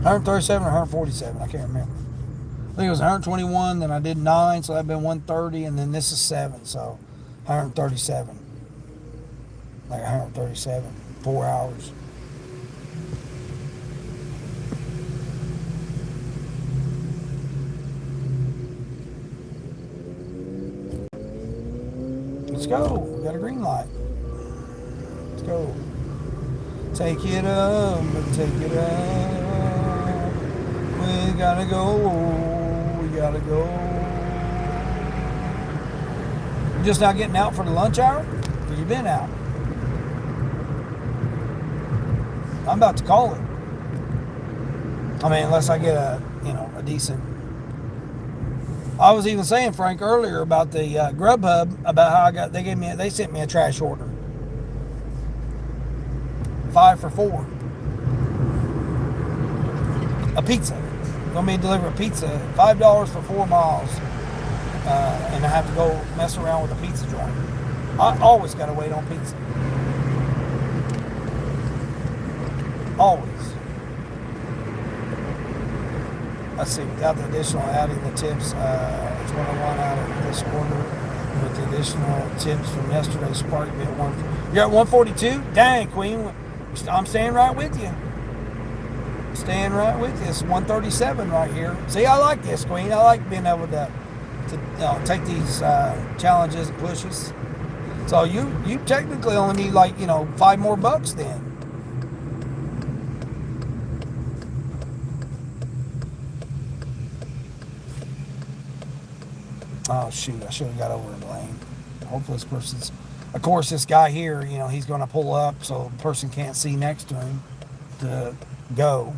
137 or 147, I can't remember. I think it was 121, then I did 9, so that'd been 130, and then this is 7, so 137. Like 137, 4 hours. Let's go. We got a green light. Let's go. Take it up, take it up. We gotta go. We gotta go. You just now getting out for the lunch hour? Or you been out? I'm about to call it. I mean, unless I get a decent. I was even saying, Frank, earlier about the Grubhub, about how they sent me a trash order. 5 for $4. A pizza. Gonna be deliver a pizza, $5 for 4 miles, and I have to go mess around with a pizza joint. I always gotta wait on pizza. Always. Let's see, without the additional adding the tips, it's 101 out of this order with the additional tips from yesterday's Spark. You're at 142? Dang, Queen. I'm staying right with you. Staying right with you. It's 137 right here. See, I like this, Queen. I like being able to to take these challenges and pushes. So you technically only need like $5 more then. Oh shoot! I should have got over in the lane. Hopefully this person's. Of course, this guy here, he's going to pull up so the person can't see next to him to go.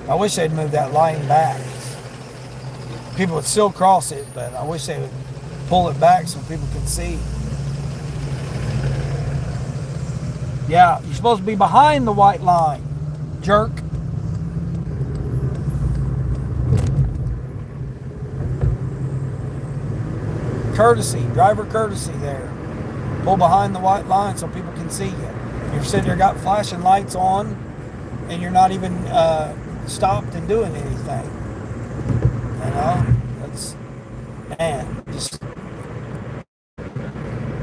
I wish they'd move that line back. People would still cross it, but I wish they would pull it back so people can see. Yeah, you're supposed to be behind the white line, jerk. Courtesy, driver courtesy there. Pull behind the white line so people can see you. You're sitting there got flashing lights on and you're not even stopped and doing anything. That's, man, just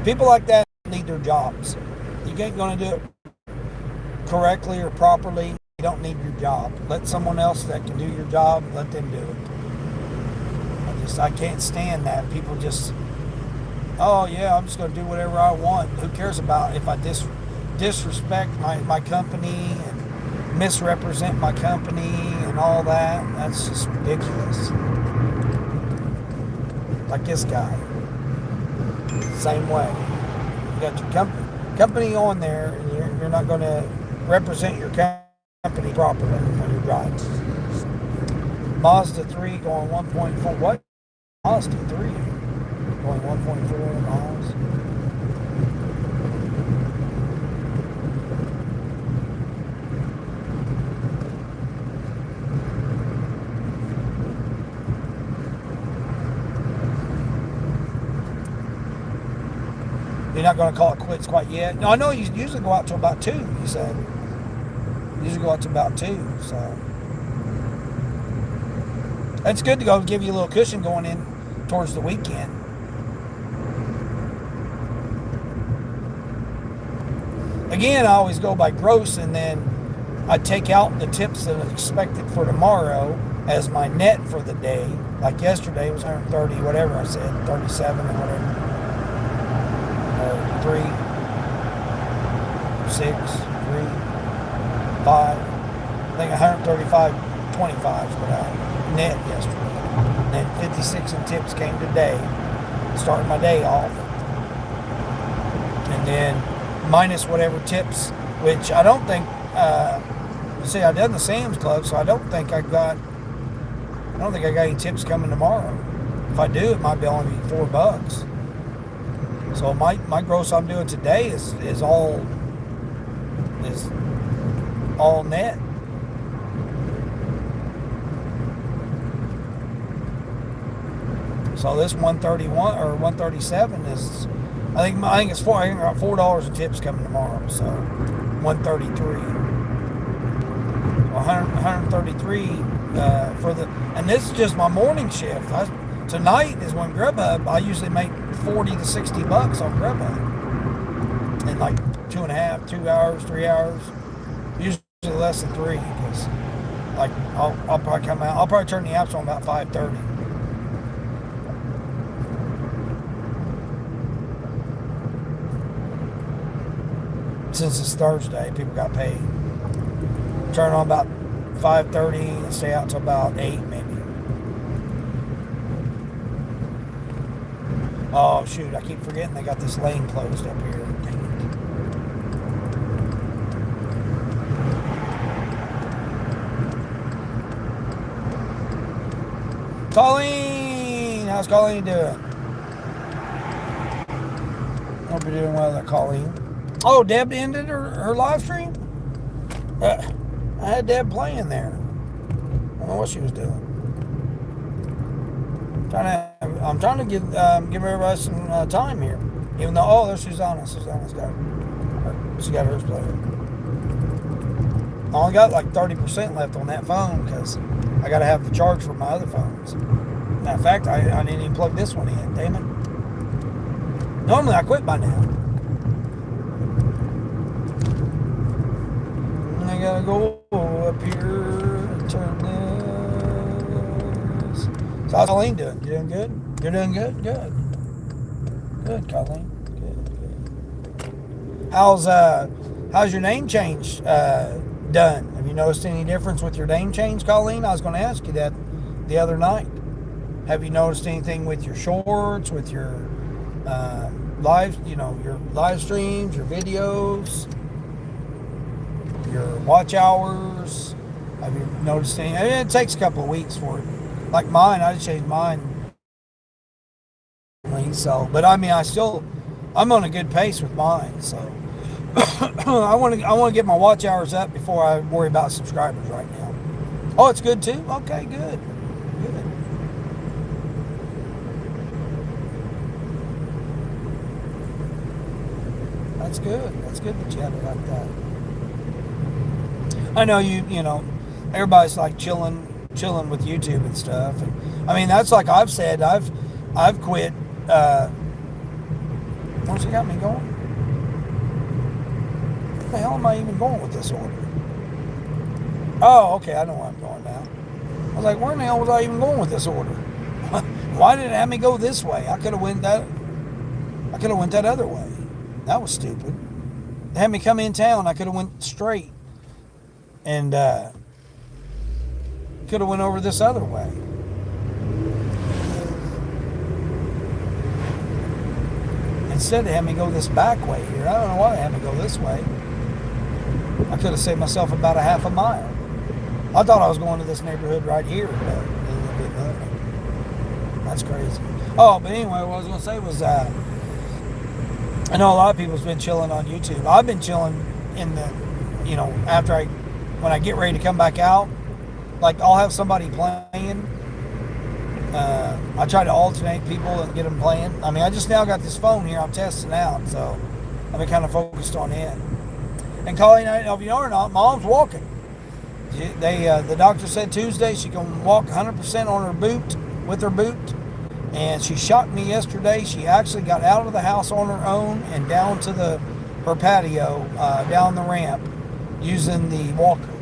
people like that need their jobs. You ain't going to do it correctly or properly. You don't need your job. Let someone else that can do your job, let them do it. I can't stand that. People just, oh yeah, I'm just going to do whatever I want. Who cares about if I disrespect my company and misrepresent my company and all that? That's just ridiculous. Like this guy. Same way. You got your company on there and you're not going to represent your company properly when you're driving. Mazda 3 going 1.4. What? Mazda 3 going 1.4 miles. You're not going to call it quits quite yet? No, I know you usually go out to about 2, you said. You usually go out to about 2, so. It's good to go give you a little cushion going in towards the weekend. Again, I always go by gross and then I take out the tips that are expected for tomorrow as my net for the day. Like yesterday it was 130, whatever I said, 37 or whatever. 3, 6, 3, 5. I think 135.25 is what I net yesterday. And then 56 in tips came today, starting my day off. And then minus whatever tips, which I don't think, see, I done the Sam's Club, so I don't think I got any tips coming tomorrow. If I do, it might be only $4. So my gross I'm doing today is all net. So this 131 or 137 is, I think it's $4 in tips coming tomorrow. So 133, 133 for the, and this is just my morning shift. Tonight is when Grubhub, I usually make $40 to $60 on Grubhub in like 2 hours, 3 hours. Usually less than 3 because like I'll probably come out. I'll probably turn the apps on about 5:30. Since it's Thursday, people got paid. Turn on about 5:30 and stay out till about 8 maybe. Oh shoot, I keep forgetting they got this lane closed up here. Dang it. Colleen! How's Colleen doing? Hope you're doing well there, Colleen. Oh, Deb ended her live stream? I had Deb playing there. I don't know what she was doing. I'm trying to give everybody some time here. Even though, there's Susanna. Susanna's got hers played. I only got like 30% left on that phone because I got to have the charge for my other phones. Matter of fact, I didn't even plug this one in. Damn it. Normally I quit by now. gotta go up here and turn this. So how's Colleen doing? You doing good? You're doing good? Good. Good, Colleen. Good. How's your name change done? Have you noticed any difference with your name change, Colleen? I was going to ask you that the other night. Have you noticed anything with your shorts, with your your live streams, your videos, your watch hours? Have you noticed anything? I mean, it takes a couple of weeks for it. Like mine, I just changed mine. So, but I mean, I'm on a good pace with mine. So, I want to get my watch hours up before I worry about subscribers right now. Oh, it's good too. Okay, good. Good. That's good. That's good that you have it like that. I know everybody's like chilling with YouTube and stuff. And I mean, that's like I've said, I've quit. Where's it got me going? Where the hell am I even going with this order? Oh, okay, I know where I'm going now. I was like, where in the hell was I even going with this order? Why did it have me go this way? I could have went that other way. That was stupid. They had me come in town. I could have went straight and could have went over this other way. Instead, they had me go this back way here. I don't know why they had me go this way. I could have saved myself about a half a mile. I thought I was going to this neighborhood right here, but it ended up being nothing. That's crazy. Oh, but anyway, what I was going to say was, I know a lot of people's been chilling on YouTube. I've been chilling in the, when I get ready to come back out, like I'll have somebody playing. I try to alternate people and get them playing. I mean, I just now got this phone here I'm testing out, so I've been kind of focused on it. And Colleen, I don't know if you know or not, Mom's walking. The doctor said Tuesday she can walk 100% on her boot, with her boot. And she shocked me yesterday. She actually got out of the house on her own and down to her patio, down the ramp, using the walker.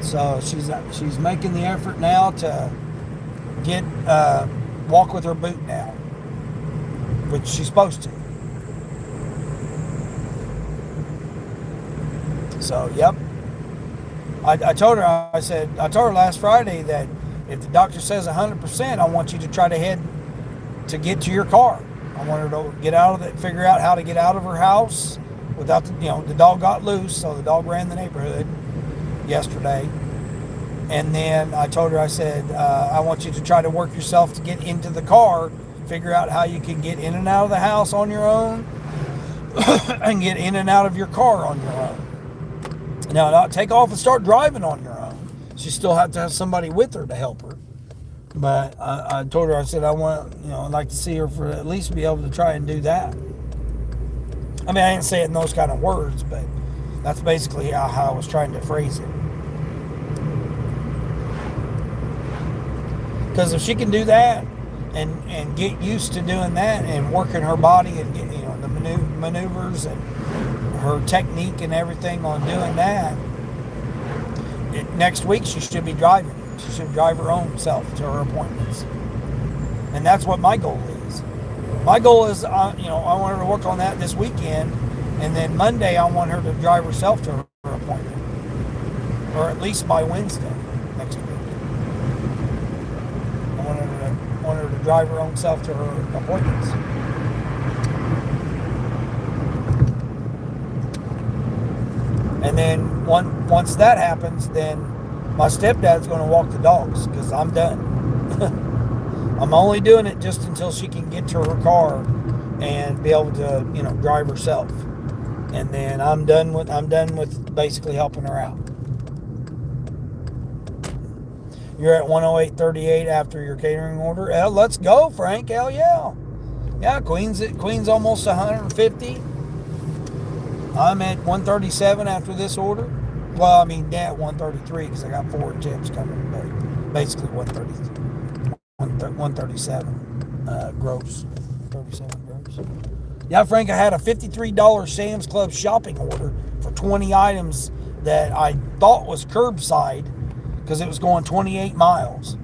So she's making the effort now to get walk with her boot now, which she's supposed to. So, yep. I told her last Friday that if the doctor says 100%, I want you to try to head to get to your car. I want her to get out of it, figure out how to get out of her house without the dog got loose, so the dog ran the neighborhood yesterday. And then I told her, I said, I want you to try to work yourself to get into the car, figure out how you can get in and out of the house on your own and get in and out of your car on your own. Now, not take off and start driving on your own. She still has to have somebody with her to help her. But I told her, I said, I'd like to see her for at least be able to try and do that. I mean, I didn't say it in those kind of words, but that's basically how I was trying to phrase it. Because if she can do that and get used to doing that and working her body and get, the maneuvers and her technique and everything on doing that, next week she should be driving. She should drive her own self to her appointments. And that's what my goal is. My goal is, I want her to work on that this weekend, and then Monday I want her to drive herself to her appointment, or at least by Wednesday next week. I want her to drive her own self to her appointments. And then once that happens, then my stepdad's going to walk the dogs, because I'm done. I'm only doing it just until she can get to her car and be able to, drive herself. And then I'm done with basically helping her out. You're at 108.38 after your catering order. Let's go, Frank. Hell yeah. Yeah, Queen's almost 150. I'm at 137 after this order. Well, I mean, at 133 because I got 4 tips coming, but basically 137 gross. 37 gross. Yeah, Frank, I had a $53 Sam's Club shopping order for 20 items that I thought was curbside because it was going 28 miles.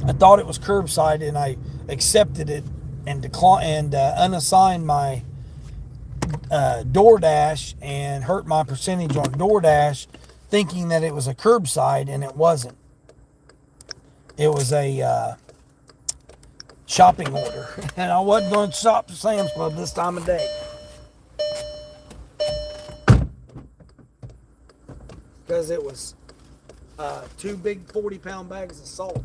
I thought it was curbside, and I accepted it and unassigned my Doordash and hurt my percentage on Doordash, thinking that it was a curbside, and it wasn't. It was a shopping order, and I wasn't going to shop at Sam's Club this time of day because it was 2 big 40-pound bags of salt.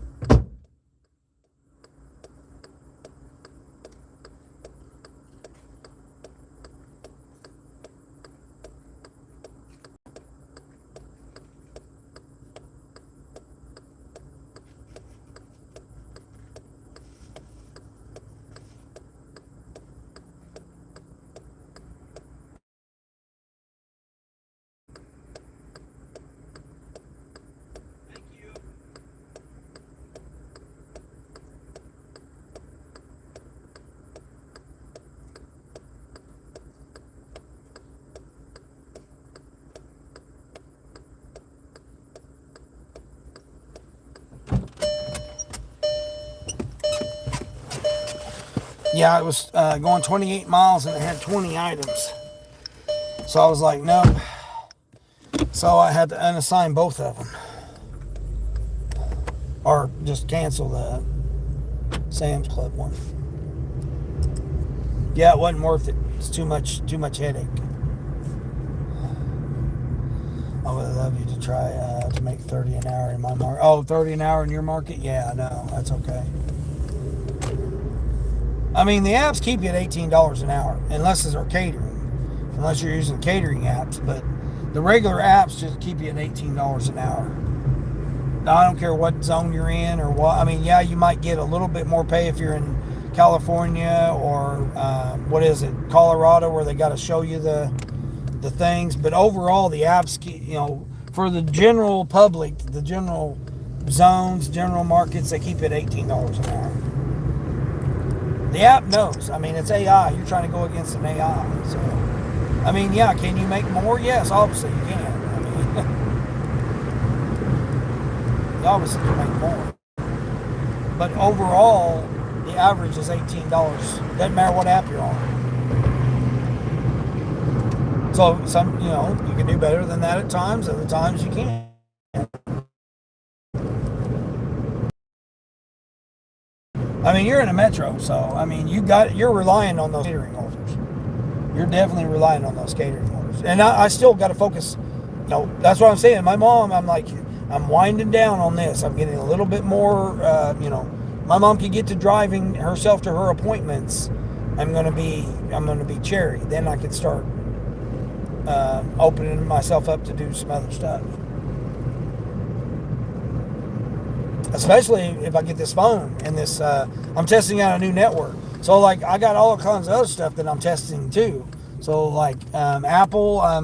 Yeah, it was going 28 miles and it had 20 items. So I was like, nope. So I had to unassign both of them. Or just cancel the Sam's Club one. Yeah, it wasn't worth it. It's too much headache. I would love you to try to make 30 an hour in my market. Oh, 30 an hour in your market? Yeah, no, that's okay. I mean, the apps keep you at $18 an hour, unless it's our catering, unless you're using catering apps. But the regular apps just keep you at $18 an hour. Now, I don't care what zone you're in or what. I mean, yeah, you might get a little bit more pay if you're in California or what is it, Colorado, where they got to show you the things. But overall, the apps, for the general public, the general zones, general markets, they keep it $18 an hour. The app knows. I mean, it's AI. You're trying to go against an AI. So, I mean, yeah, can you make more? Yes, obviously you can. I mean, you obviously can make more. But overall, the average is $18. Doesn't matter what app you're on. So, you can do better than that at times. Other times you can't. I mean, you're in a metro, so I mean, you're relying on those catering orders. You're definitely relying on those catering orders, and I still got to focus. That's what I'm saying. My mom, I'm winding down on this. I'm getting a little bit more. My mom can get to driving herself to her appointments. I'm gonna be cherry. Then I can start opening myself up to do some other stuff. Especially if I get this phone and this, I'm testing out a new network. So like I got all kinds of other stuff that I'm testing too. So like Apple, I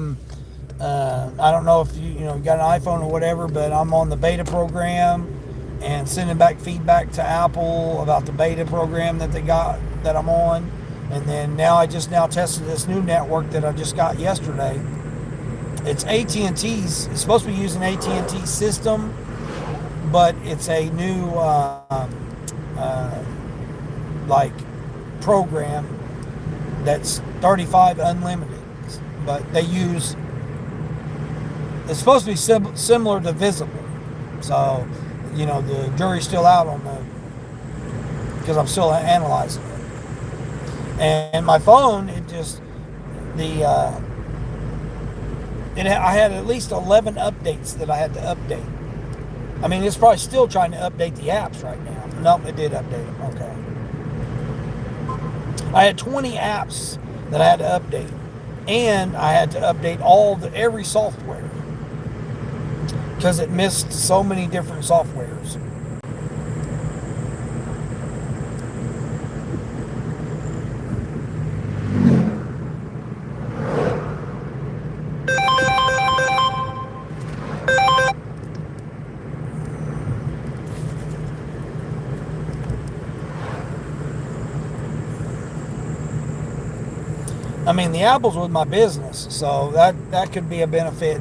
don't know if you got an iPhone or whatever, but I'm on the beta program and sending back feedback to Apple about the beta program that they got that I'm on. And then now I just tested this new network that I just got yesterday. It's AT&T's. It's supposed to be using AT&T's system, but it's a new program that's 35 unlimited. But they use, it's supposed to be similar to Visible. So, the jury's still out on because I'm still analyzing it. And my phone, I had at least 11 updates that I had to update. I mean, it's probably still trying to update the apps right now. Nope, it did update them. Okay. I had 20 apps that I had to update. And I had to update every software. Because it missed so many different softwares. I mean, the apples with my business, so that could be a benefit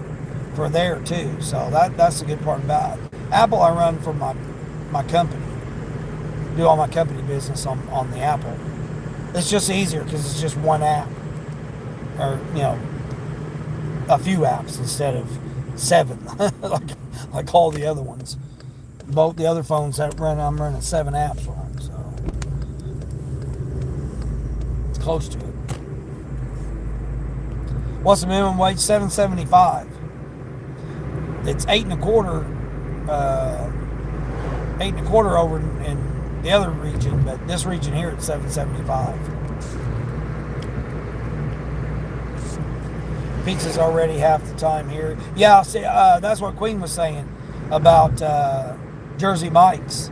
for there too. So that's the good part about it. Apple, I run for my company, do all my company business on the Apple. It's just easier because it's just one app, or a few apps instead of seven, like all the other ones. Both the other phones that I'm running 7 apps on, so it's close to it. What's the minimum wage? $7.75. It's 8.25, 8.25 over in the other region, but this region here it's $7.75. Pizza's already half the time here. Yeah, see, that's what Queen was saying about Jersey Mike's.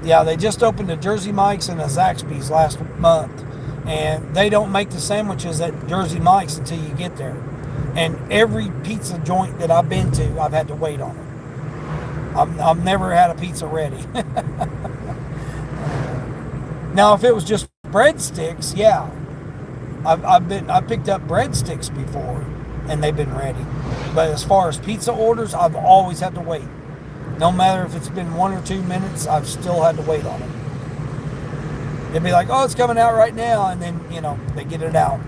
Yeah, they just opened a Jersey Mike's and a Zaxby's last month, and they don't make the sandwiches at Jersey Mike's until you get there. And every pizza joint that I've been to, I've had to wait on it. I've never had a pizza ready. Now, if it was just breadsticks, yeah, I've picked up breadsticks before, and they've been ready. But as far as pizza orders, I've always had to wait. No matter if it's been 1 or 2 minutes, I've still had to wait on it. They'd be like, "Oh, it's coming out right now," and then they get it out.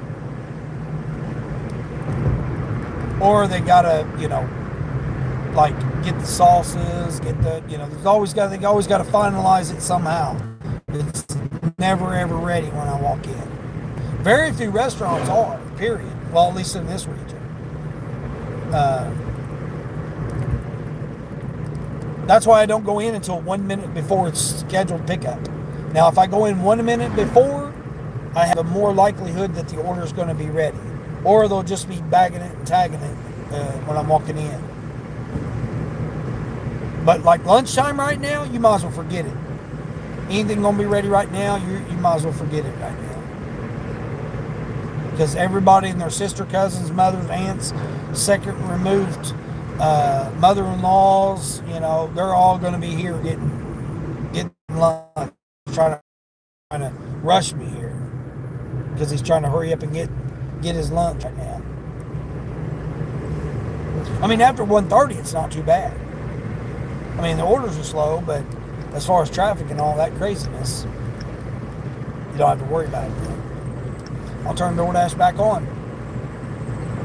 Or they gotta, like get the sauces, get the, they always got to finalize it somehow. It's never ever ready when I walk in. Very few restaurants are, period. Well, at least in this region. That's why I don't go in until 1 minute before it's scheduled pickup. Now, if I go in 1 minute before, I have a more likelihood that the order is going to be ready. Or they'll just be bagging it and tagging it when I'm walking in. But like lunchtime right now, you might as well forget it. Anything going to be ready right now, you might as well forget it right now. Because everybody and their sister, cousins, mothers, aunts, second removed mother-in-laws, they're all going to be here getting lunch, trying to rush me here because he's trying to hurry up and get his lunch right now. I mean, after 1:30, it's not too bad. I mean, the orders are slow, but as far as traffic and all that craziness, you don't have to worry about it. I'll turn Doordash back on.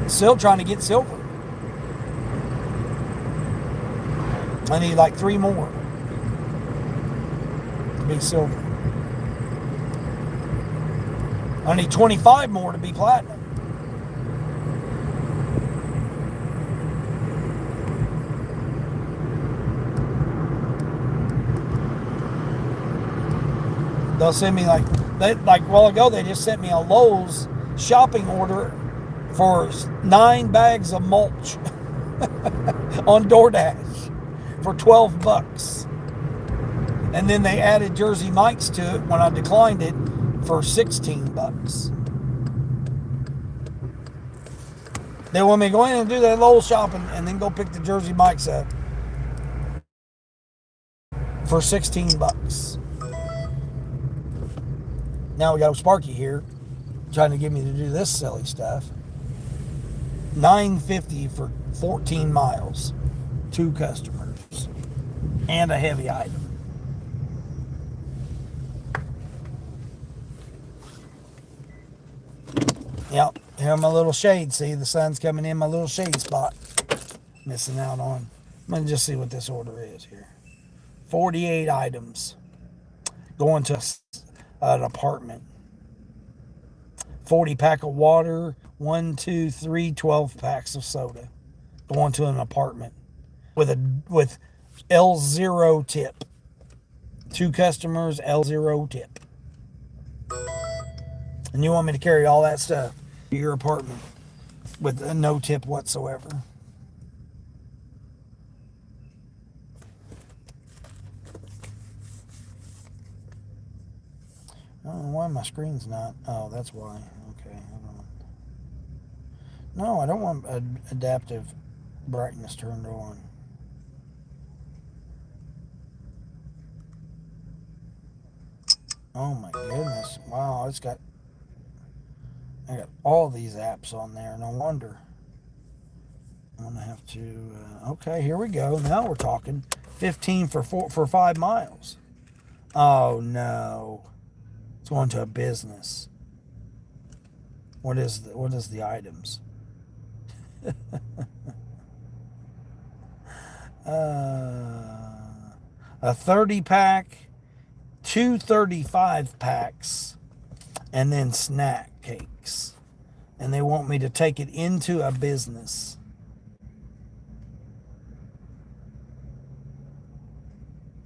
Still trying to get silver. I need like 3 more to be silver. I need 25 more to be platinum. They'll send me like a while ago, they just sent me a Lowe's shopping order for 9 bags of mulch on Doordash for $12. And then they added Jersey Mike's to it when I declined it for $16. They want me to go in and do that Lowe's shopping and then go pick the Jersey Mike's up for $16. Now we got Sparky here trying to get me to do this silly stuff. $9.50 for 14 miles, 2 customers, and a heavy item. Yep, here my little shade. See, the sun's coming in my little shade spot. Missing out on. Let me just see what this order is here. 48 items. Going to an apartment. 40 pack of water. 1, 2, 3, 12 packs of soda. Going to an apartment with L0 tip. 2 customers, L0 tip. And you want me to carry all that stuff to your apartment with no tip whatsoever. I don't know why my screen's not. Oh, that's why. Okay, hold on. No, I don't want adaptive brightness turned on. Oh my goodness. Wow, it's got I got all these apps on there. No wonder. I'm gonna have to. Okay, here we go. Now we're talking. 15 for 5 miles. Oh no! It's going to a business. What is the items? A 30 pack, two 35 packs, and then snack cakes. And they want me to take it into a business.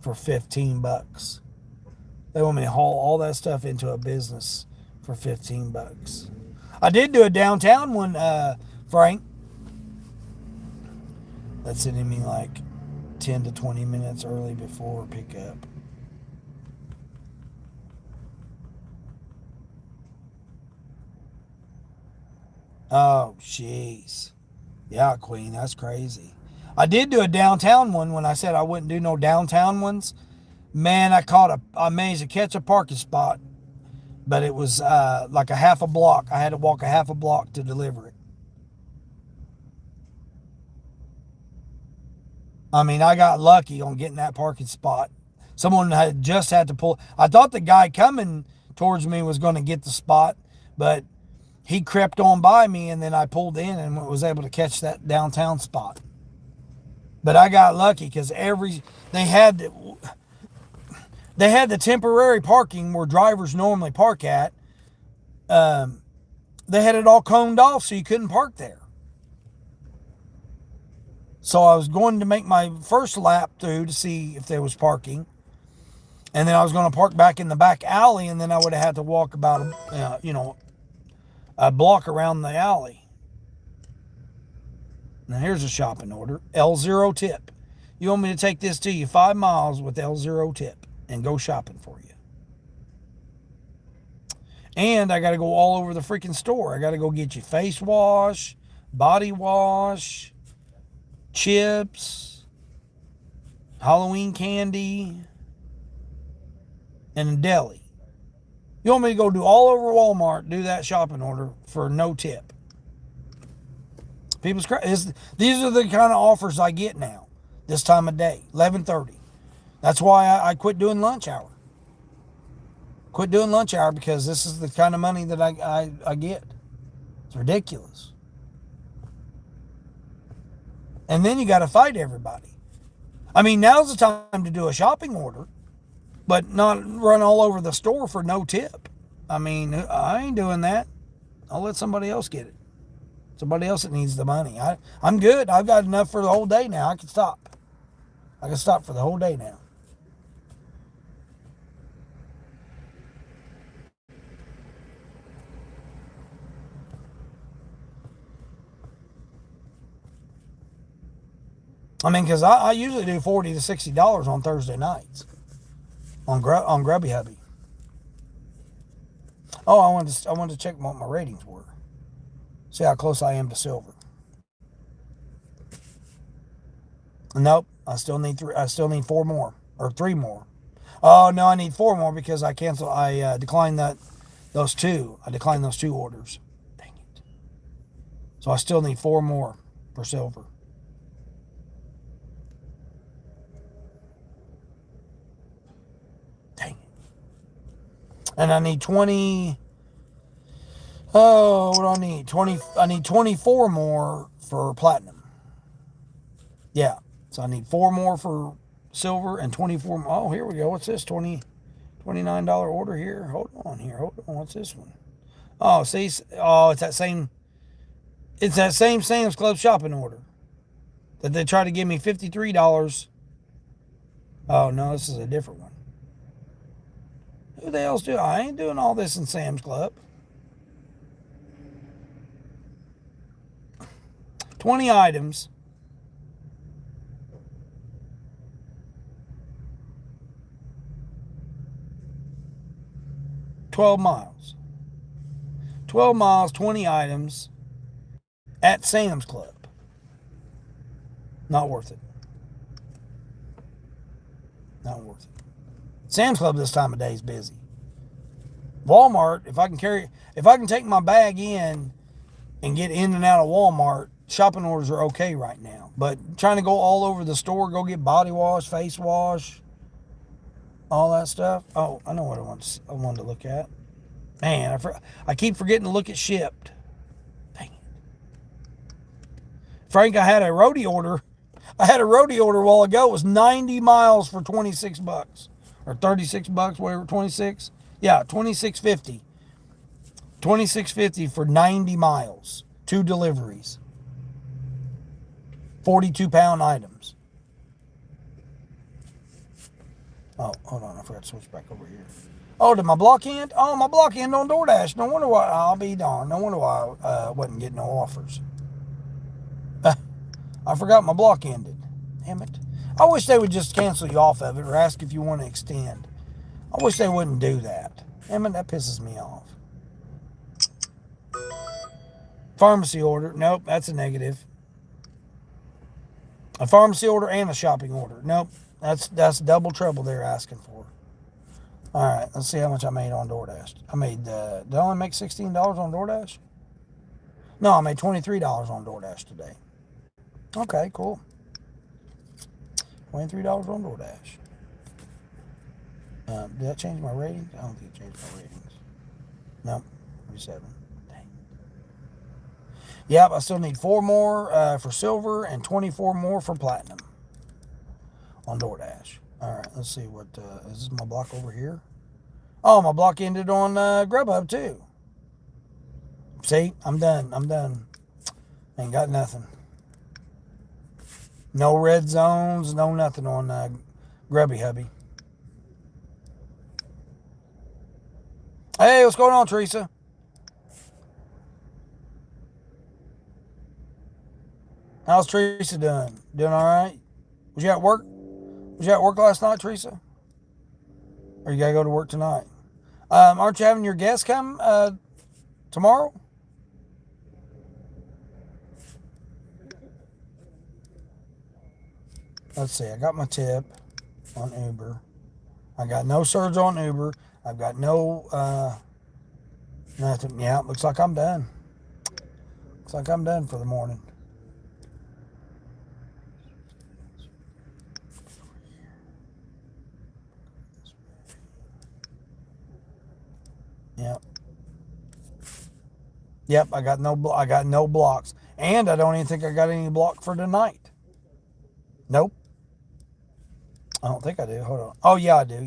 For $15. They want me to haul all that stuff into a business for $15. I did do a downtown one, Frank. That's sending me like 10 to 20 minutes early before pickup. Oh, jeez. Yeah, Queen, that's crazy. I did do a downtown one when I said I wouldn't do no downtown ones. Man, I managed to catch a parking spot, but it was like a half a block. I had to walk a half a block to deliver it. I mean, I got lucky on getting that parking spot. Someone had just had to pull. I thought the guy coming towards me was going to get the spot, but he crept on by me, and then I pulled in and was able to catch that downtown spot. But I got lucky because they had the temporary parking where drivers normally park at. They had it all coned off so you couldn't park there. So I was going to make my first lap through to see if there was parking. And then I was going to park back in the back alley, and then I would have had to walk about, a block around the alley. Now here's a shopping order. L0 tip. You want me to take this to you 5 miles with L0 tip and go shopping for you. And I got to go all over the freaking store. I got to go get you face wash, body wash, chips, Halloween candy, and a deli. You want me to go do all over Walmart, do that shopping order for no tip? These are the kind of offers I get now, this time of day, 11:30. That's why I quit doing lunch hour. Quit doing lunch hour because this is the kind of money that I get. It's ridiculous. And then you got to fight everybody. I mean, now's the time to do a shopping order, but not run all over the store for no tip. I mean, I ain't doing that. I'll let somebody else get it. Somebody else that needs the money. I'm good. I've got enough for the whole day now. I can stop. I can stop for the whole day now. I mean, because I usually do $40 to $60 on Thursday nights on Grubby Hubby. Oh, I wanted to check what my ratings were. See how close I am to silver. Nope, I still need 4 more or 3 more. Oh no, I need 4 more because I declined those two. I declined those 2 orders. Dang it! So I still need 4 more for silver. Dang it! And I need 20. Oh, what do I need? 20. I need 24 more for platinum. Yeah. So I need 4 more for silver and 24 more. Oh, here we go. What's this? $29 order here. Hold on here. Hold on. What's this one? Oh, see. Oh, it's that same Sam's Club shopping order that they tried to give me $53. Oh no, this is a different one. Who the hell's doing? I ain't doing all this in Sam's Club. 20 items. $12 miles. 12 miles, 20 items at Sam's Club. Not worth it. Not worth it. Sam's Club this time of day is busy. Walmart, if I can take my bag in and get in and out of Walmart, shopping orders are okay right now. But trying to go all over the store, go get body wash, face wash, all that stuff. Oh, I know what I wanted to look at. Man, I keep forgetting to look at shipped. Dang it. Frank, I had a roadie order. I had a roadie order a while ago. It was 90 miles for $26 or $36, whatever, 26. Yeah, 26.50. 26.50 for 90 miles. 2 deliveries. 42-pound items. Oh, hold on. I forgot to switch back over here. Oh, did my block end? Oh, my block end on Doordash. No wonder why. I'll be darned. No wonder why I wasn't getting no offers. I forgot my block ended. Damn it. I wish they would just cancel you off of it or ask if you want to extend. I wish they wouldn't do that. Damn it, that pisses me off. Pharmacy order. Nope, that's a negative. A pharmacy order and a shopping order. Nope, that's double trouble they're asking for. All right, let's see how much I made on DoorDash. Did I only make $16 on DoorDash? No, I made $23 on DoorDash today. Okay, cool. $23 on DoorDash. Did that change my ratings? I don't think it changed my ratings. No, 37. Dang. Yep, I still need 4 more for silver and 24 more for platinum on DoorDash. All right, let's see what is this my block over here? Oh, my block ended on Grubhub too. See, I'm done. Ain't got nothing. No red zones, no nothing on Grubby Hubby. Hey, what's going on, Teresa? How's Teresa doing? Doing all right? Was you at work? Was you at work last night, Teresa? Or you gotta go to work tonight? Aren't you having your guests come tomorrow? Let's see. I got my tip on Uber. I got no surge on Uber. I've got no nothing. Yeah, looks like I'm done. Looks like I'm done for the morning. Yep. Yep, I got no blocks. And I don't even think I got any block for tonight. Nope. I don't think I do. Hold on. Oh, yeah, I do.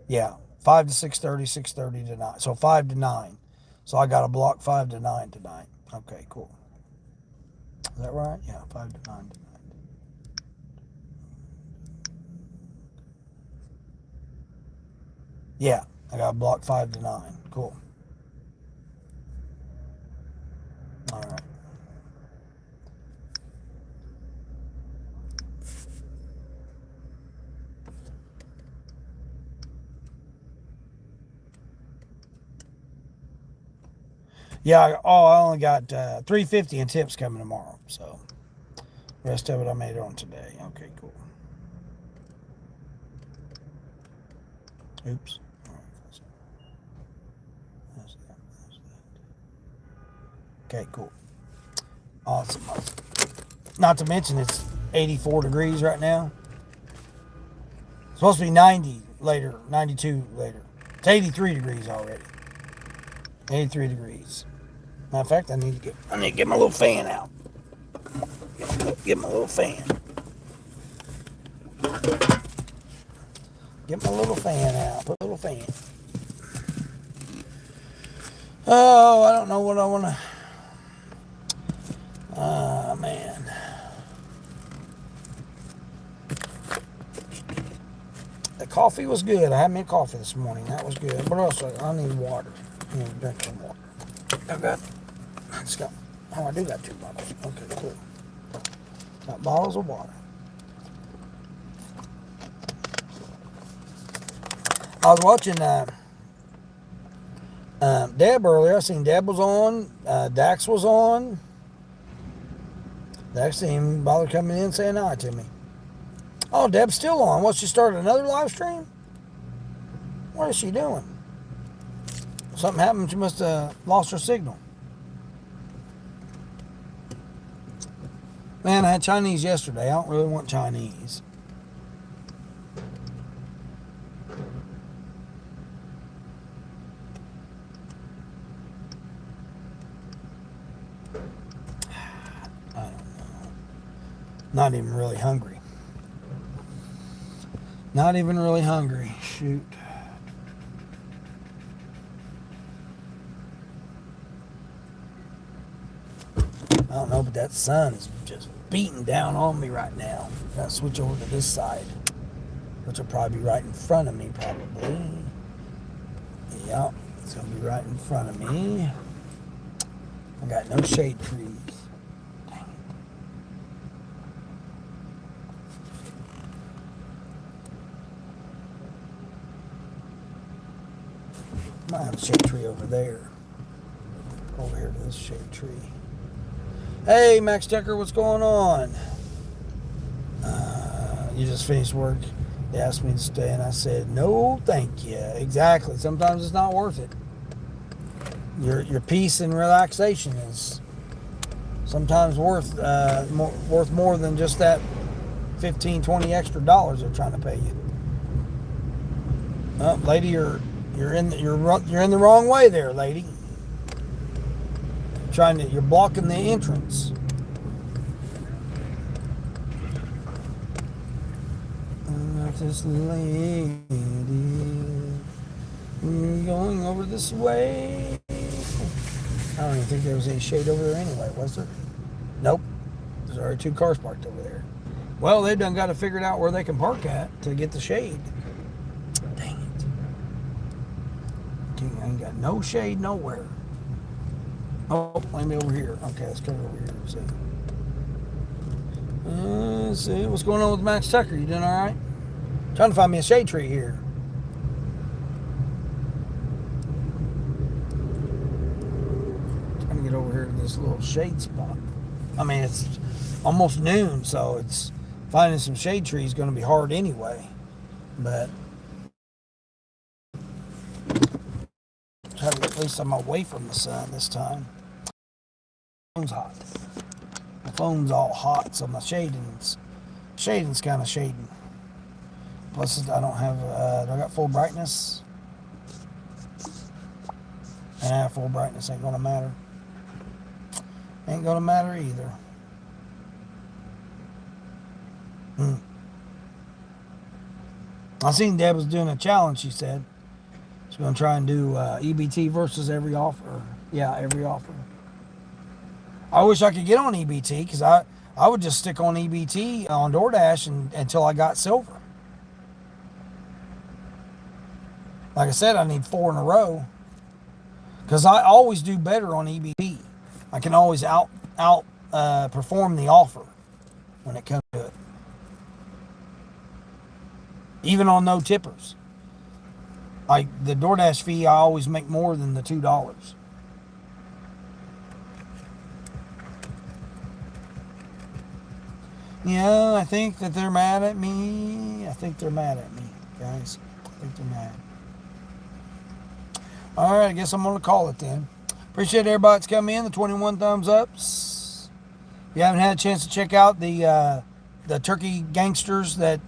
Yeah. 5 to 6:30, 6:30 to 9. So 5 to 9. So I got a block 5 to 9 tonight. Okay, cool. Is that right? Yeah, 5 to 9 tonight. Yeah, I got a block 5 to 9. Cool. All right. Yeah, I only got $3.50 in tips coming tomorrow. So the rest of it I made on today. Okay, cool. Oops. All right, that's that. Okay, cool. Awesome. Not to mention it's 84 degrees right now. It's supposed to be 90 later, 92 later. It's 83 degrees already. 83 degrees. Matter of fact, I need to get my little fan out. Get my little fan. Get my little fan out. Put a little fan. Oh, I don't know what I want to. Man. The coffee was good. I had me a coffee this morning. That was good. What else? I need water. I need to drink some water. I got. Let's go. Oh, I do got 2 bottles. Okay, cool. Got bottles of water. I was watching Deb earlier. I seen Deb was on. Dax was on. Dax didn't even bother coming in saying hi to me. Oh, Deb's still on. What, she started another live stream? What is she doing? Something happened. She must have lost her signal. Man, I had Chinese yesterday. I don't really want Chinese. I don't know. Not even really hungry. Not even really hungry. Shoot. I don't know, but that sun is just beating down on me right now. Gotta switch over to this side, which will probably be right in front of me, probably. Yep, it's gonna be right in front of me. I got no shade trees. Dang it. Might have a shade tree over there. Over here to this shade tree. Hey, Max Decker, what's going on? You just finished work. They asked me to stay, and I said, no, thank you. Exactly. Sometimes it's not worth it. Your peace and relaxation is sometimes worth more than just that $15, $20 extra dollars they're trying to pay you. Lady, you're in the wrong way there, lady. You're blocking the entrance. This lady going over this way. I don't even think there was any shade over there anyway, was there? Nope. There's already 2 cars parked over there. Well, they've done got to figure out where they can park at to get the shade. Dang it. I ain't got no shade nowhere. Oh, let me over here. Okay, let's go over here and see. Let's see. What's going on with Max Tucker? You doing all right? Trying to find me a shade tree here. Trying to get over here to this little shade spot. I mean, it's almost noon, so it's finding some shade trees is going to be hard anyway. But at least I'm away from the sun this time. My phone's hot. My phone's all hot, so my shading's kind of shading. Plus, I don't have. I got full brightness. Full brightness ain't gonna matter. Ain't gonna matter either. I seen Deb was doing a challenge. She said she's gonna try and do EBT versus every offer. Yeah, every offer. I wish I could get on EBT because I would just stick on EBT on Doordash until I got silver. Like I said, I need 4 in a row because I always do better on EBT. I can always perform the offer when it comes to it. Even on no tippers. Like the DoorDash fee, I always make more than the $2. Yeah, I think that they're mad at me. I think they're mad at me, guys. I think they're mad. All right, I guess I'm going to call it then. Appreciate everybody that's come in, the 21 thumbs ups. If you haven't had a chance to check out the turkey gangsters that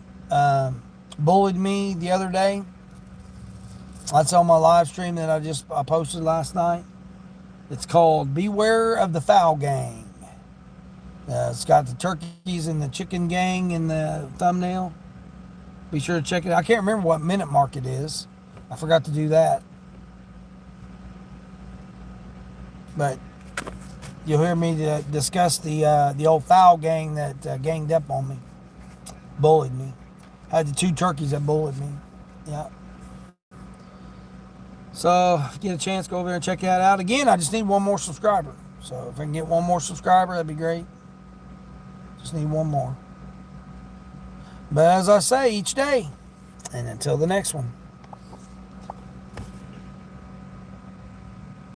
bullied me the other day, that's on my live stream that I posted last night. It's called Beware of the Foul Gang. It's got the turkeys and the chicken gang in the thumbnail. Be sure to check it out. I can't remember what minute mark it is. I forgot to do that. But you'll hear me discuss the old foul gang that ganged up on me, bullied me. I had the 2 turkeys that bullied me. Yeah. So if you get a chance, go over there and check that out. Again, I just need 1 more subscriber. So if I can get 1 more subscriber, that'd be great. Just need 1 more. But as I say each day, and until the next one.